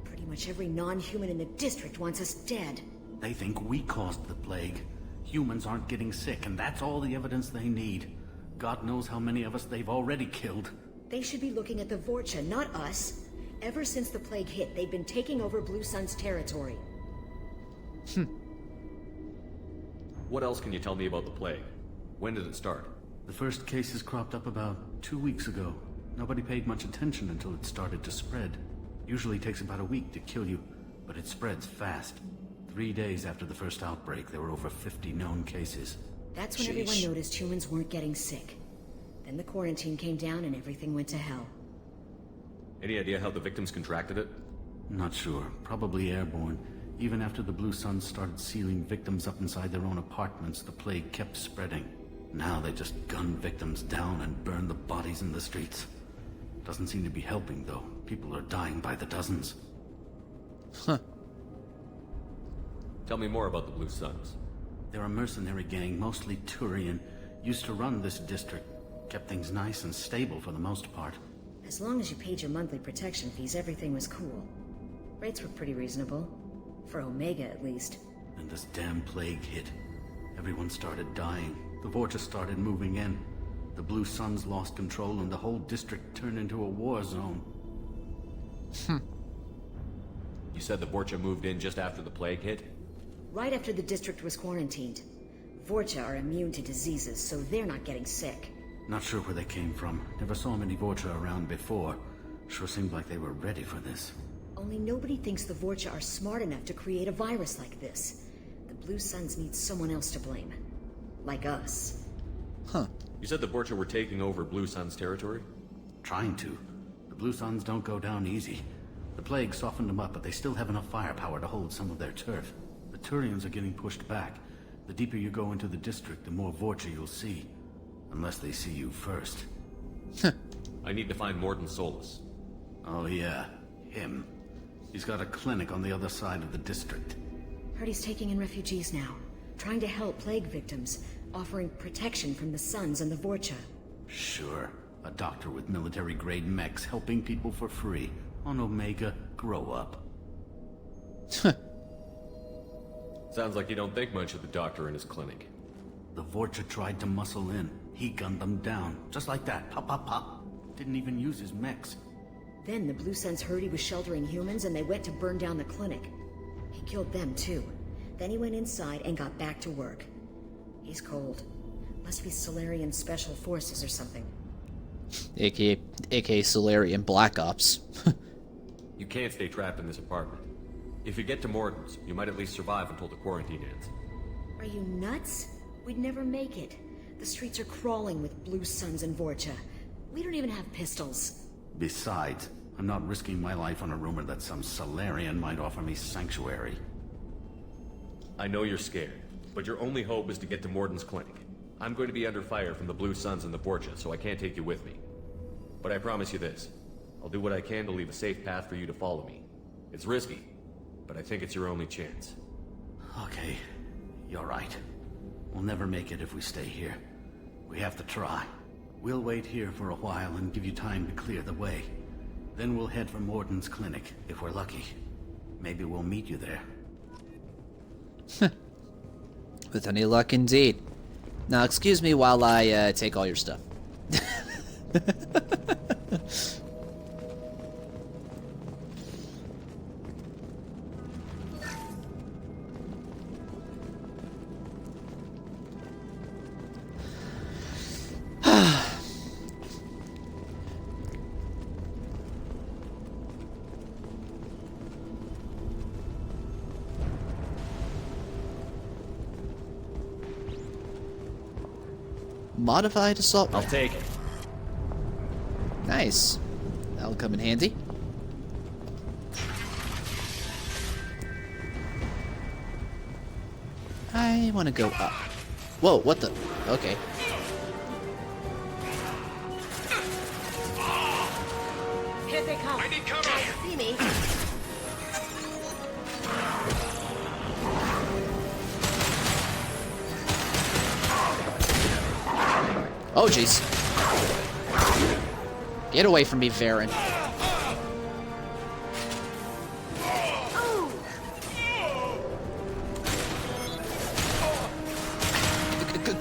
S21: Pretty much every non-human in the district wants us dead.
S9: They think we caused the plague. Humans aren't getting sick, and that's all the evidence they need. God knows how many of us they've already killed.
S21: They should be looking at the Vorcha, not us. Ever since the plague hit, they've been taking over Blue Sun's territory.
S13: What else can you tell me about the plague? When did it start?
S9: The first cases cropped up about 2 weeks ago. Nobody paid much attention until it started to spread. Usually takes about a week to kill you, but it spreads fast. 3 days after the first outbreak, there were over 50 known cases.
S21: That's when everyone noticed humans weren't getting sick. Then the quarantine came down and everything went to hell.
S13: Any idea how the victims contracted it?
S9: Not sure. Probably airborne. Even after the Blue Suns started sealing victims up inside their own apartments, the plague kept spreading. Now they just gun victims down and burn the bodies in the streets. Doesn't seem to be helping, though. People are dying by the dozens.
S1: Huh.
S13: Tell me more about the Blue Suns.
S9: They're a mercenary gang, mostly Turian. Used to run this district. Kept things nice and stable for the most part.
S21: As long as you paid your monthly protection fees, everything was cool. Rates were pretty reasonable. For Omega, at least.
S2: Then this damn plague hit. Everyone started dying. The Vorcha started moving in. The Blue Suns lost control and the whole district turned into a war zone.
S13: You said the Vorcha moved in just after the plague hit?
S4: Right after the district was quarantined. Vorcha are immune to diseases, so they're not getting sick.
S2: Not sure where they came from. Never saw many Vorcha around before. Sure seemed like they were ready for this.
S4: Only nobody thinks the Vorcha are smart enough to create a virus like this. The Blue Suns need someone else to blame. Like us.
S1: Huh.
S13: You said the Vorcha were taking over Blue Sun's territory?
S2: Trying to. The Blue Suns don't go down easy. The plague softened them up, but they still have enough firepower to hold some of their turf. The Turians are getting pushed back. The deeper you go into the district, the more Vorcha you'll see. Unless they see you first.
S13: I need to find Morden Solus.
S2: Oh yeah, him. He's got a clinic on the other side of the district.
S4: Heard he's taking in refugees now. Trying to help plague victims. Offering protection from the Suns and the Vorcha.
S2: Sure. A doctor with military-grade mechs helping people for free. On Omega, grow up.
S13: Sounds like you don't think much of the doctor in his clinic.
S2: The Vorcha tried to muscle in. He gunned them down. Just like that. Pop, pop, pop. Didn't even use his mechs.
S4: Then the Blue Suns heard he was sheltering humans and they went to burn down the clinic. He killed them too. Then he went inside and got back to work. He's cold. Must be Solarian Special Forces or something.
S1: AKA Solarian Black Ops.
S13: You can't stay trapped in this apartment. If you get to Morden's, you might at least survive until the quarantine ends.
S4: Are you nuts? We'd never make it. The streets are crawling with Blue Suns and Vorcha. We don't even have pistols.
S2: Besides, I'm not risking my life on a rumor that some Solarian might offer me sanctuary.
S13: I know you're scared, but your only hope is to get to Morden's clinic. I'm going to be under fire from the Blue Suns and the Vorcha, so I can't take you with me. But I promise you this. I'll do what I can to leave a safe path for you to follow me. It's risky, but I think it's your only chance.
S2: Okay, you're right. We'll never make it if we stay here. We have to try. We'll wait here for a while and give you time to clear the way. Then we'll head for Morden's clinic, if we're lucky. Maybe we'll meet you there.
S1: With any luck indeed. Now, excuse me while I take all your stuff. Modified assault.
S13: I'll take it.
S1: Nice. That'll come in handy. I want to go up. Whoa, what the? Okay.
S21: Here they come.
S19: I need cover.
S21: See me?
S1: Oh, jeez. Get away from me, Varen.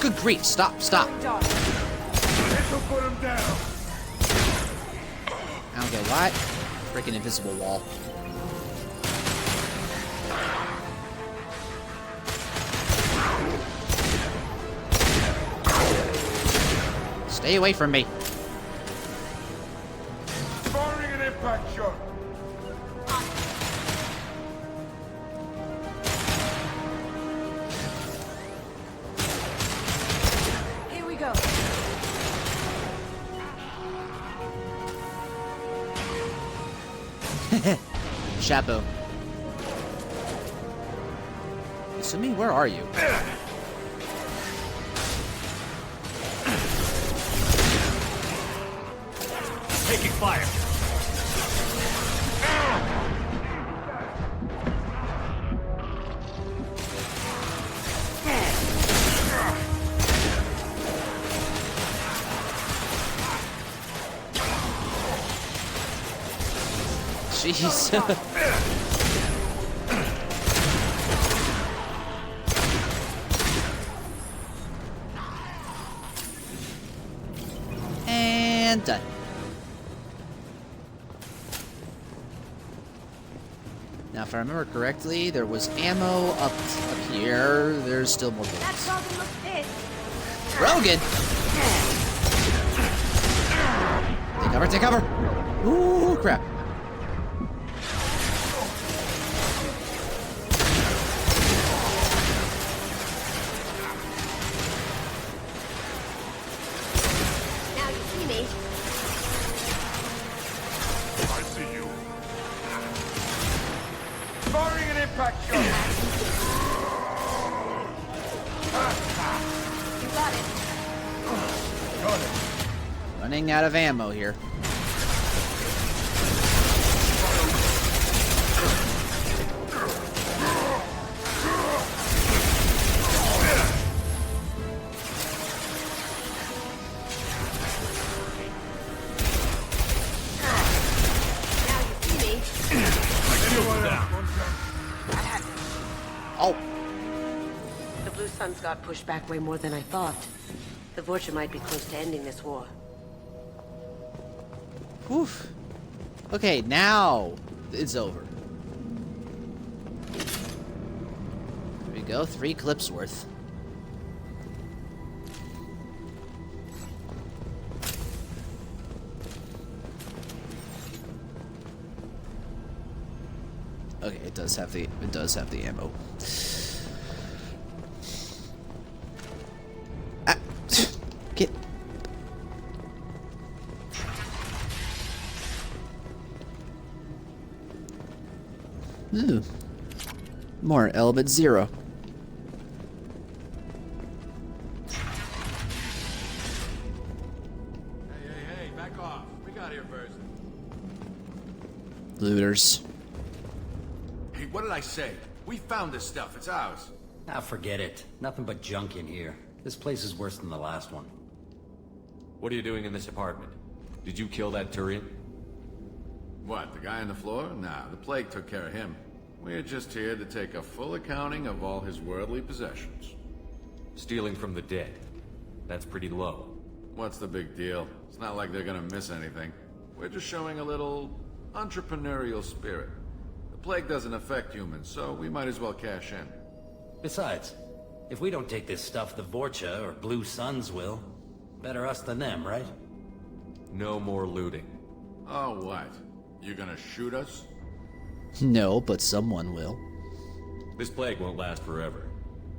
S1: Good grief. Stop, stop.
S19: This'll put him down.
S1: I don't get what? Freaking invisible wall. Stay away from me.
S19: Firing an impact shot.
S21: Here we go.
S1: Chapeau. Assuming, where are you?
S13: Taking fire.
S1: Jeez. And done. Now, if I remember correctly, there was ammo up here. There's still more bullets.
S21: That Rogan looks pissed.
S1: Rogan! Take cover, take cover! Ooh, crap.
S21: Now you see me.
S19: I see you. Firing an impact shot.
S21: You got it.
S19: Got it.
S1: Running out of ammo here.
S21: Now you see me.
S1: Oh.
S22: The Blue Suns got pushed back way more than I thought. The Vorcha might be close to ending this war.
S1: Whew. Okay, now it's over. There we go, 3 clips worth. Okay, it does have the ammo. Ah, get. Ooh. More element 0.
S3: Hey, back off. We got here first.
S1: Looters.
S17: Hey, what did I say? We found this stuff. It's ours.
S18: Ah, forget it. Nothing but junk in here. This place is worse than the last one.
S13: What are you doing in this apartment? Did you kill that Turian?
S3: What, the guy on the floor? Nah, the plague took care of him. We're just here to take a full accounting of all his worldly possessions.
S13: Stealing from the dead. That's pretty low.
S3: What's the big deal? It's not like they're gonna miss anything. We're just showing a little entrepreneurial spirit. The plague doesn't affect humans, so we might as well cash in.
S18: Besides, if we don't take this stuff, the Vorcha or Blue Suns will. Better us than them, right?
S13: No more looting.
S3: Oh, what? You gonna shoot us?
S1: No, but someone will.
S13: This plague won't last forever.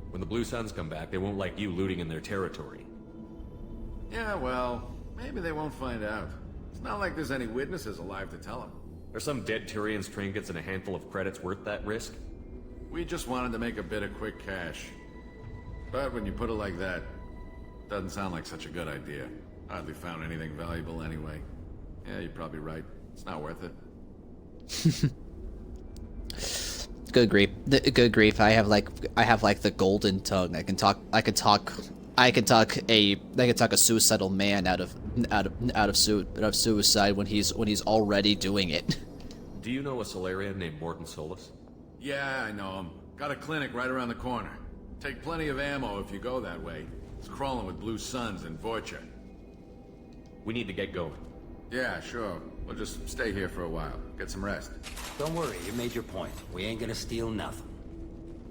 S13: When the Blue Suns come back, they won't like you looting in their territory.
S3: Yeah, well, maybe they won't find out. It's not like there's any witnesses alive to tell them.
S13: Are some dead Tyrians' trinkets and a handful of credits worth that risk?
S3: We just wanted to make a bit of quick cash. But when you put it like that, doesn't sound like such a good idea. Hardly found anything valuable anyway. Yeah, you're probably right. It's not worth it.
S1: Good grief. Good grief. I have like the golden tongue. I can talk a suicidal man out of suicide when he's already doing it.
S13: Do you know a Solarian named Morton Solus?
S3: Yeah, I know him. Got a clinic right around the corner. Take plenty of ammo if you go that way. It's crawling with Blue Suns and Vorcha.
S13: We need to get going.
S3: Yeah, sure. We'll just stay here for a while. Get some rest.
S18: Don't worry, you made your point. We ain't gonna steal nothing.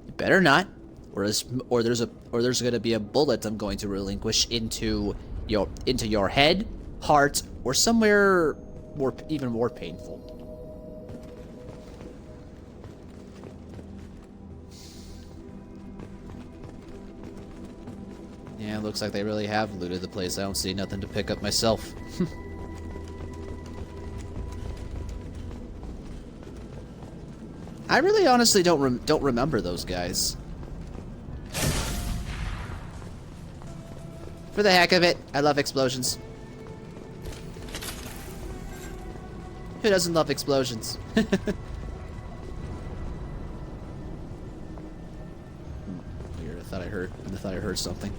S1: You better not, or there's gonna be a bullet I'm going to relinquish into your head, heart, or somewhere even more painful. Yeah, looks like they really have looted the place. I don't see nothing to pick up myself. I really honestly don't remember those guys. For the heck of it, I love explosions. Who doesn't love explosions? Weird. I thought I heard something.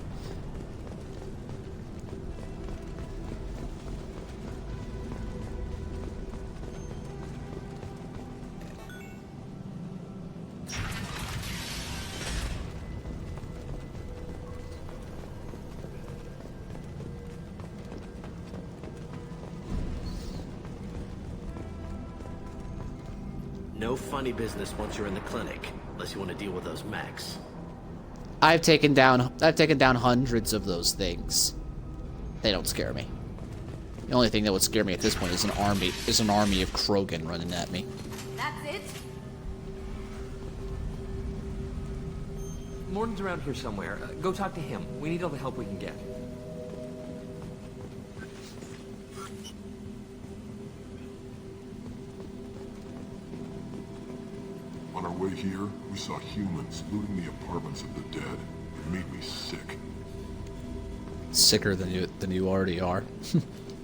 S9: No funny business once you're in the clinic, unless you want to deal with those mechs.
S1: I've taken down hundreds of those things. They don't scare me. The only thing that would scare me at this point is an army of Krogan running at me.
S21: That's it?
S12: Morton's around here somewhere. Go talk to him. We need all the help we can get.
S5: On our way here, we saw humans looting the apartments of the dead. It made me sick.
S1: Sicker than you already are.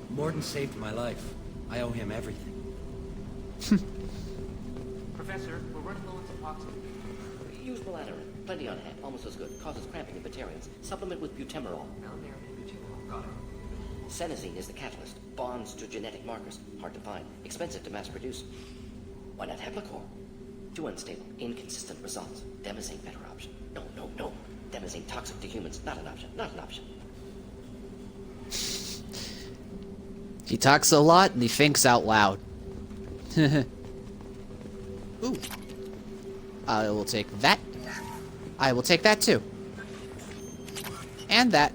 S18: Morton saved my life. I owe him everything.
S15: Professor, we're running low on epoxy.
S23: Use melatonin. Plenty on hand. Almost as good. Causes cramping in Batarians. Supplement with butemerol.
S12: Got it.
S23: Senesine is the catalyst. Bonds to genetic markers. Hard to find. Expensive to mass produce. Why not Heplicor? Too unstable. Inconsistent results. Demazine better option. No. Demazine toxic to humans. Not an option. Not an option.
S1: He talks a lot and he thinks out loud. Ooh. I will take that. I will take that too. And that.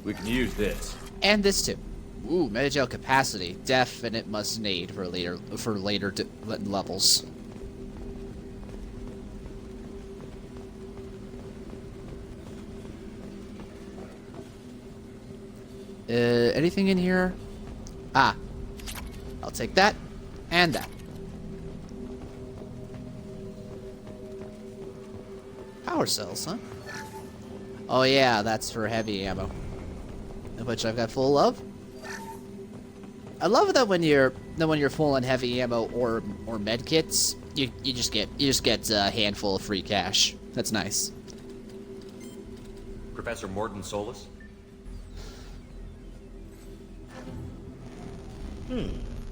S13: We can use this.
S1: And this too. Ooh, metagel capacity. Definite must need for later levels. Anything in here? Ah. I'll take that. And that. Power cells, huh? Oh yeah, that's for heavy ammo. Which I've got full of. I love that when you're full on heavy ammo or med kits, you just get a handful of free cash. That's nice.
S13: Professor Morton Solus?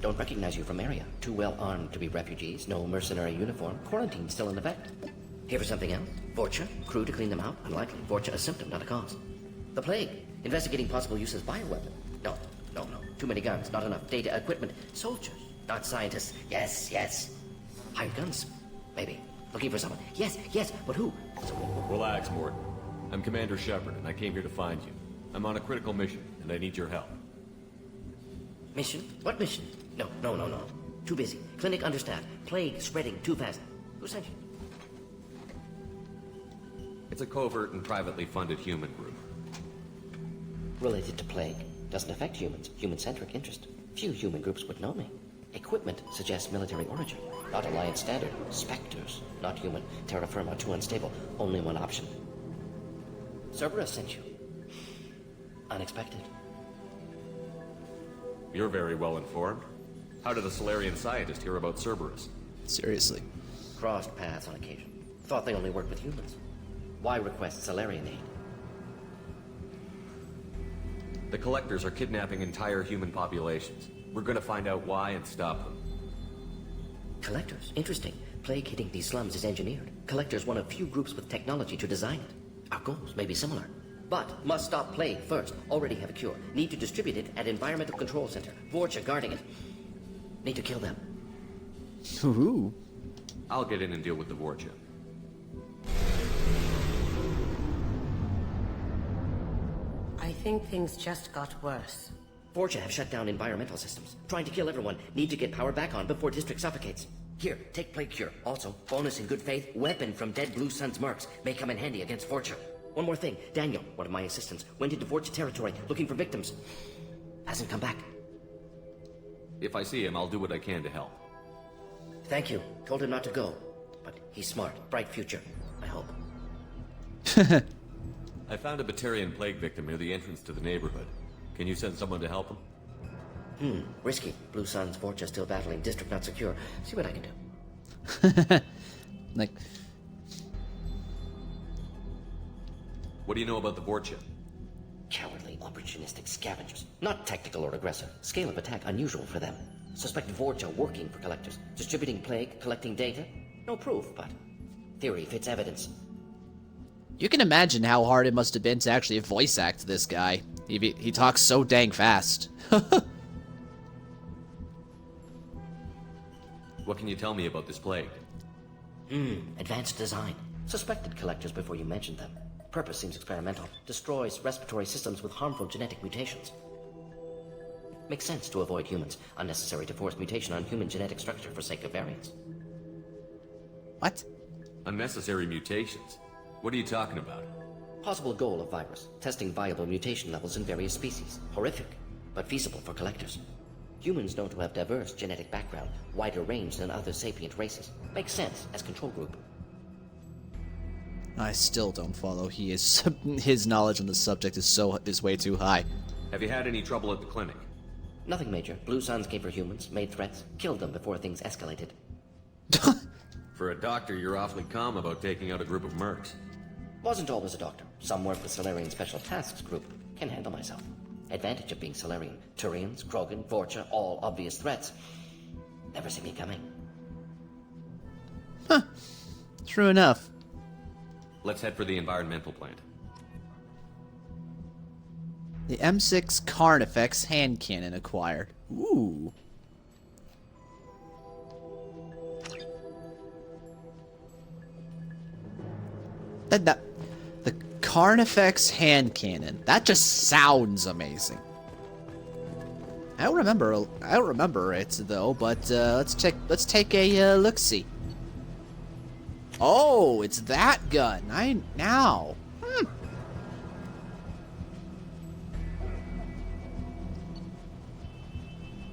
S23: Don't recognize you from area. Too well armed to be refugees. No mercenary uniform. Quarantine still in effect. Here for something else? Vorcha? Crew to clean them out? Unlikely. Vorcha a symptom, not a cause. The plague. Investigating possible use as bioweapon. No. Too many guns. Not enough data, equipment. Soldiers, not scientists. Yes. Hired guns. Maybe. Looking for someone. Yes. But who?
S13: Relax, Morton. I'm Commander Shepard, and I came here to find you. I'm on a critical mission, and I need your help.
S23: Mission? What mission? No. Too busy. Clinic understaffed. Plague spreading too fast. Who sent you?
S13: It's a covert and privately funded human group.
S23: Related to plague. Doesn't affect humans. Human-centric interest. Few human groups would know me. Equipment suggests military origin. Not Alliance standard. Spectres. Not human. Terra firma too unstable. Only one option. Cerberus sent you. Unexpected.
S13: You're very well informed. How did a Solarian scientist hear about Cerberus?
S1: Seriously.
S23: Crossed paths on occasion. Thought they only worked with humans. Why request Solarian aid?
S13: The Collectors are kidnapping entire human populations. We're gonna find out why and stop them.
S23: Collectors? Interesting. Plague hitting these slums is engineered. Collectors one of few groups with technology to design it. Our goals may be similar. But must stop plague first. Already have a cure. Need to distribute it at Environmental Control Center. Vorcha guarding it. Need to kill them.
S1: Ooh.
S13: I'll get in and deal with the Vorcha.
S22: I think things just got worse.
S23: Vorcha have shut down environmental systems. Trying to kill everyone. Need to get power back on before district suffocates. Here, take plague cure. Also, bonus in good faith, weapon from dead Blue Sun's mercs. May come in handy against Vorcha. One more thing. Daniel, one of my assistants, went into Vorcha territory looking for victims. Hasn't come back.
S13: If I see him, I'll do what I can to help.
S23: Thank you. Told him not to go. But he's smart. Bright future. I hope.
S13: I found a Batarian plague victim near the entrance to the neighborhood. Can you send someone to help him?
S23: Risky. Blue Sun's Vorcha still battling. District not secure. See what I can do.
S1: Like...
S13: What do you know about the Vorcha?
S23: Cowardly, opportunistic scavengers. Not tactical or aggressive. Scale of attack unusual for them. Suspect Vorcha working for Collectors. Distributing plague, collecting data. No proof, but theory fits evidence.
S1: You can imagine how hard it must have been to actually voice act this guy. He talks so dang fast.
S13: What can you tell me about this plague?
S23: Advanced design. Suspected collectors before you mentioned them. Purpose seems experimental. Destroys respiratory systems with harmful genetic mutations. Makes sense to avoid humans. Unnecessary to force mutation on human genetic structure for sake of variance.
S1: What?
S13: Unnecessary mutations? What are you talking about?
S23: Possible goal of virus. Testing viable mutation levels in various species. Horrific, but feasible for collectors. Humans known to have diverse genetic background, wider range than other sapient races. Makes sense as control group.
S1: I still don't follow. His knowledge on the subject is way too high.
S13: Have you had any trouble at the clinic?
S23: Nothing major. Blue Suns came for humans, made threats, killed them before things escalated.
S13: For a doctor, you're awfully calm about taking out a group of mercs.
S23: Wasn't always a doctor. Some work with Solarian Special Tasks Group. Can handle myself. Advantage of being Solarian. Turians, Krogan, Vorcha, all obvious threats. Never see me coming.
S1: Huh. True enough.
S13: Let's head for the environmental plant.
S1: The M6 Carnifex hand cannon acquired. Ooh. The Carnifex hand cannon. That just sounds amazing. I don't remember it though, but let's take a look-see. Oh, it's that gun. Now.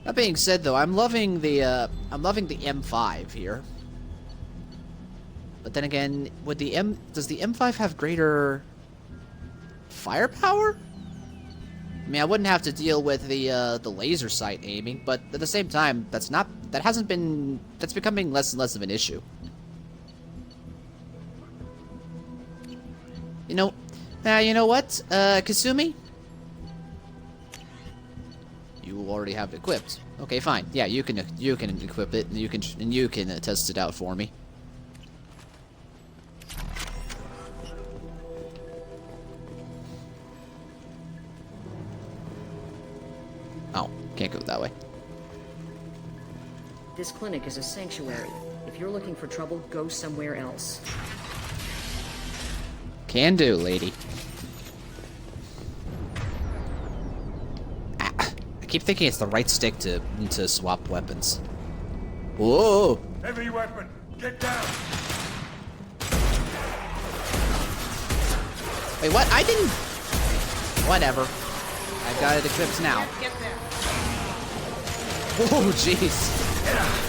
S1: That being said, though, I'm loving the M5 here. But then again, does the M5 have greater firepower? I mean, I wouldn't have to deal with the laser sight aiming, but at the same time, that's becoming less and less of an issue. You know what, Kasumi? You already have it equipped. Okay, fine. Yeah, you can equip it, and you can test it out for me. Oh, can't go that way.
S4: This clinic is a sanctuary. If you're looking for trouble, go somewhere else.
S1: Can do, lady. I keep thinking it's the right stick to swap weapons. Whoa!
S7: Heavy weapon, get down!
S1: Wait, what? I didn't... Whatever. I've got it equipped now.
S15: Get there.
S1: Oh, jeez.
S7: Sit down!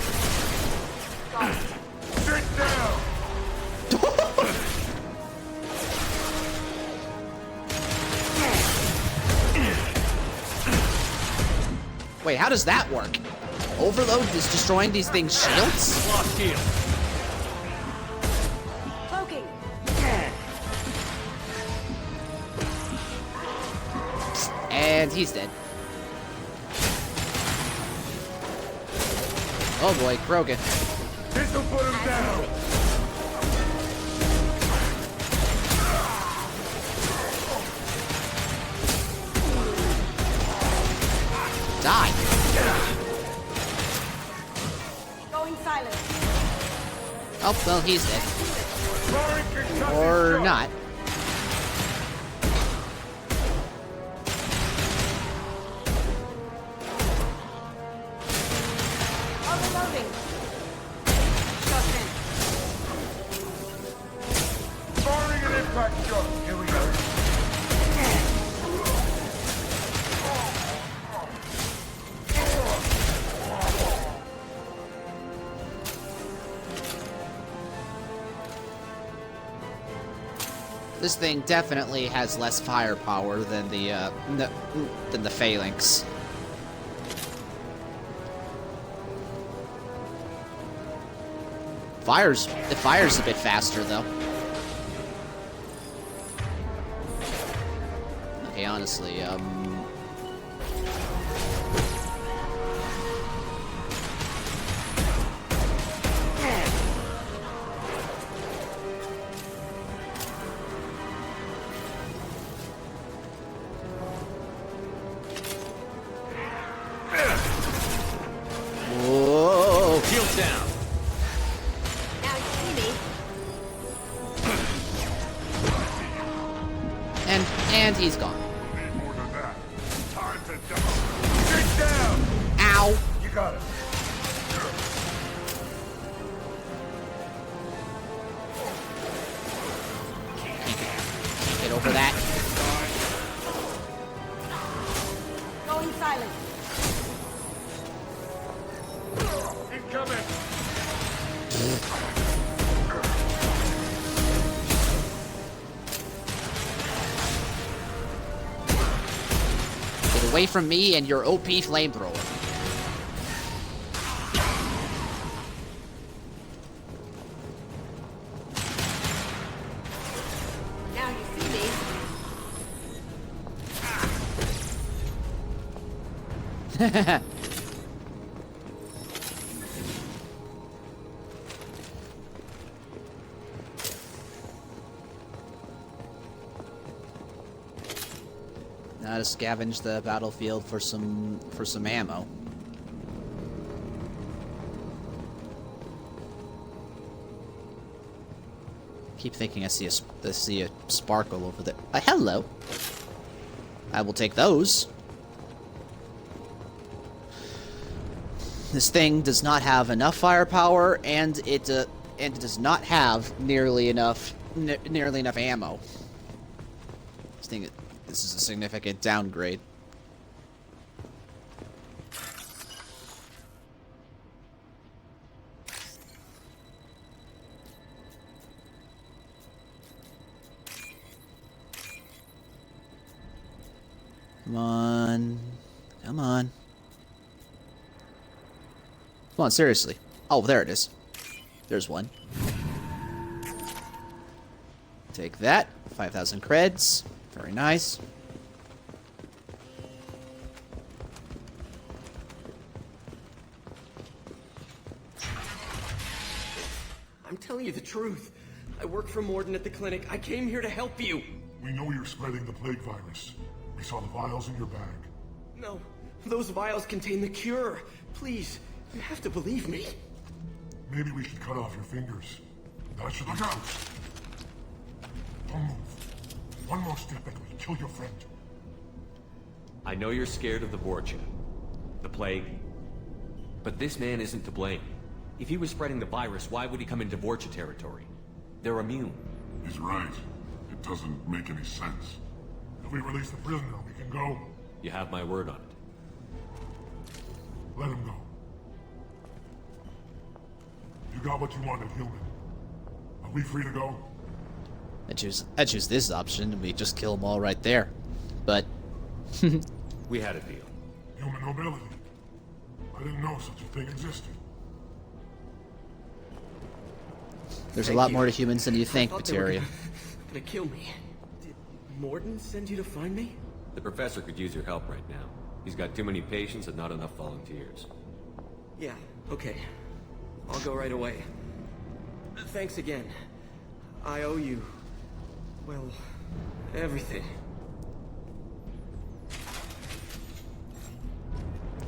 S1: Wait, how does that work? Overload is destroying these things' shields?
S13: Lost shield.
S21: Cloaking.
S1: And he's dead. Oh boy, Krogan.
S7: This'll put him down!
S1: Die.
S21: Going silent.
S1: Oh, well, he's dead. Or not.
S21: Overloading.
S7: Firing an impact shot! Here we go.
S1: This thing definitely has less firepower than the Phalanx. It fires a bit faster though. Okay, honestly,
S13: Shield down.
S1: he's gone.
S19: Need more than that. Time to demo. Dig down!
S1: Ow!
S19: You got it.
S1: Can't get over that.
S21: Going silent.
S19: Incoming!
S1: Get away from me and your OP flamethrower.
S11: Now you see me.
S1: Now to scavenge the battlefield for some ammo. Keep thinking I see a sparkle over there. Hello. I will take those. This thing does not have enough firepower, and it does not have nearly enough ammo. This is a significant downgrade. Come on. Come on. Come on, seriously. Oh, there it is. There's one. Take that. 5,000 creds. Very nice.
S9: I'm telling you the truth. I work for Morden at the clinic. I came here to help you.
S19: We know you're spreading the plague virus. We saw the vials in your bag.
S9: No, those vials contain the cure. Please, you have to believe me.
S19: Maybe we should cut off your fingers. That should look out! Don't move. One more step and we'll kill your friend.
S13: I know you're scared of the Vorcha, the plague, but this man isn't to blame. If he was spreading the virus, why would he come into Vorcha territory? They're immune.
S19: He's right. It doesn't make any sense. If we release the prisoner, we can go.
S13: You have my word on it.
S19: Let him go. You got what you wanted, human. Are we free to go?
S1: I choose this option, and we just kill them all right there. But
S13: we had a deal.
S19: Human nobility. I didn't know such a thing existed.
S1: there's a lot more to humans than you think, Materia.
S9: Gonna kill me. Did Morden send you to find me?
S13: The professor could use your help right now. He's got too many patients and not enough volunteers.
S9: Yeah, okay. I'll go right away. Thanks again. I owe you, well, everything.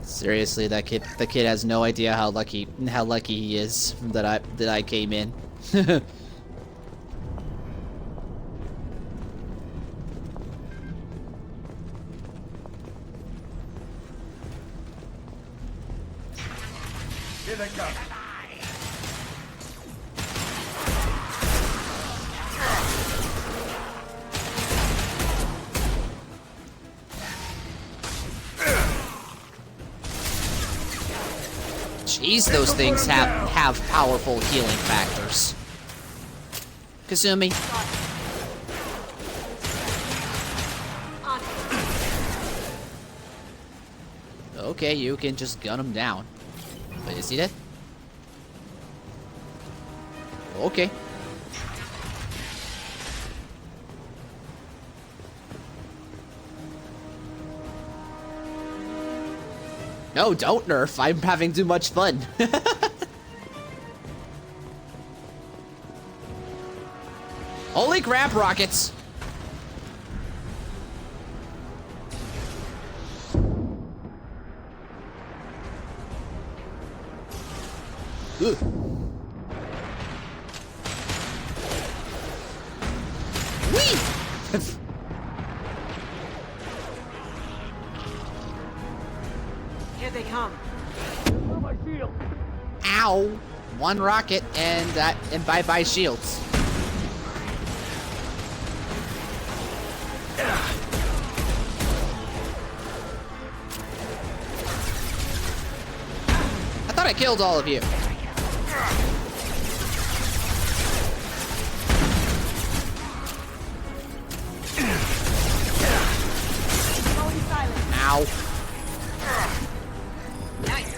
S1: Seriously, the kid has no idea how lucky he is that I came in.
S19: Here they come.
S1: Jeez, those things have powerful healing factors. Kasumi. Okay, you can just gun him down. Wait, is he dead? Okay. No, don't nerf. I'm having too much fun. Holy crap, rockets! Ugh. Whee! Ow! One rocket and bye-bye shields. I thought I killed all of you. Ow.
S21: Nice.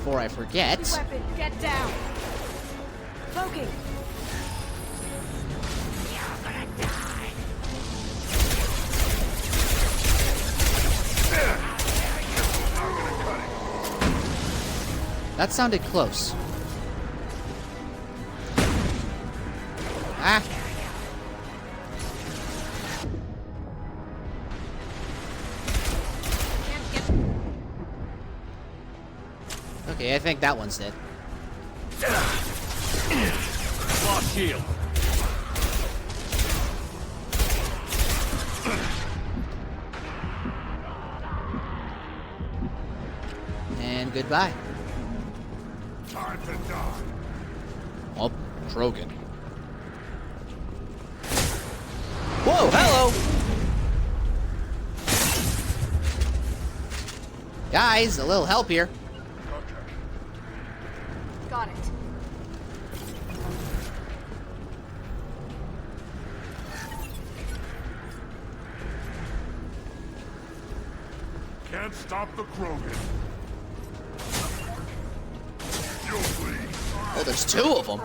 S1: Before I forget.
S21: Weapon, get down. Cloaking.
S1: That sounded close. Ah. Okay, I think that one's dead.
S13: Lost shield.
S1: And goodbye.
S19: Time to die.
S1: Oh, Krogan. Whoa, hello! Guys, a little help here.
S21: Got it.
S19: Can't stop the Krogan. You'll bleed.
S1: Oh, there's two of them.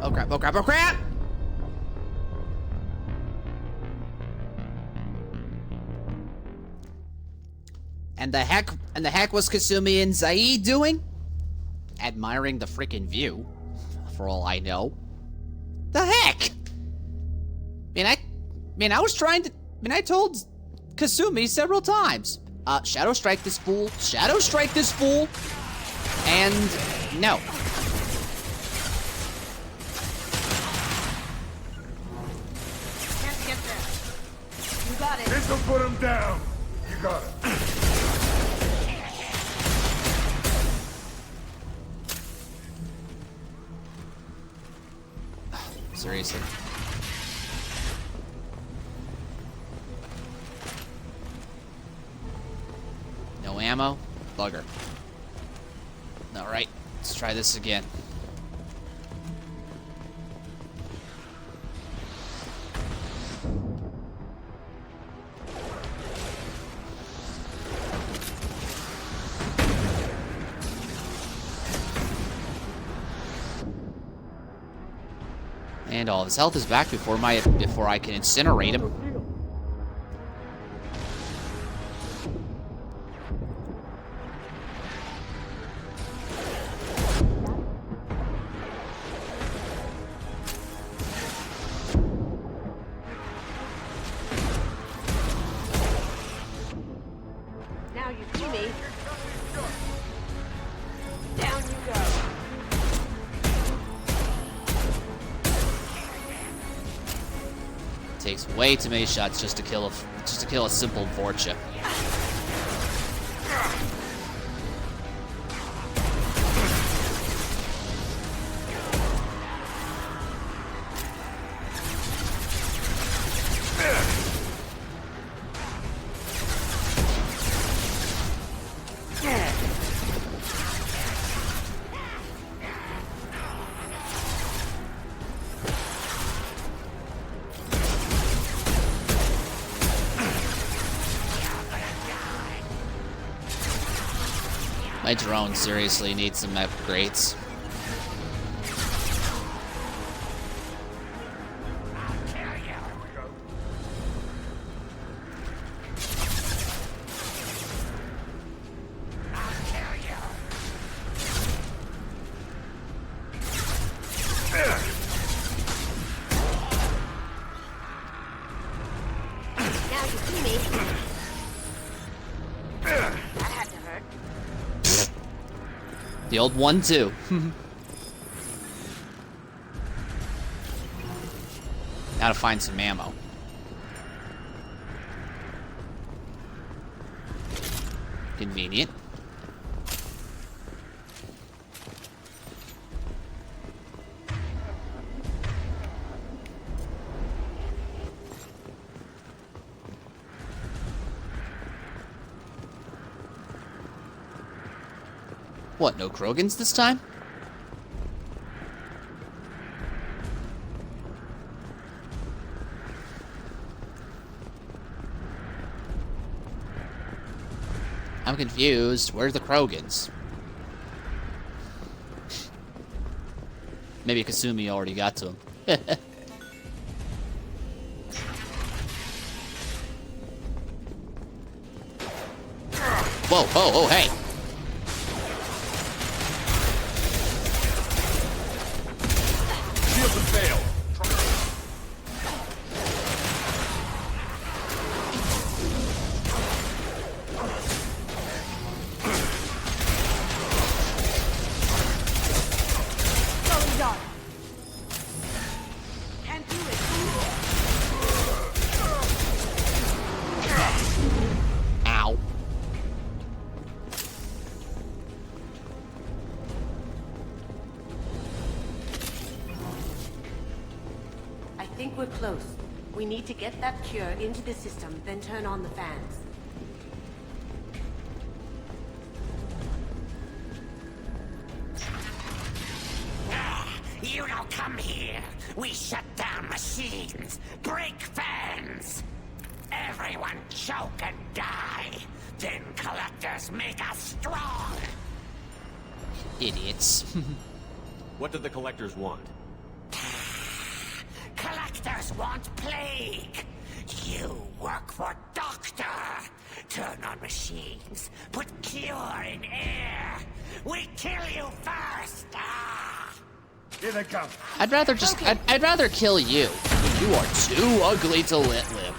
S1: Oh crap, oh crap, oh crap! And the heck was Kasumi and Zaid doing? Admiring the freaking view, for all I know. The heck? I was trying to, I told Kasumi several times, Shadow Strike this fool, Shadow Strike this fool, and no.
S21: Can't get there. You got it.
S19: This'll put him down. You got it.
S1: Seriously. No ammo? Bugger. Alright, let's try this again. And all of his health is back before I can incinerate him.
S22: Now you see me. Down you go.
S1: Takes way too many shots just to kill a simple Vorcha. My drone seriously needs some upgrades.
S22: Now you see me. That had to hurt.
S1: The old 1-2. Now to find some ammo. Convenient. What, no Krogans this time? I'm confused. Where's the Krogans? Maybe Kasumi already got to him. Whoa, oh, hey.
S17: Shields have failed.
S22: Going dark. Can't do it.
S1: Ow.
S22: I think we're close. We need to get that cure into the system, then turn on the fans.
S10: You don't come here. We shut down machines, break fans. Everyone choke and die. Then collectors make us strong.
S1: Idiots.
S13: What do the collectors want?
S10: Collectors want plague. You work for Doctor. Turn on machines. Put cure in air. We kill you first.
S7: Here they come.
S1: I'd rather just, I'd rather kill you. You are too ugly to live.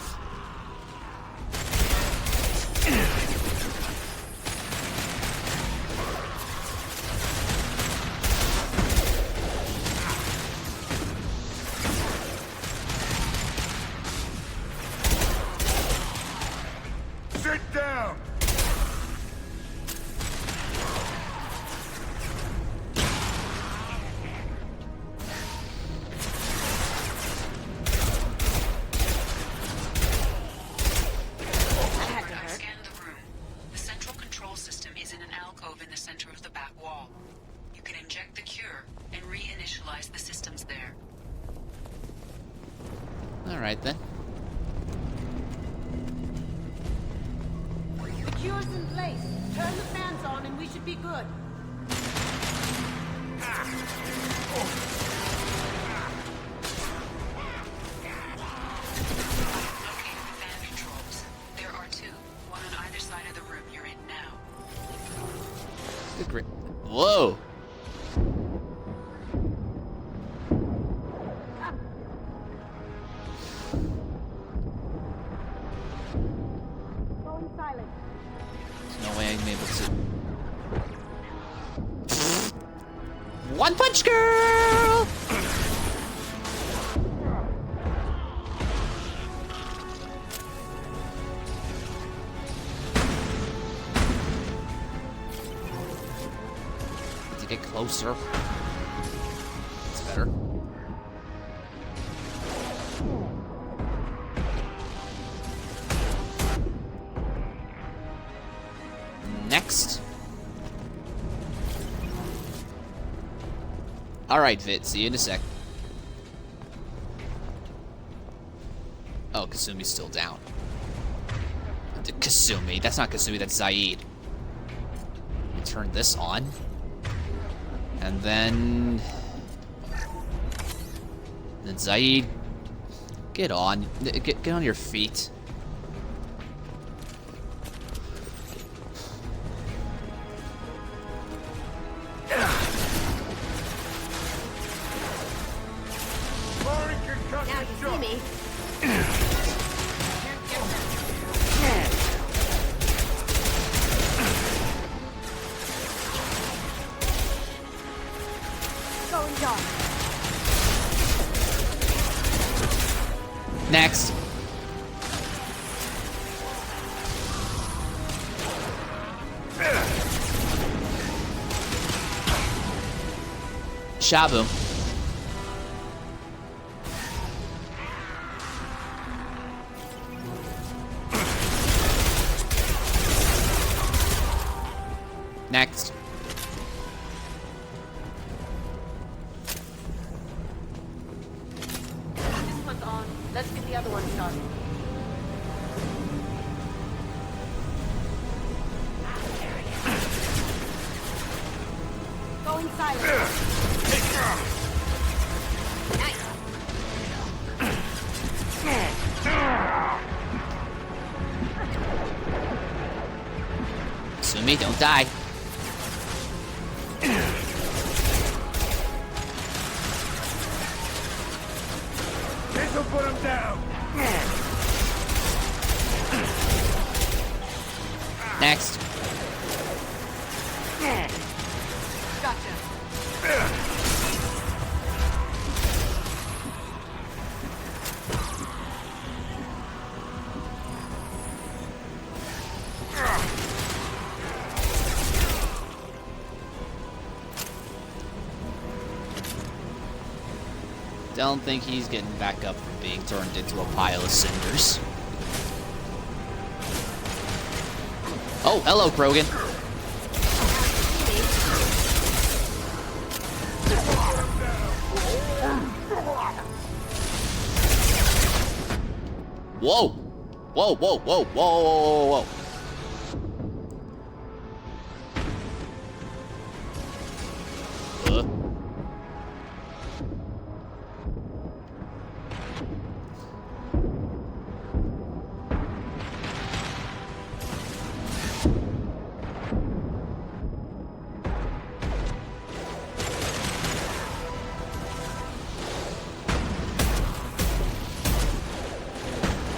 S7: Sit down.
S6: That had to hurt. Scan the room. The central control system is in an alcove in the center of the back wall. You can inject the cure and reinitialize the systems there.
S1: Alright then.
S22: The cure's in place. Turn the fans on and we should be good.
S6: Locate the fan controls. There are two, one on either side of the room you're in now.
S1: Good gri- Whoa.
S22: Going silent.
S1: There's no way I'm able to. One Punch Girl! To get closer. It's better. Next. Alright, Vit, see you in a sec. Oh, Kasumi's still down. Kasumi, that's not Kasumi, that's Zaid. turn this on. And then Zaid, get on your feet.
S22: Now you see me.
S21: Going dark.
S1: Next. Shabu. Next.
S22: This one's on. Let's get the other one started.
S21: Going silent.
S1: Sumi, don't die.
S7: This'll put him down.
S1: Next.
S22: Gotcha.
S1: Don't think he's getting back up from being turned into a pile of cinders. Oh, hello, Krogan. Whoa! Whoa, whoa, whoa, whoa, whoa, whoa, whoa.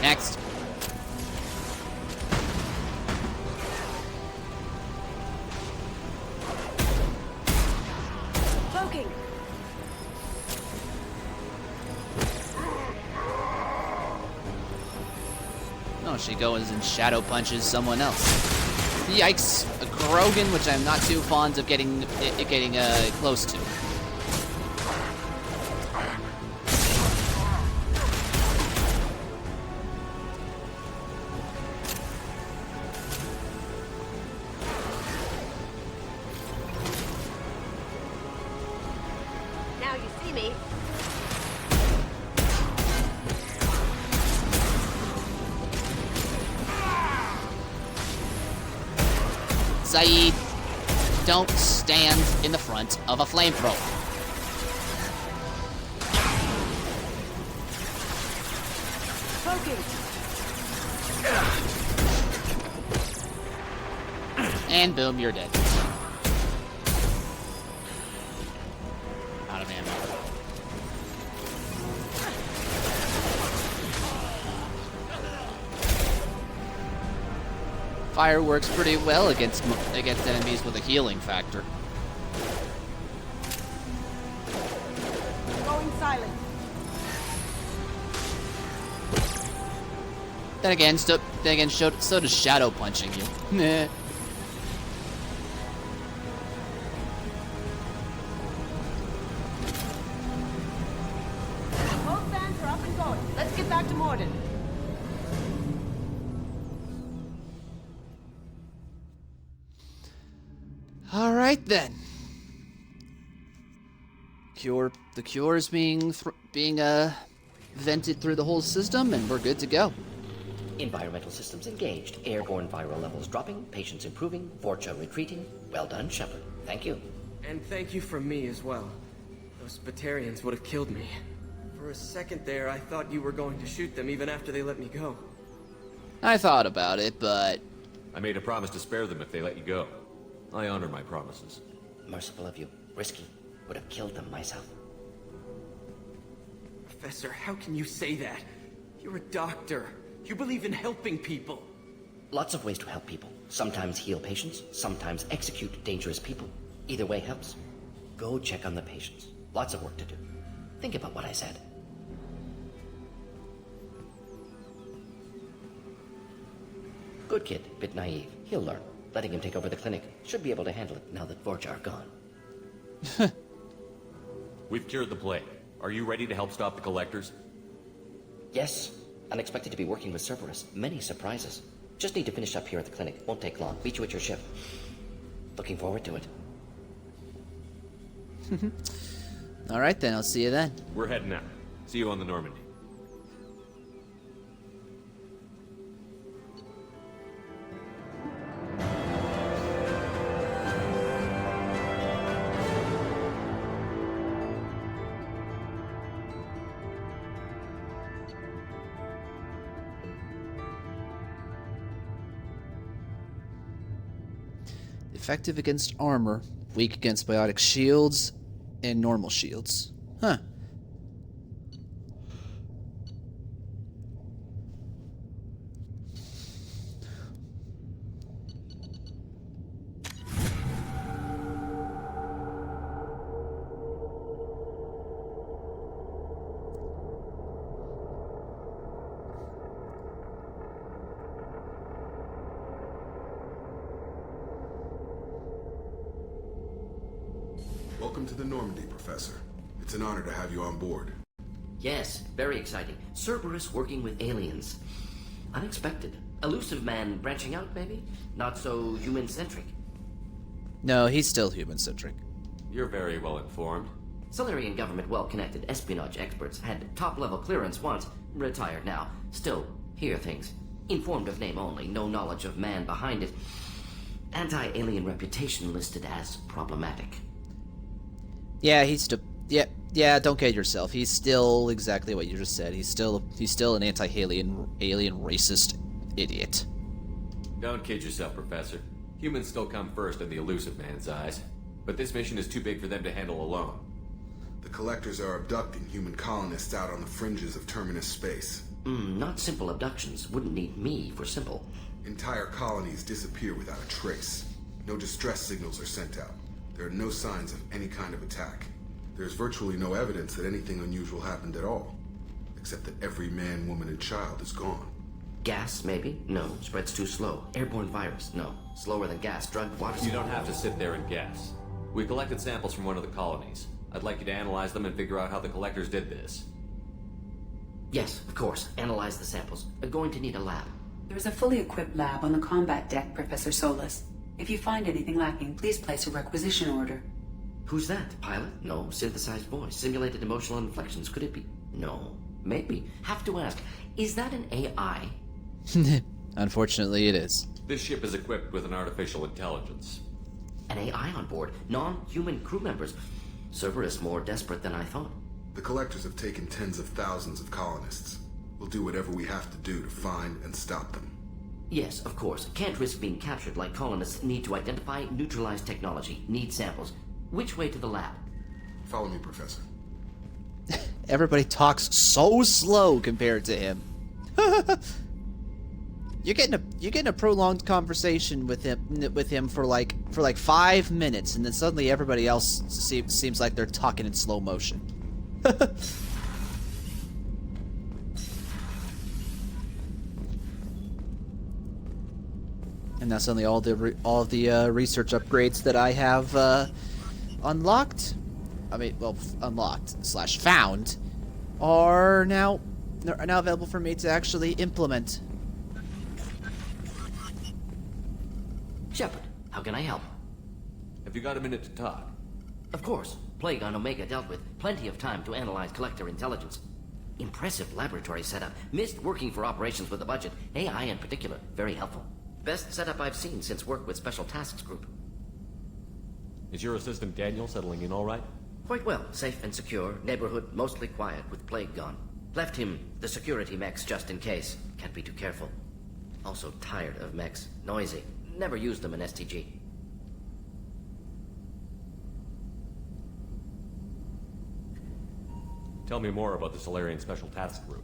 S1: Next.
S21: Cloaking.
S1: No, she goes and shadow punches someone else. Yikes! A Krogan, which I'm not too fond of getting close to.
S22: Now you see me.
S1: Zaid, don't stand in the front of a flamethrower.
S21: Cloaking.
S1: And boom, you're dead. Out of ammo. Fire works pretty well against enemies with a healing factor.
S21: Going silent.
S1: Then again, so does shadow punching you. Meh.
S22: Both fans are up and going. Let's get back to Morden.
S1: All right then. The cure is being vented through the whole system, and we're good to go.
S23: Environmental systems engaged. Airborne viral levels dropping. Patients improving. Vorcha retreating. Well done, Shepard. Thank you.
S9: And thank you from me as well. Those Batarians would have killed me. For a second there, I thought you were going to shoot them even after they let me go.
S1: I thought about it, but...
S13: I made a promise to spare them if they let you go. I honor my promises.
S23: Merciful of you. Risky. Would have killed them myself.
S9: Professor, how can you say that? You're a doctor. You believe in helping people.
S23: Lots of ways to help people. Sometimes heal patients, sometimes execute dangerous people. Either way helps. Go check on the patients. Lots of work to do. Think about what I said. Good kid, bit naive. He'll learn. Letting him take over the clinic. Should be able to handle it now that Vorcha are gone.
S13: We've cured the plague. Are you ready to help stop the Collectors?
S23: Yes. Unexpected to be working with Cerberus. Many surprises. Just need to finish up here at the clinic. Won't take long. Meet you at your ship. Looking forward to it.
S1: Alright then, I'll see you then.
S13: We're heading out. See you on the Normandy.
S1: Effective against armor, weak against biotic shields, and normal shields. Huh.
S8: Welcome to the Normandy, Professor. It's an honor to have you on board.
S23: Yes, very exciting. Cerberus working with aliens. Unexpected. Elusive man branching out, maybe? Not so human-centric.
S1: No, he's still human-centric.
S13: You're very well informed.
S23: Solarian government well-connected espionage experts had top-level clearance once. Retired now. Still, hear things. Informed of name only, no knowledge of man behind it. Anti-alien reputation listed as problematic.
S1: Yeah, he's still... Yeah, don't kid yourself. He's still exactly what you just said. He's still an anti-alien racist idiot.
S13: Don't kid yourself, Professor. Humans still come first in the Elusive Man's eyes. But this mission is too big for them to handle alone.
S8: The Collectors are abducting human colonists out on the fringes of Terminus space.
S23: Not simple abductions. Wouldn't need me for simple.
S8: Entire colonies disappear without a trace. No distress signals are sent out. There are no signs of any kind of attack. There's virtually no evidence that anything unusual happened at all. Except that every man, woman, and child is gone.
S23: Gas, maybe? No. Spreads too slow. Airborne virus? No. Slower than gas. Drug, water...
S13: You don't have to sit there and guess. We collected samples from one of the colonies. I'd like you to analyze them and figure out how the Collectors did this.
S23: Yes, of course. Analyze the samples. Going to need a lab.
S6: There's a fully equipped lab on the combat deck, Professor Solis. If you find anything lacking, please place a requisition order.
S23: Who's that? Pilot? No. Synthesized voice. Simulated emotional inflections. Could it be? No. Maybe. Have to ask. Is that an AI?
S1: Unfortunately, it is.
S13: This ship is equipped with an artificial intelligence.
S23: An AI on board? Non-human crew members? Cerberus more desperate than I thought.
S8: The Collectors have taken tens of thousands of colonists. We'll do whatever we have to do to find and stop them.
S23: Yes, of course. Can't risk being captured like colonists. Need to identify, neutralize technology. Need samples. Which way to the lab?
S8: Follow me, Professor.
S1: Everybody talks so slow compared to him. You're getting a prolonged conversation with him for like 5 minutes, and then suddenly everybody else seems like they're talking in slow motion. And now suddenly all of the research upgrades that I have unlocked, unlocked / found, are now available for me to actually implement.
S23: Shepard, how can I help?
S13: Have you got a minute to talk?
S23: Of course. Plague on Omega dealt with. Plenty of time to analyze Collector intelligence. Impressive laboratory setup. Missed working for operations with a budget. AI in particular, very helpful. Best setup I've seen since work with Special Tasks Group.
S13: Is your assistant Daniel settling in all right?
S23: Quite well. Safe and secure. Neighborhood mostly quiet with plague gone. Left him the security mechs just in case. Can't be too careful. Also tired of mechs. Noisy. Never used them in STG.
S13: Tell me more about the Solarian Special Task Group.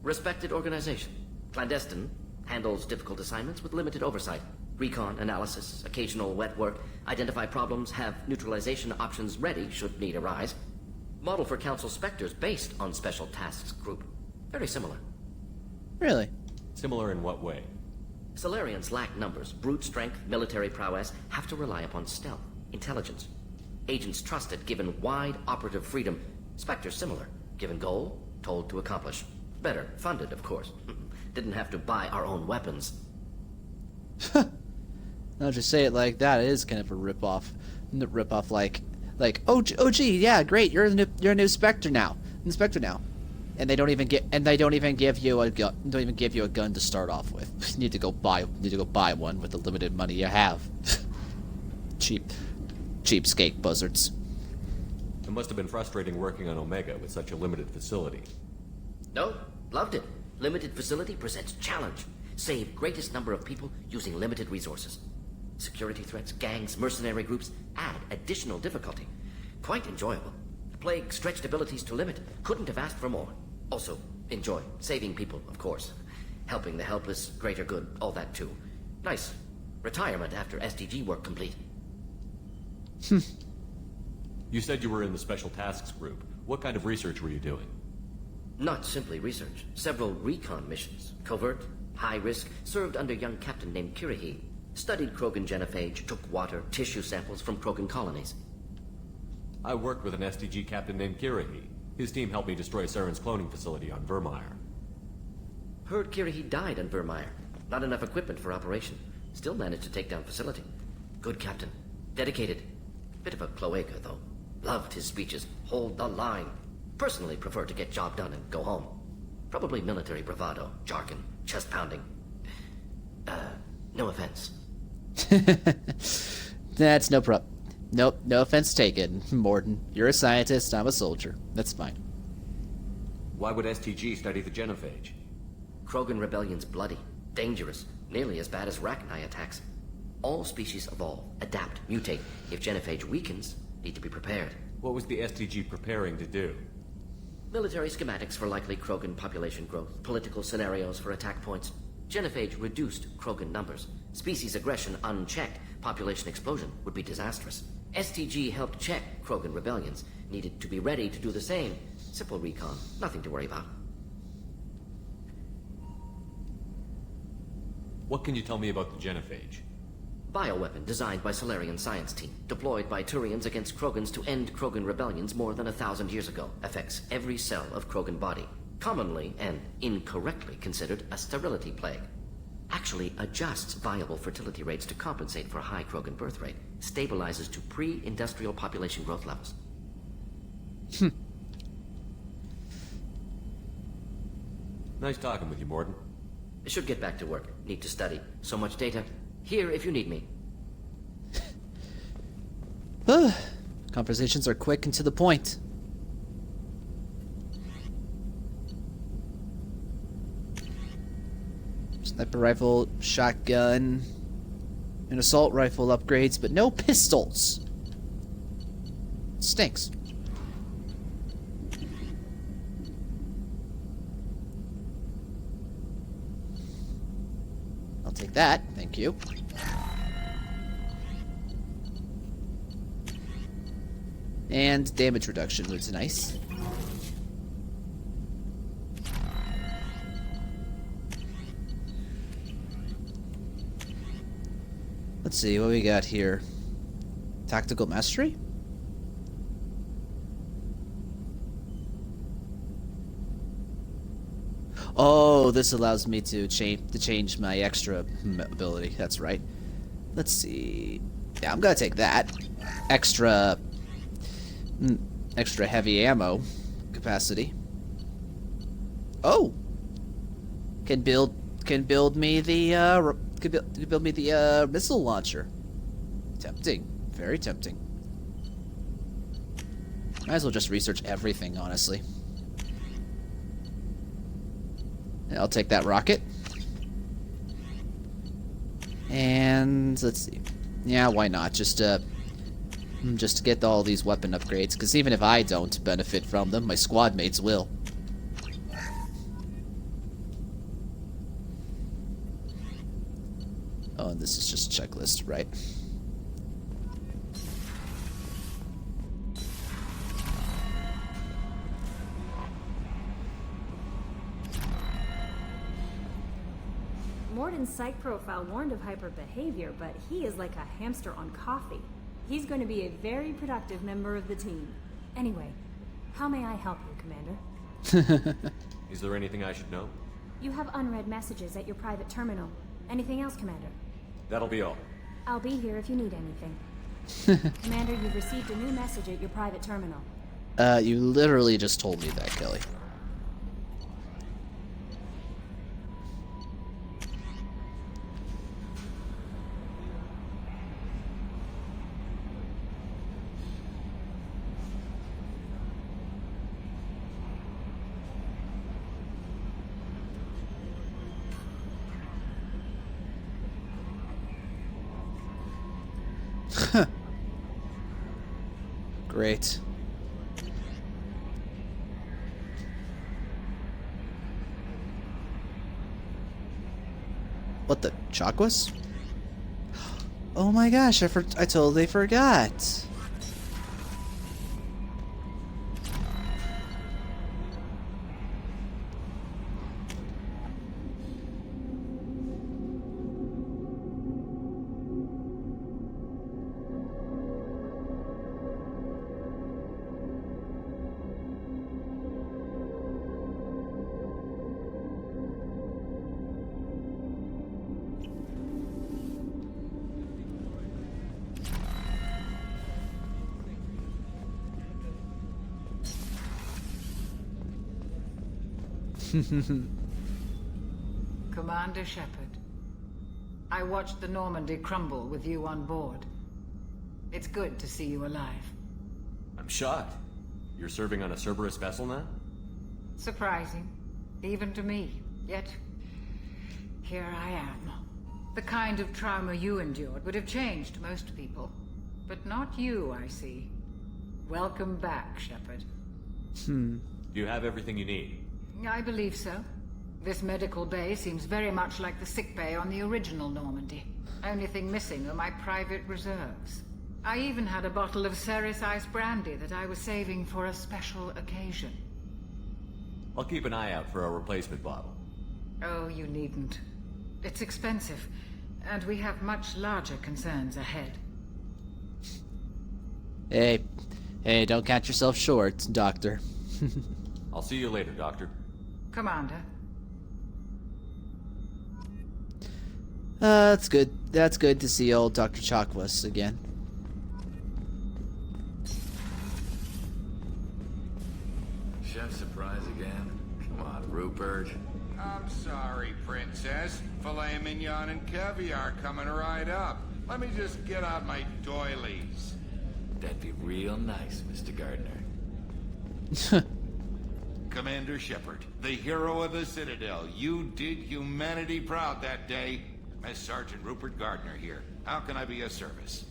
S23: Respected organization. Clandestine. Handles difficult assignments with limited oversight. Recon, analysis, occasional wet work. Identify problems, have neutralization options ready should need arise. Model for Council Spectres based on Special Tasks Group. Very similar.
S1: Really?
S13: Similar in what way?
S23: Solarians lack numbers, brute strength, military prowess, have to rely upon stealth, intelligence. Agents trusted, given wide operative freedom. Spectres similar, given goal, told to accomplish. Better, funded, of course. Didn't have to buy our own weapons.
S1: Now just say it like that, it is kind of a rip-off. Oh gee, yeah, great, you're a new Spectre now. And they don't even give you a gun. Don't even give you a gun to start off with. You need to go buy one with the limited money you have. Cheapskate buzzards.
S13: It must have been frustrating working on Omega with such a limited facility.
S23: No, loved it. Limited facility presents challenge. Save greatest number of people using limited resources. Security threats, gangs, mercenary groups add additional difficulty. Quite enjoyable. Plague stretched abilities to limit. Couldn't have asked for more. Also, enjoy. Saving people, of course. Helping the helpless, greater good, all that too. Nice. Retirement after SDG work complete.
S13: You said you were in the Special Tasks Group. What kind of research were you doing?
S23: Not simply research. Several recon missions. Covert, high risk, served under a young captain named Kirihi. Studied Krogan genophage, took water, tissue samples from Krogan colonies.
S13: I worked with an STG captain named Kirihi. His team helped me destroy Saren's cloning facility on Vermeer.
S23: Heard Kirihi died on Vermeer. Not enough equipment for operation. Still managed to take down facility. Good captain. Dedicated. Bit of a cloaca, though. Loved his speeches. Hold the line. Personally prefer to get job done and go home. Probably military bravado, jargon, chest pounding. No offense.
S1: That's no problem. Nope, no offense taken, Morden. You're a scientist, I'm a soldier. That's fine.
S13: Why would STG study the genophage?
S23: Krogan rebellion's bloody, dangerous, nearly as bad as Rachni attacks. All species evolve, adapt, mutate. If genophage weakens, need to be prepared.
S13: What was the STG preparing to do?
S23: Military schematics for likely Krogan population growth, political scenarios for attack points. Genophage reduced Krogan numbers. Species aggression unchecked, population explosion would be disastrous. STG helped check Krogan rebellions. Needed to be ready to do the same. Simple recon, nothing to worry about.
S13: What can you tell me about the genophage?
S23: Bioweapon designed by Solarian science team. Deployed by Turians against Krogans to end Krogan rebellions more than 1,000 years ago. Affects every cell of Krogan body. Commonly and incorrectly considered a sterility plague. Actually adjusts viable fertility rates to compensate for a high Krogan birth rate. Stabilizes to pre-industrial population growth levels.
S13: Nice talking with you, Morden.
S23: Should get back to work. Need to study. So much data. Here if you need me.
S1: Conversations are quick and to the point. Sniper rifle, shotgun, and assault rifle upgrades, but no pistols. Stinks. I'll take that, thank you. And damage reduction was nice. Let's see what we got here. Tactical mastery? Oh, this allows me to change my extra ability. That's right. Let's see. Yeah, I'm gonna take that. Extra heavy ammo capacity. Oh! Can build me the missile launcher. Tempting. Very tempting. Might as well just research everything, honestly. Yeah, I'll take that rocket. And let's see. Yeah, why not? Just to get all these weapon upgrades, because even if I don't benefit from them, my squad mates will. Oh, and this is just a checklist, right?
S14: Morden's psych profile warned of hyper behavior, but he is like a hamster on coffee. He's going to be a very productive member of the team. Anyway, how may I help you, Commander?
S13: Is there anything I should know?
S14: You have unread messages at your private terminal. Anything else, Commander?
S13: That'll be all.
S14: I'll be here if you need anything. Commander, you've received a new message at your private terminal.
S1: You literally just told me that, Kelly. Great. What the? Chakwas? Oh my gosh, I totally forgot.
S6: Commander Shepard, I watched the Normandy crumble with you on board. It's good to see you alive.
S13: I'm shocked. You're serving on a Cerberus vessel now?
S6: Surprising, even to me. Yet, here I am. The kind of trauma you endured would have changed most people. But not you, I see. Welcome back, Shepard.
S13: Do you have everything you need?
S6: I believe so. This medical bay seems very much like the sick bay on the original Normandy. Only thing missing are my private reserves. I even had a bottle of Ceres Ice brandy that I was saving for a special occasion.
S13: I'll keep an eye out for a replacement bottle.
S6: Oh, you needn't. It's expensive, and we have much larger concerns ahead.
S1: Hey, don't count yourself short, Doctor.
S13: I'll see you later, Doctor.
S6: Commander.
S1: That's good. That's good to see old Dr. Chakwas again.
S3: Chef surprise again? Come on, Rupert.
S16: I'm sorry, Princess. Filet mignon and caviar coming right up. Let me just get out my doilies.
S3: That'd be real nice, Mr. Gardner.
S16: Commander Shepard, the hero of the Citadel. You did humanity proud that day. Mess Sergeant Rupert Gardner here. How can I be of service?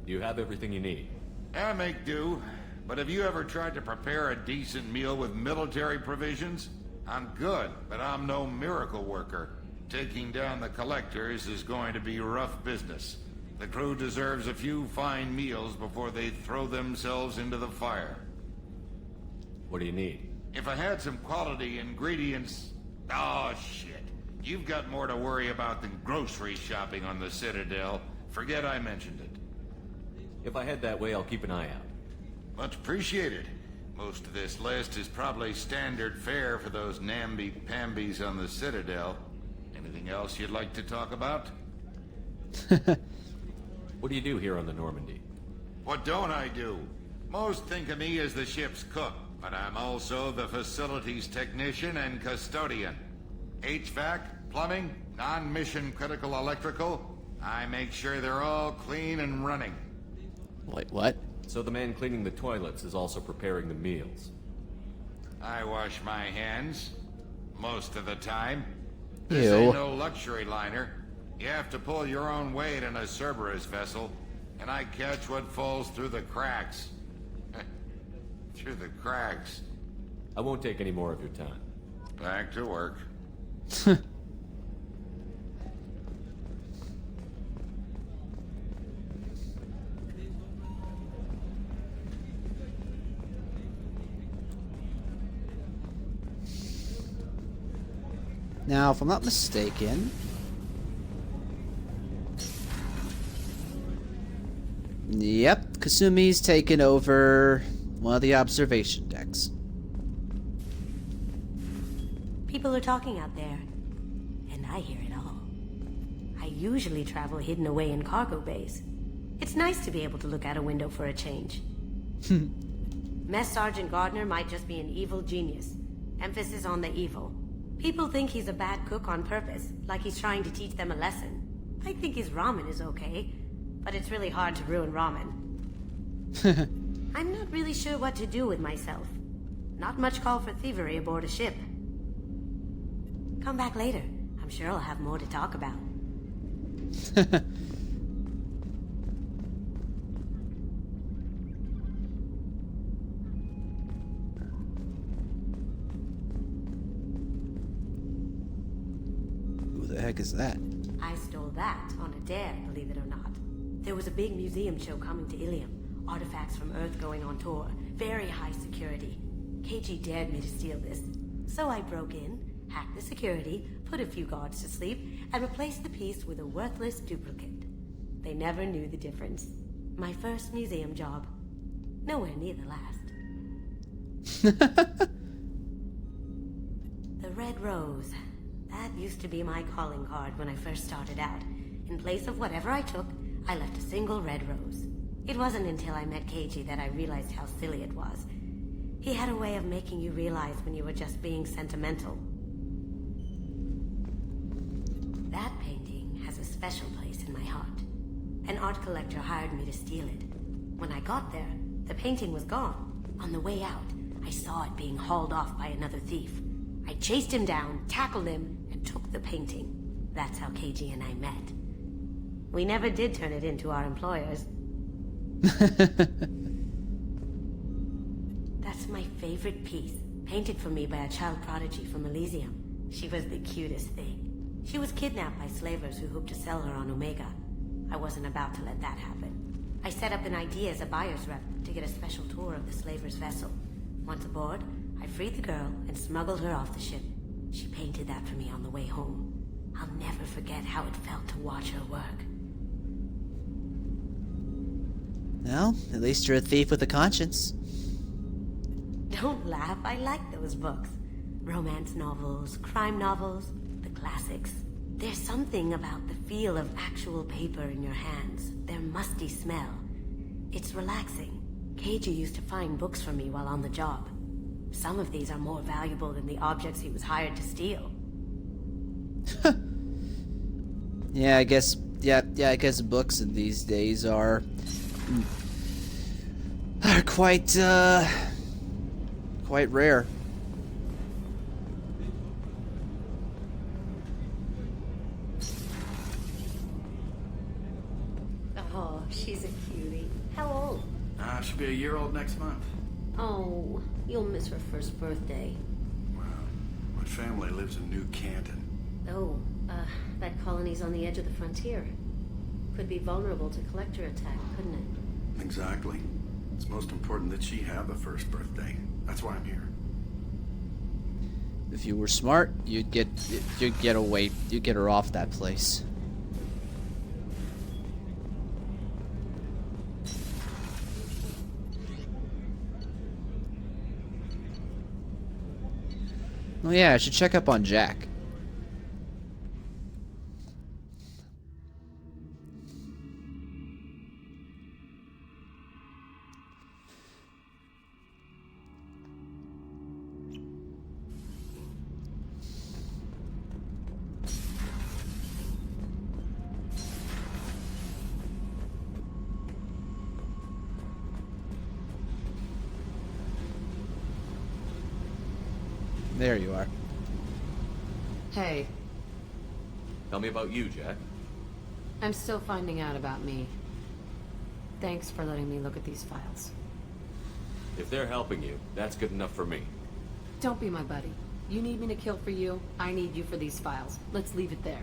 S13: You have everything you need.
S16: I make do. But have you ever tried to prepare a decent meal with military provisions? I'm good, but I'm no miracle worker. Taking down the collectors is going to be rough business. The crew deserves a few fine meals before they throw themselves into the fire.
S13: What do you need?
S16: If I had some quality ingredients... Oh, shit. You've got more to worry about than grocery shopping on the Citadel. Forget I mentioned it.
S13: If I head that way, I'll keep an eye out.
S16: Much appreciated. Most of this list is probably standard fare for those namby-pambies on the Citadel. Anything else you'd like to talk about?
S13: What do you do here on the Normandy?
S16: What don't I do? Most think of me as the ship's cook, but I'm also the facilities technician and custodian. HVAC, plumbing, non-mission critical electrical. I make sure they're all clean and running.
S1: Wait, what?
S13: So the man cleaning the toilets is also preparing the meals.
S16: I wash my hands most of the time.
S1: Ew.
S16: This ain't no luxury liner. You have to pull your own weight in a Cerberus vessel, and I catch what falls through the cracks. Through the cracks.
S13: I won't take any more of your time.
S16: Back to work.
S1: Now, if I'm not mistaken... Yep, Kasumi's taken over one of the observation decks.
S22: People are talking out there, and I hear it all. I usually travel hidden away in cargo bays. It's nice to be able to look out a window for a change. Mess Sergeant Gardner might just be an evil genius. Emphasis on the evil. People think he's a bad cook on purpose, like he's trying to teach them a lesson. I think his ramen is okay, but it's really hard to ruin ramen. I'm not really sure what to do with myself. Not much call for thievery aboard a ship. Come back later. I'm sure I'll have more to talk about.
S1: Who the heck is that?
S22: I stole that on a dare, believe it or not. There was a big museum show coming to Ilium. Artifacts from Earth going on tour. Very high security. KG dared me to steal this. So I broke in, hacked the security, put a few guards to sleep, and replaced the piece with a worthless duplicate. They never knew the difference. My first museum job. Nowhere near the last. The Red Rose. That used to be my calling card when I first started out. In place of whatever I took, I left a single red rose. It wasn't until I met KG that I realized how silly it was. He had a way of making you realize when you were just being sentimental. That painting has a special place in my heart. An art collector hired me to steal it. When I got there, the painting was gone. On the way out, I saw it being hauled off by another thief. I chased him down, tackled him, and took the painting. That's how KG and I met. We never did turn it into our employers. That's my favorite piece, painted for me by a child prodigy from Elysium. She was the cutest thing. She was kidnapped by slavers who hoped to sell her on Omega. I wasn't about to let that happen. I set up an idea as a buyer's rep to get a special tour of the slaver's vessel. Once aboard, I freed the girl and smuggled her off the ship. She painted that for me on the way home. I'll never forget how it felt to watch her work.
S1: Well, at least you're a thief with a conscience.
S22: Don't laugh, I like those books. Romance novels, crime novels, the classics. There's something about the feel of actual paper in your hands, their musty smell. It's relaxing. KG used to find books for me while on the job. Some of these are more valuable than the objects he was hired to steal.
S1: Yeah, I guess books in these days are quite rare.
S22: Oh, she's a cutie. How old?
S2: She'll be a year old next month.
S22: Oh, you'll miss her first birthday.
S2: Wow. My family lives in New Canton.
S22: Oh, that colony's on the edge of the frontier. Could be vulnerable to collector attack, couldn't it?
S2: Exactly. It's most important that she have a first birthday. That's why I'm here.
S1: If you were smart, you'd get her off that place. Oh yeah, I should check up on Jack. There you are.
S11: Hey,
S13: Tell me about you, Jack.
S11: I'm still finding out about me. Thanks for letting me look at these files.
S13: If they're helping you, that's good enough for me.
S11: Don't be my buddy. You need me to kill for you, I need you for these files. Let's leave it there.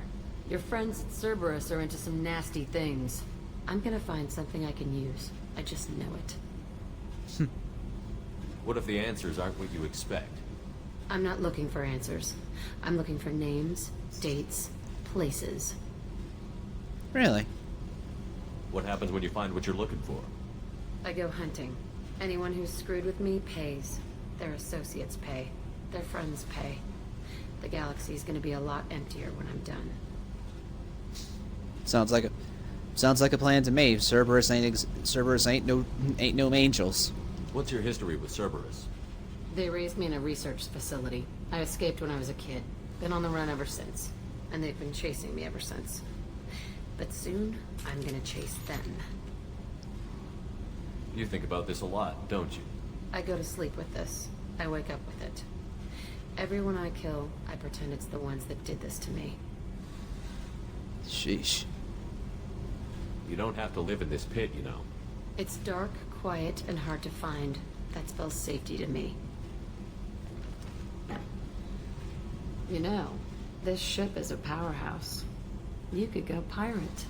S11: Your friends at Cerberus are into some nasty things. I'm gonna find something I can use. I just know it.
S13: What if the answers aren't what you expect?
S11: I'm not looking for answers. I'm looking for names, dates, places.
S1: Really?
S13: What happens when you find what you're looking for?
S11: I go hunting. Anyone who's screwed with me pays. Their associates pay. Their friends pay. The galaxy's gonna be a lot emptier when I'm done.
S1: Sounds like a plan to me. Cerberus ain't no angels.
S13: What's your history with Cerberus?
S11: They raised me in a research facility. I escaped when I was a kid. Been on the run ever since. And they've been chasing me ever since. But soon, I'm gonna chase them.
S13: You think about this a lot, don't you?
S11: I go to sleep with this. I wake up with it. Everyone I kill, I pretend it's the ones that did this to me.
S1: Sheesh.
S13: You don't have to live in this pit, you know.
S11: It's dark, quiet, and hard to find. That spells safety to me. You know, this ship is a powerhouse. You could go pirate.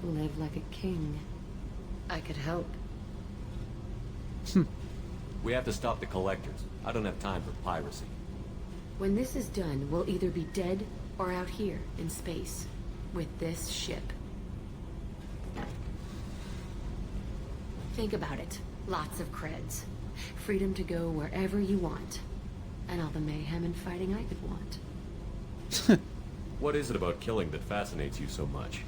S11: Live like a king. I could help.
S13: We have to stop the collectors. I don't have time for piracy.
S11: When this is done, we'll either be dead or out here in space with this ship. Think about it. Lots of creds. Freedom to go wherever you want. And all the mayhem and fighting I could want.
S13: What is it about killing that fascinates you so much?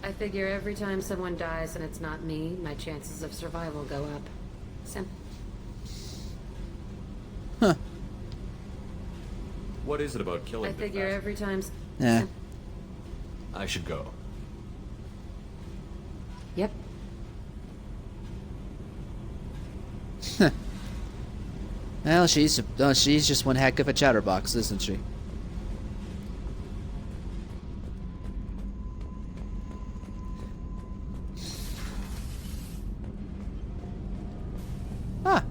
S11: I figure every time someone dies and it's not me, my chances of survival go up. Simple.
S1: Huh.
S13: What is it about killing
S11: I
S13: that
S11: figure every time...
S1: Yeah.
S13: I should go.
S11: Yep.
S1: Well, she's just one heck of a chatterbox, isn't she? Ah.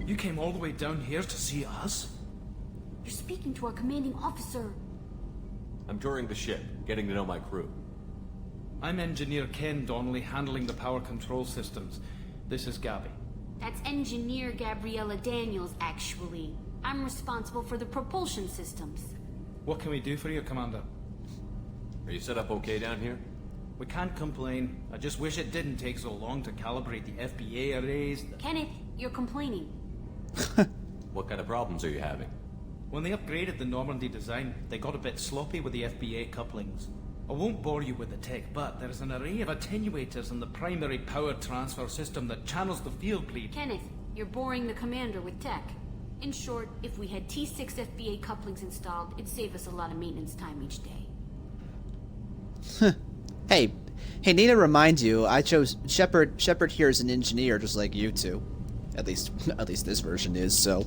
S5: You came all the way down here to see us?
S18: You're speaking to our commanding officer.
S13: I'm touring the ship, getting to know my crew.
S5: I'm Engineer Ken Donnelly, handling the power control systems. This is Gabby.
S18: That's Engineer Gabriella Daniels, actually. I'm responsible for the propulsion systems.
S5: What can we do for you, Commander?
S13: Are you set up okay down here?
S5: We can't complain. I just wish it didn't take so long to calibrate the FBA arrays.
S18: Kenneth, you're complaining.
S13: What kind of problems are you having?
S5: When they upgraded the Normandy design, they got a bit sloppy with the FBA couplings. I won't bore you with the tech, but there's an array of attenuators in the primary power transfer system that channels the field bleed.
S18: Kenneth, you're boring the commander with tech. In short, if we had T6 FBA couplings installed, it'd save us a lot of maintenance time each day.
S1: Hey, need to remind you, I chose Shepard. Shepard here is an engineer, just like you two. At least this version is. So.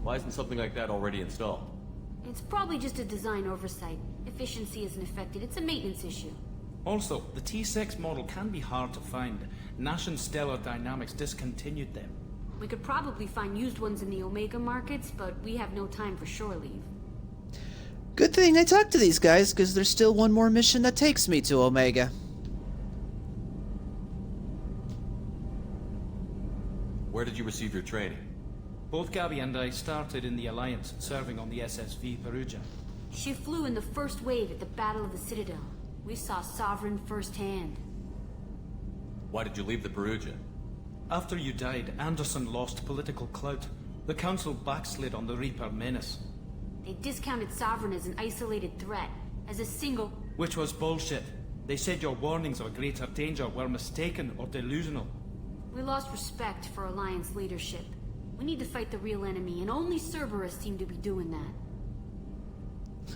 S13: Why isn't something like that already installed?
S18: It's probably just a design oversight. Efficiency isn't affected. It's a maintenance issue.
S5: Also, the T6 model can be hard to find. Nash and Stellar Dynamics discontinued them.
S18: We could probably find used ones in the Omega markets, but we have no time for shore leave.
S1: Good thing I talked to these guys, because there's still one more mission that takes me to Omega.
S13: Where did you receive your training?
S5: Both Gabby and I started in the Alliance, serving on the SSV Perugia.
S18: She flew in the first wave at the Battle of the Citadel. We saw Sovereign firsthand.
S13: Why did you leave the Perugia?
S5: After you died, Anderson lost political clout. The Council backslid on the Reaper menace.
S18: They discounted Sovereign as an isolated threat, as a single...
S5: Which was bullshit. They said your warnings of a greater danger were mistaken or delusional.
S18: We lost respect for Alliance leadership. We need to fight the real enemy, and only Cerberus seem to be doing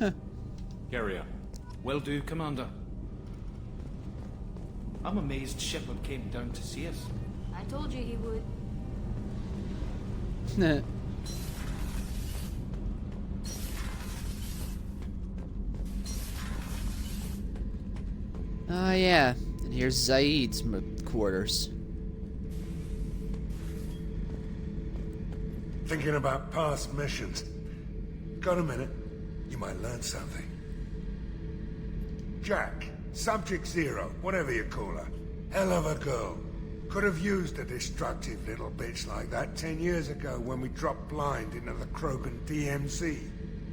S18: that.
S13: Carry on.
S5: Will do, Commander. I'm amazed Shepard came down to see us.
S18: I told you he would.
S1: Oh yeah, and here's Zaid's quarters.
S7: Thinking about past missions. Got a minute? You might learn something. Jack, Subject Zero, whatever you call her. Hell of a girl. Could have used a destructive little bitch like that 10 years ago when we dropped blind into the Krogan DMZ.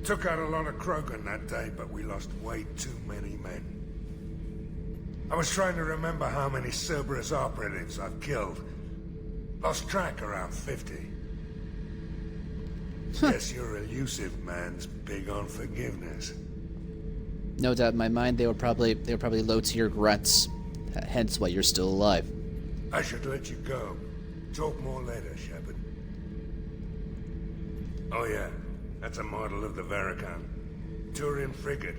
S7: Took out a lot of Krogan that day, but we lost way too many men. I was trying to remember how many Cerberus operatives I've killed. Lost track around 50. Guess your elusive man's big on forgiveness.
S1: No doubt in my mind, they were probably low-tier grunts. Hence why you're still alive.
S7: I should let you go. Talk more later, Shepard. Oh yeah, that's a model of the Veracon. Turian frigate.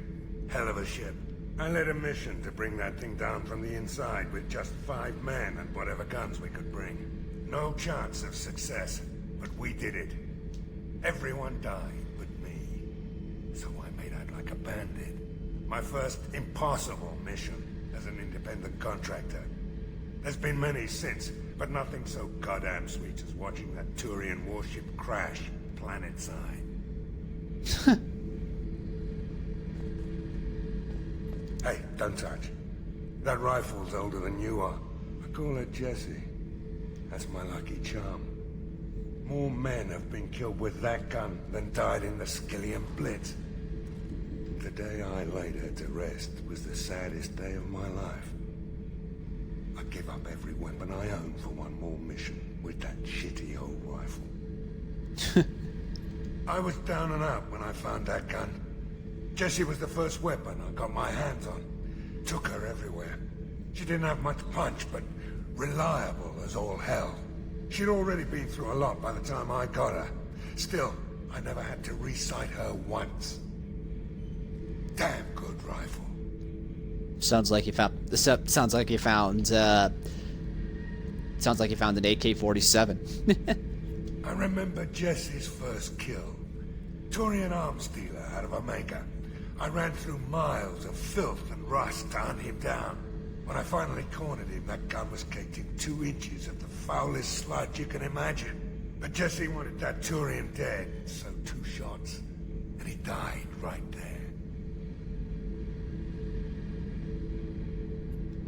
S7: Hell of a ship. I led a mission to bring that thing down from the inside with just 5 men and whatever guns we could bring. No chance of success, but we did it. Everyone died but me. So I made out like a bandit. My first impossible mission as an independent contractor. There's been many since, but nothing so goddamn sweet as watching that Turian warship crash planet-side. Hey, don't touch. That rifle's older than you are. I call it Jesse. That's my lucky charm. More men have been killed with that gun than died in the Skillian Blitz. The day I laid her to rest was the saddest day of my life. I give up every weapon I own for one more mission with that shitty old rifle. I was down and out when I found that gun. Jessie was the first weapon I got my hands on. Took her everywhere. She didn't have much punch, but reliable as all hell. She'd already been through a lot by the time I got her. Still, I never had to re-sight her once. Damn good rifle.
S1: Sounds like you found an AK-47.
S7: I remember Jesse's first kill. Turian arms dealer out of Omega. I ran through miles of filth and rust to hunt him down. When I finally cornered him, that gun was caked in 2 inches of the foulest sludge you can imagine. But Jesse wanted that Turian dead, so 2 shots. And he died right there.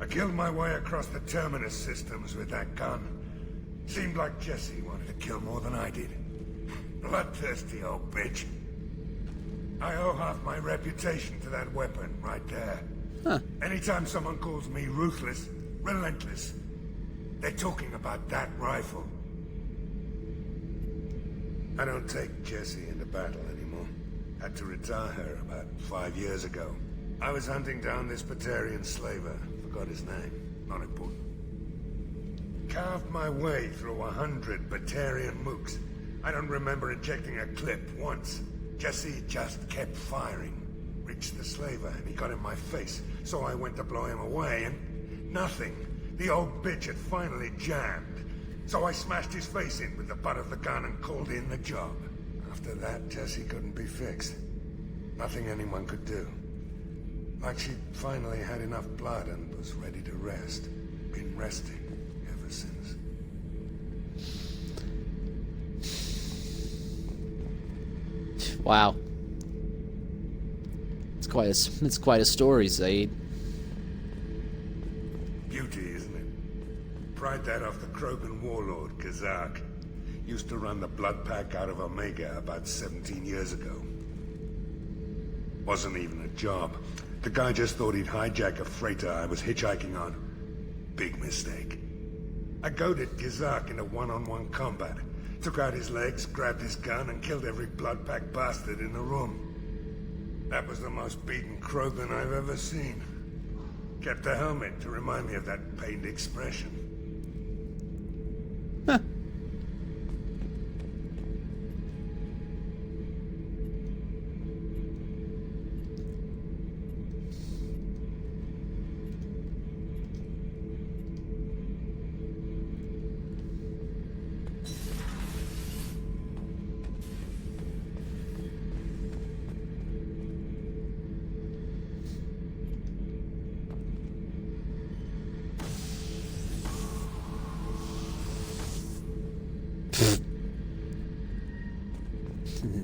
S7: I killed my way across the Terminus systems with that gun. Seemed like Jesse wanted to kill more than I did. Bloodthirsty old bitch. I owe half my reputation to that weapon right there.
S1: Huh.
S7: Anytime someone calls me ruthless, relentless, they're talking about that rifle. I don't take Jessie into battle anymore. Had to retire her about 5 years ago. I was hunting down this Batarian slaver. Forgot his name. Not important. Carved my way through 100 Batarian mooks. I don't remember ejecting a clip once. Jesse just kept firing. Reached the slaver and he got in my face, so I went to blow him away and nothing. The old bitch had finally jammed. So I smashed his face in with the butt of the gun and called in the job. After that, Jesse couldn't be fixed. Nothing anyone could do. Like she'd finally had enough blood and was ready to rest. Been resting ever since.
S1: Wow. It's quite a story, Zaid.
S7: Beauty, isn't it? Pried that off the Krogan warlord, Kazak. Used to run the blood pack out of Omega about 17 years ago. Wasn't even a job. The guy just thought he'd hijack a freighter I was hitchhiking on. Big mistake. I goaded Kazak into one-on-one combat. Took out his legs, grabbed his gun, and killed every blood pack bastard in the room. That was the most beaten Krogan I've ever seen. Kept a helmet to remind me of that pained expression.
S1: Huh.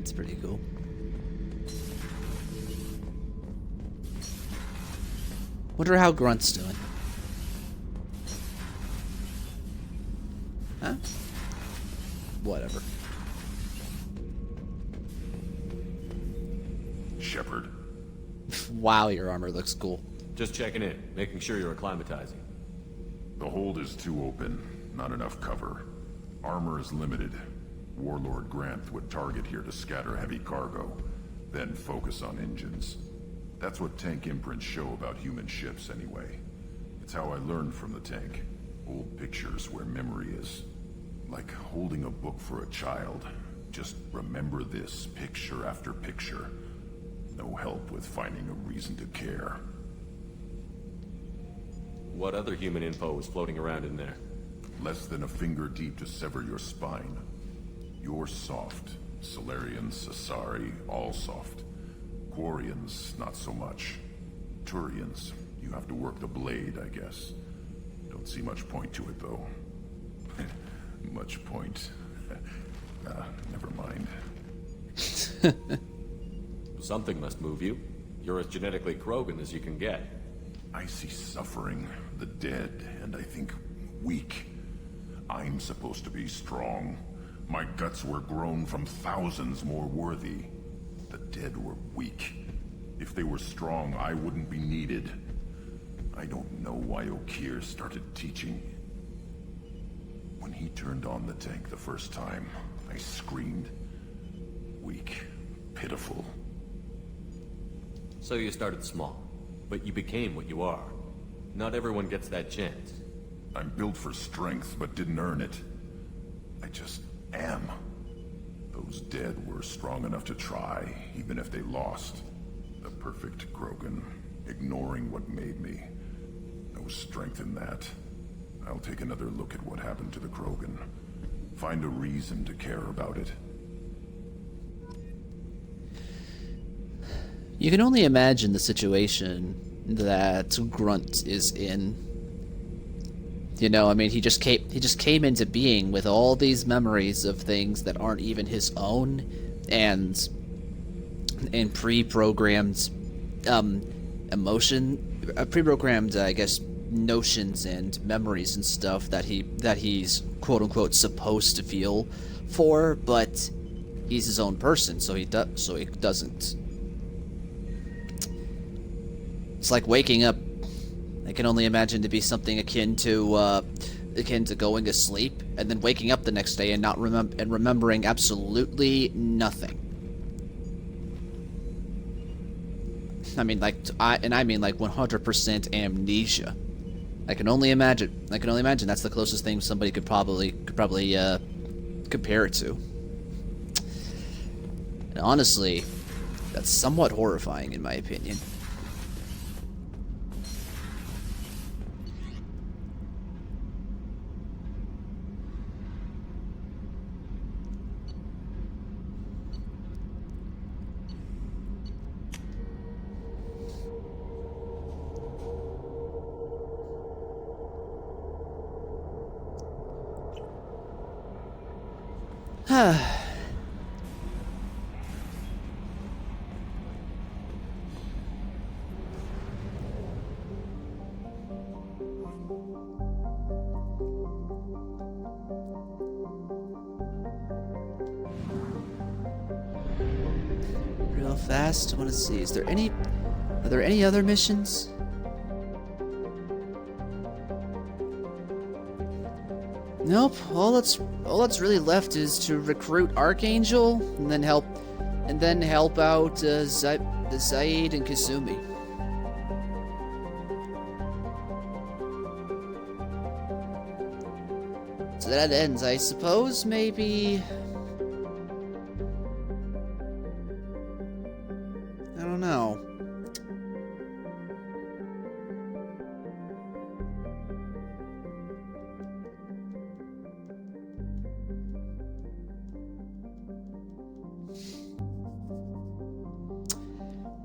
S1: It's pretty cool. Wonder how Grunt's doing. Huh? Whatever.
S4: Shepard.
S1: Wow, your armor looks cool.
S13: Just checking in, making sure you're acclimatizing.
S4: The hold is too open. Not enough cover. Armor is limited. Warlord Granth would target here to scatter heavy cargo, then focus on engines. That's what tank imprints show about human ships anyway. It's how I learned from the tank. Old pictures where memory is. Like holding a book for a child. Just remember this, picture after picture. No help with finding a reason to care.
S13: What other human info was floating around in there?
S4: Less than a finger deep to sever your spine. You're soft. Solarians, Asari, all soft. Quarians, not so much. Turians, you have to work the blade, I guess. Don't see much point to it, though. Much point. Never mind.
S13: Something must move you. You're as genetically Krogan as you can get.
S4: I see suffering, the dead, and I think weak. I'm supposed to be strong. My guts were grown from thousands more worthy. The dead were weak. If they were strong, I wouldn't be needed. I don't know why Okeer started teaching. When he turned on the tank the first time, I screamed. Weak. Pitiful.
S13: So you started small, but you became what you are. Not everyone gets that chance.
S4: I'm built for strength, but didn't earn it. I just am. Those dead were strong enough to try, even if they lost. The perfect Krogan, ignoring what made me. No strength in that. I'll take another look at what happened to the Krogan. Find a reason to care about it.
S1: You can only imagine the situation that Grunt is in. You know, I mean, he just came into being with all these memories of things that aren't even his own, and pre-programmed pre-programmed, I guess, notions and memories and stuff that he's quote unquote supposed to feel for, but he's his own person, so he doesn't. It's like waking up. I can only imagine to be something akin to going to sleep and then waking up the next day and not remembering absolutely nothing. I mean, like 100% amnesia. I can only imagine that's the closest thing somebody could probably compare it to. And honestly, that's somewhat horrifying in my opinion. Real fast, I want to see. Are there any other missions? Nope. All that's really left is to recruit Archangel and then help out Zaid and Kasumi. So that ends, I suppose. Maybe. I don't know.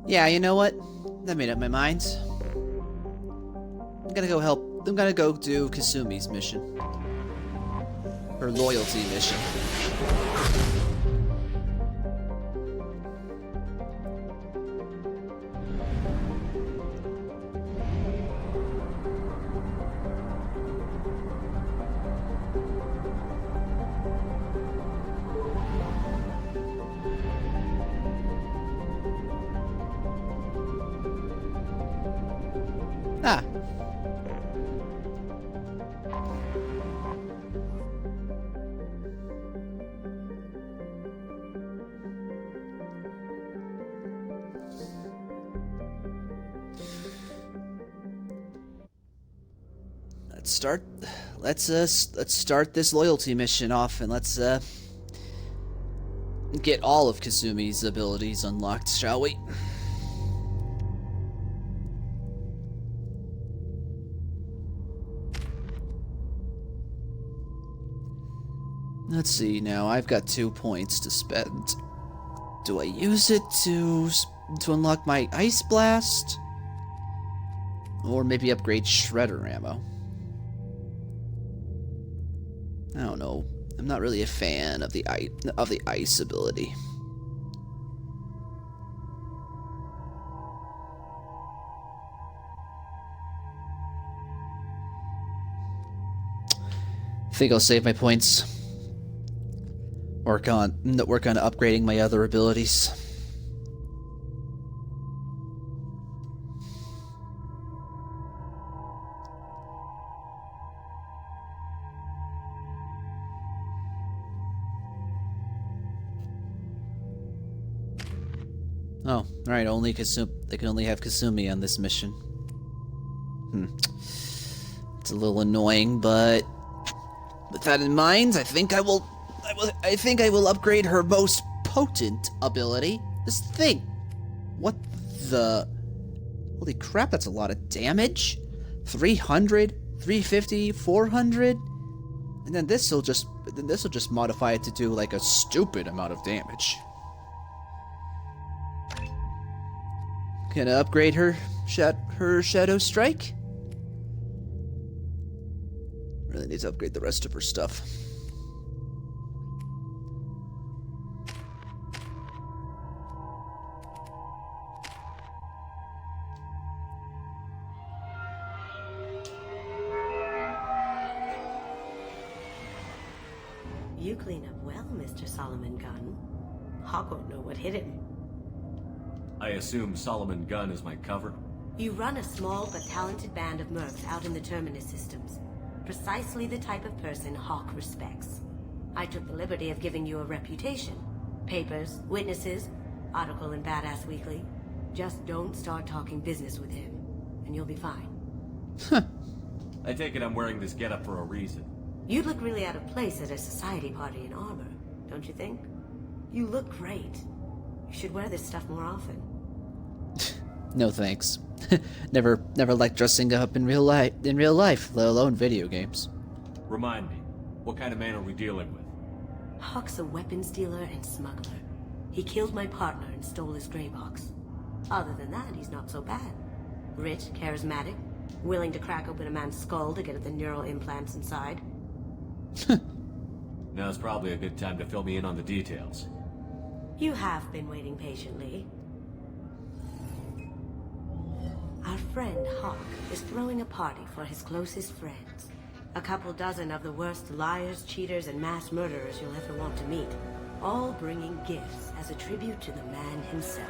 S1: Yeah, you know what? I made up my mind. I'm gonna go do Kasumi's mission. her loyalty mission. Ah. Let's start this loyalty mission off, and let's get all of Kasumi's abilities unlocked, shall we? Let's see now. I've got 2 points to spend. Do I use it to unlock my Ice Blast? Or maybe upgrade Shredder ammo? I don't know. I'm not really a fan of the ice ability. I think I'll save my points. Work on upgrading my other abilities. Oh, alright, they can only have Kasumi on this mission. It's a little annoying, but with that in mind, I think I will upgrade her most potent ability. This thing. What the? Holy crap, that's a lot of damage. 300, 350, 400. And then this'll just modify it to do like a stupid amount of damage. Can I upgrade her Shadow Strike? Really need to upgrade the rest of her stuff.
S22: You clean up well, Mr. Solomon Gunn. Hawk won't know what hit him.
S13: I assume Solomon Gunn is my cover?
S22: You run a small but talented band of mercs out in the Terminus systems. Precisely the type of person Hawk respects. I took the liberty of giving you a reputation. Papers, witnesses, article in Badass Weekly. Just don't start talking business with him, and you'll be fine.
S13: I take it I'm wearing this getup for a reason.
S22: You'd look really out of place at a society party in armor, don't you think? You look great. You should wear this stuff more often.
S1: No thanks. never liked dressing up in real life, let alone video games.
S13: Remind me, what kind of man are we dealing with?
S22: Hawk's a weapons dealer and smuggler. He killed my partner and stole his gray box. Other than that, he's not so bad. Rich, charismatic, willing to crack open a man's skull to get at the neural implants inside.
S13: Now's probably a good time to fill me in on the details.
S22: You have been waiting patiently. Our friend Hawk is throwing a party for his closest friends. A couple dozen of the worst liars, cheaters, and mass murderers you'll ever want to meet. All bringing gifts as a tribute to the man himself.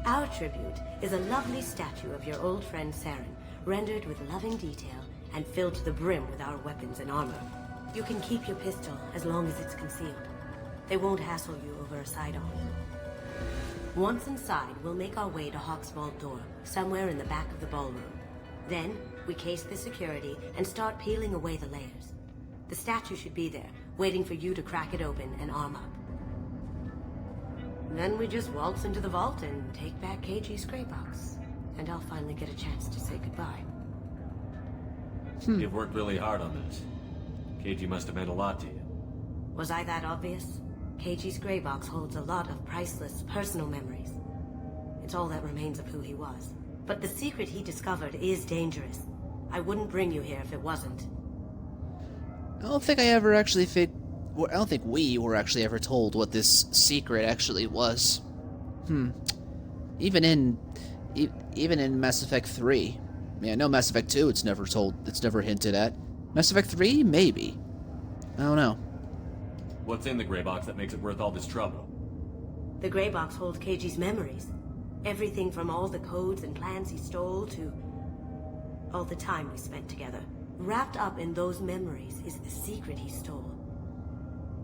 S22: Our tribute is a lovely statue of your old friend Saren, rendered with loving detail and filled to the brim with our weapons and armor. You can keep your pistol as long as it's concealed. They won't hassle you over a sidearm. Once inside, we'll make our way to Hawk's vault door, somewhere in the back of the ballroom. Then, we case the security and start peeling away the layers. The statue should be there, waiting for you to crack it open and arm up. Then we just waltz into the vault and take back KG's gray box. And I'll finally get a chance to say goodbye.
S13: You've worked really hard on this. KG must have meant a lot to you.
S22: Was I that obvious? KG's gray box holds a lot of priceless personal memories. It's all that remains of who he was. But the secret he discovered is dangerous. I wouldn't bring you here if it wasn't.
S1: I don't think I ever actually I don't think we were actually ever told what this secret actually was. Even in Mass Effect 3. I mean, I know Mass Effect 2 it's never hinted at. Mass Effect 3, maybe. I don't know.
S13: What's in the gray box that makes it worth all this trouble?
S22: The gray box holds Keiji's memories. Everything from all the codes and plans he stole to all the time we spent together. Wrapped up in those memories is the secret he stole.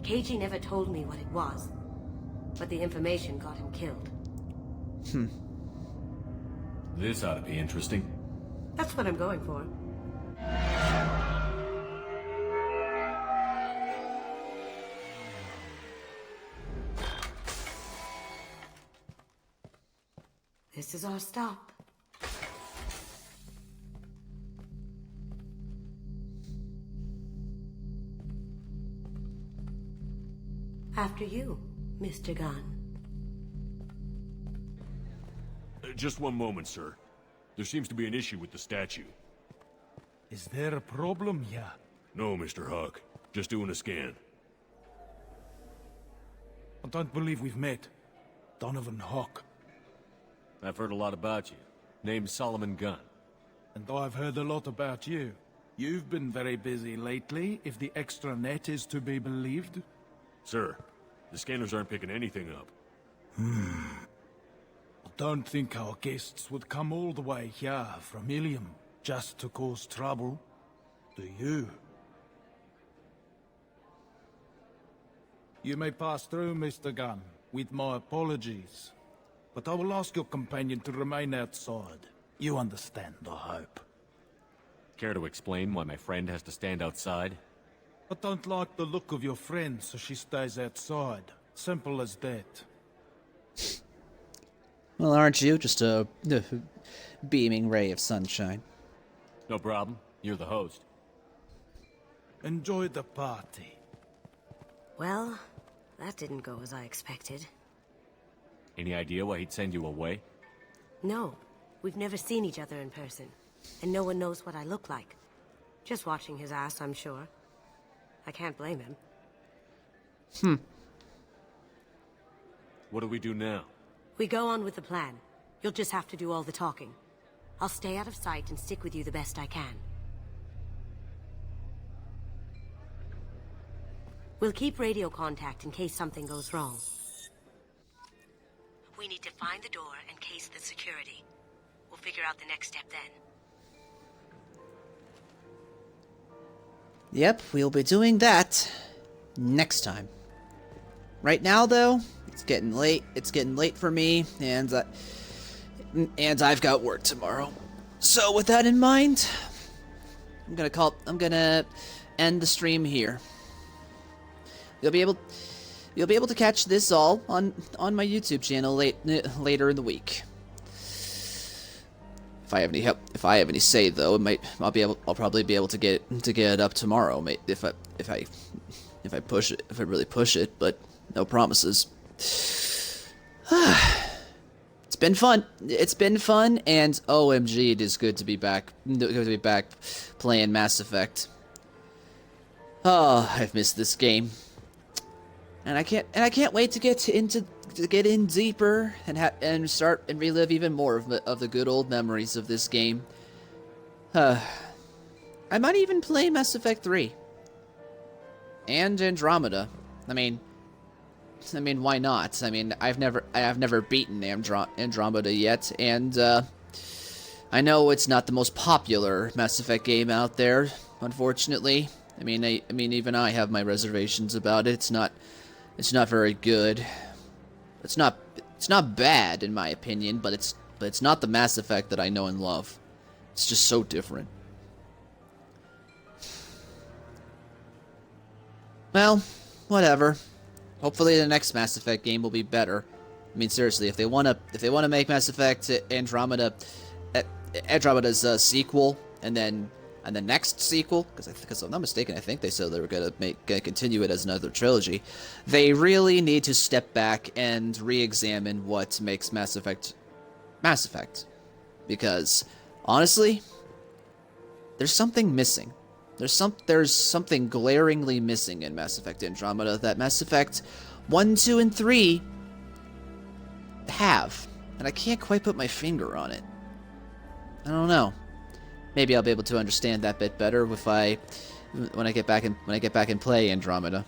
S22: Keiji never told me what it was, but the information got him killed.
S13: This ought to be interesting.
S22: That's what I'm going for. This is our stop. After you, Mr. Gunn.
S12: Just one moment, sir. There seems to be an issue with the statue.
S5: Is there a problem here?
S12: No, Mr. Huck. Just doing a scan.
S5: I don't believe we've met. Donovan Hawk.
S13: I've heard a lot about you. Name's Solomon Gunn.
S5: And I've heard a lot about you. You've been very busy lately, if the extranet is to be believed.
S12: Sir, the scanners aren't picking anything up.
S5: I don't think our guests would come all the way here from Ilium just to cause trouble. Do you? You may pass through, Mr. Gunn, with my apologies. But I will ask your companion to remain outside. You understand, I hope.
S13: Care to explain why my friend has to stand outside?
S5: I don't like the look of your friend, so she stays outside. Simple as that.
S1: Well, aren't you just a beaming ray of sunshine?
S13: No problem. You're the host.
S5: Enjoy the party.
S22: Well, that didn't go as I expected.
S13: Any idea why he'd send you away?
S22: No, we've never seen each other in person, and no one knows what I look like. Just watching his ass, I'm sure. I can't blame him.
S13: What do we do now?
S22: We go on with the plan. You'll just have to do all the talking. I'll stay out of sight and stick with you the best I can. We'll keep radio contact in case something goes wrong. We need to find the door and case the security. We'll figure out the next step then.
S1: Yep, we'll be doing that next time. Right now, though, it's getting late. It's getting late for me, and I've got work tomorrow. So with that in mind, I'm gonna end the stream here. You'll be able to catch this all on my YouTube channel later in the week. If I have any say though, I'll probably be able to get it up tomorrow, if I really push it, but no promises. It's been fun, and OMG, it is good to be back. Playing Mass Effect. Oh, I've missed this game. And I can't wait to get in deeper and start and relive even more of the good old memories of this game. I might even play Mass Effect 3 and Andromeda. I mean, why not? I mean, I have never beaten Andromeda yet, and I know it's not the most popular Mass Effect game out there, unfortunately. I mean, even I have my reservations about it. It's not very good. It's not bad in my opinion, but it's not the Mass Effect that I know and love. It's just so different. Well, whatever. Hopefully the next Mass Effect game will be better. I mean, seriously, if they wanna make Mass Effect Andromeda's a sequel, and then the next sequel, because I'm not mistaken, I think they said they were gonna continue it as another trilogy. They really need to step back and re-examine what makes Mass Effect Mass Effect. because honestly, there's something missing. There's something glaringly missing in Mass Effect Andromeda that Mass Effect 1, 2, and 3 have, and I can't quite put my finger on it. I don't know. Maybe I'll be able to understand that bit better when I get back and play Andromeda.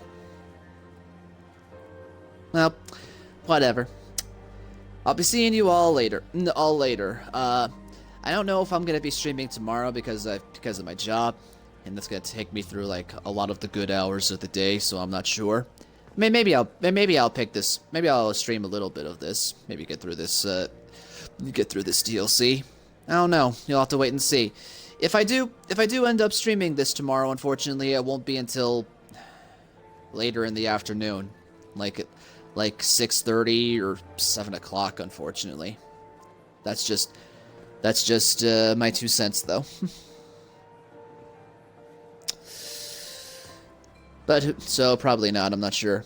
S1: Well, whatever. I'll be seeing you all later. I don't know if I'm gonna be streaming tomorrow because of my job, and that's gonna take me through like a lot of the good hours of the day. So I'm not sure. Maybe I'll pick this. Maybe I'll stream a little bit of this. Maybe get through this DLC. I don't know. You'll have to wait and see. If I do end up streaming this tomorrow, unfortunately, it won't be until later in the afternoon, like 6:30 or 7 o'clock. Unfortunately, that's just my 2 cents, though. But so probably not. I'm not sure.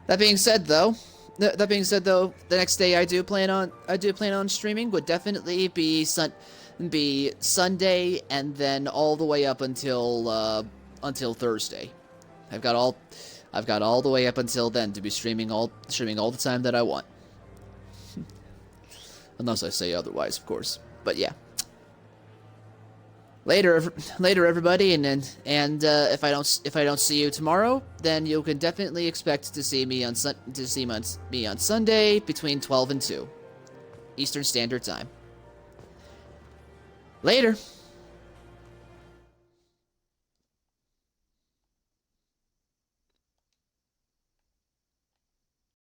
S1: That being said, though, the next day I do plan on streaming would definitely be Sunday, and then all the way up until Thursday. I've got all the way up until then to be streaming all the time that I want. Unless I say otherwise, of course. But yeah. Later, everybody, and if I don't see you tomorrow, then you can definitely expect to see me on Sunday between 12 and 2 Eastern Standard Time. Later.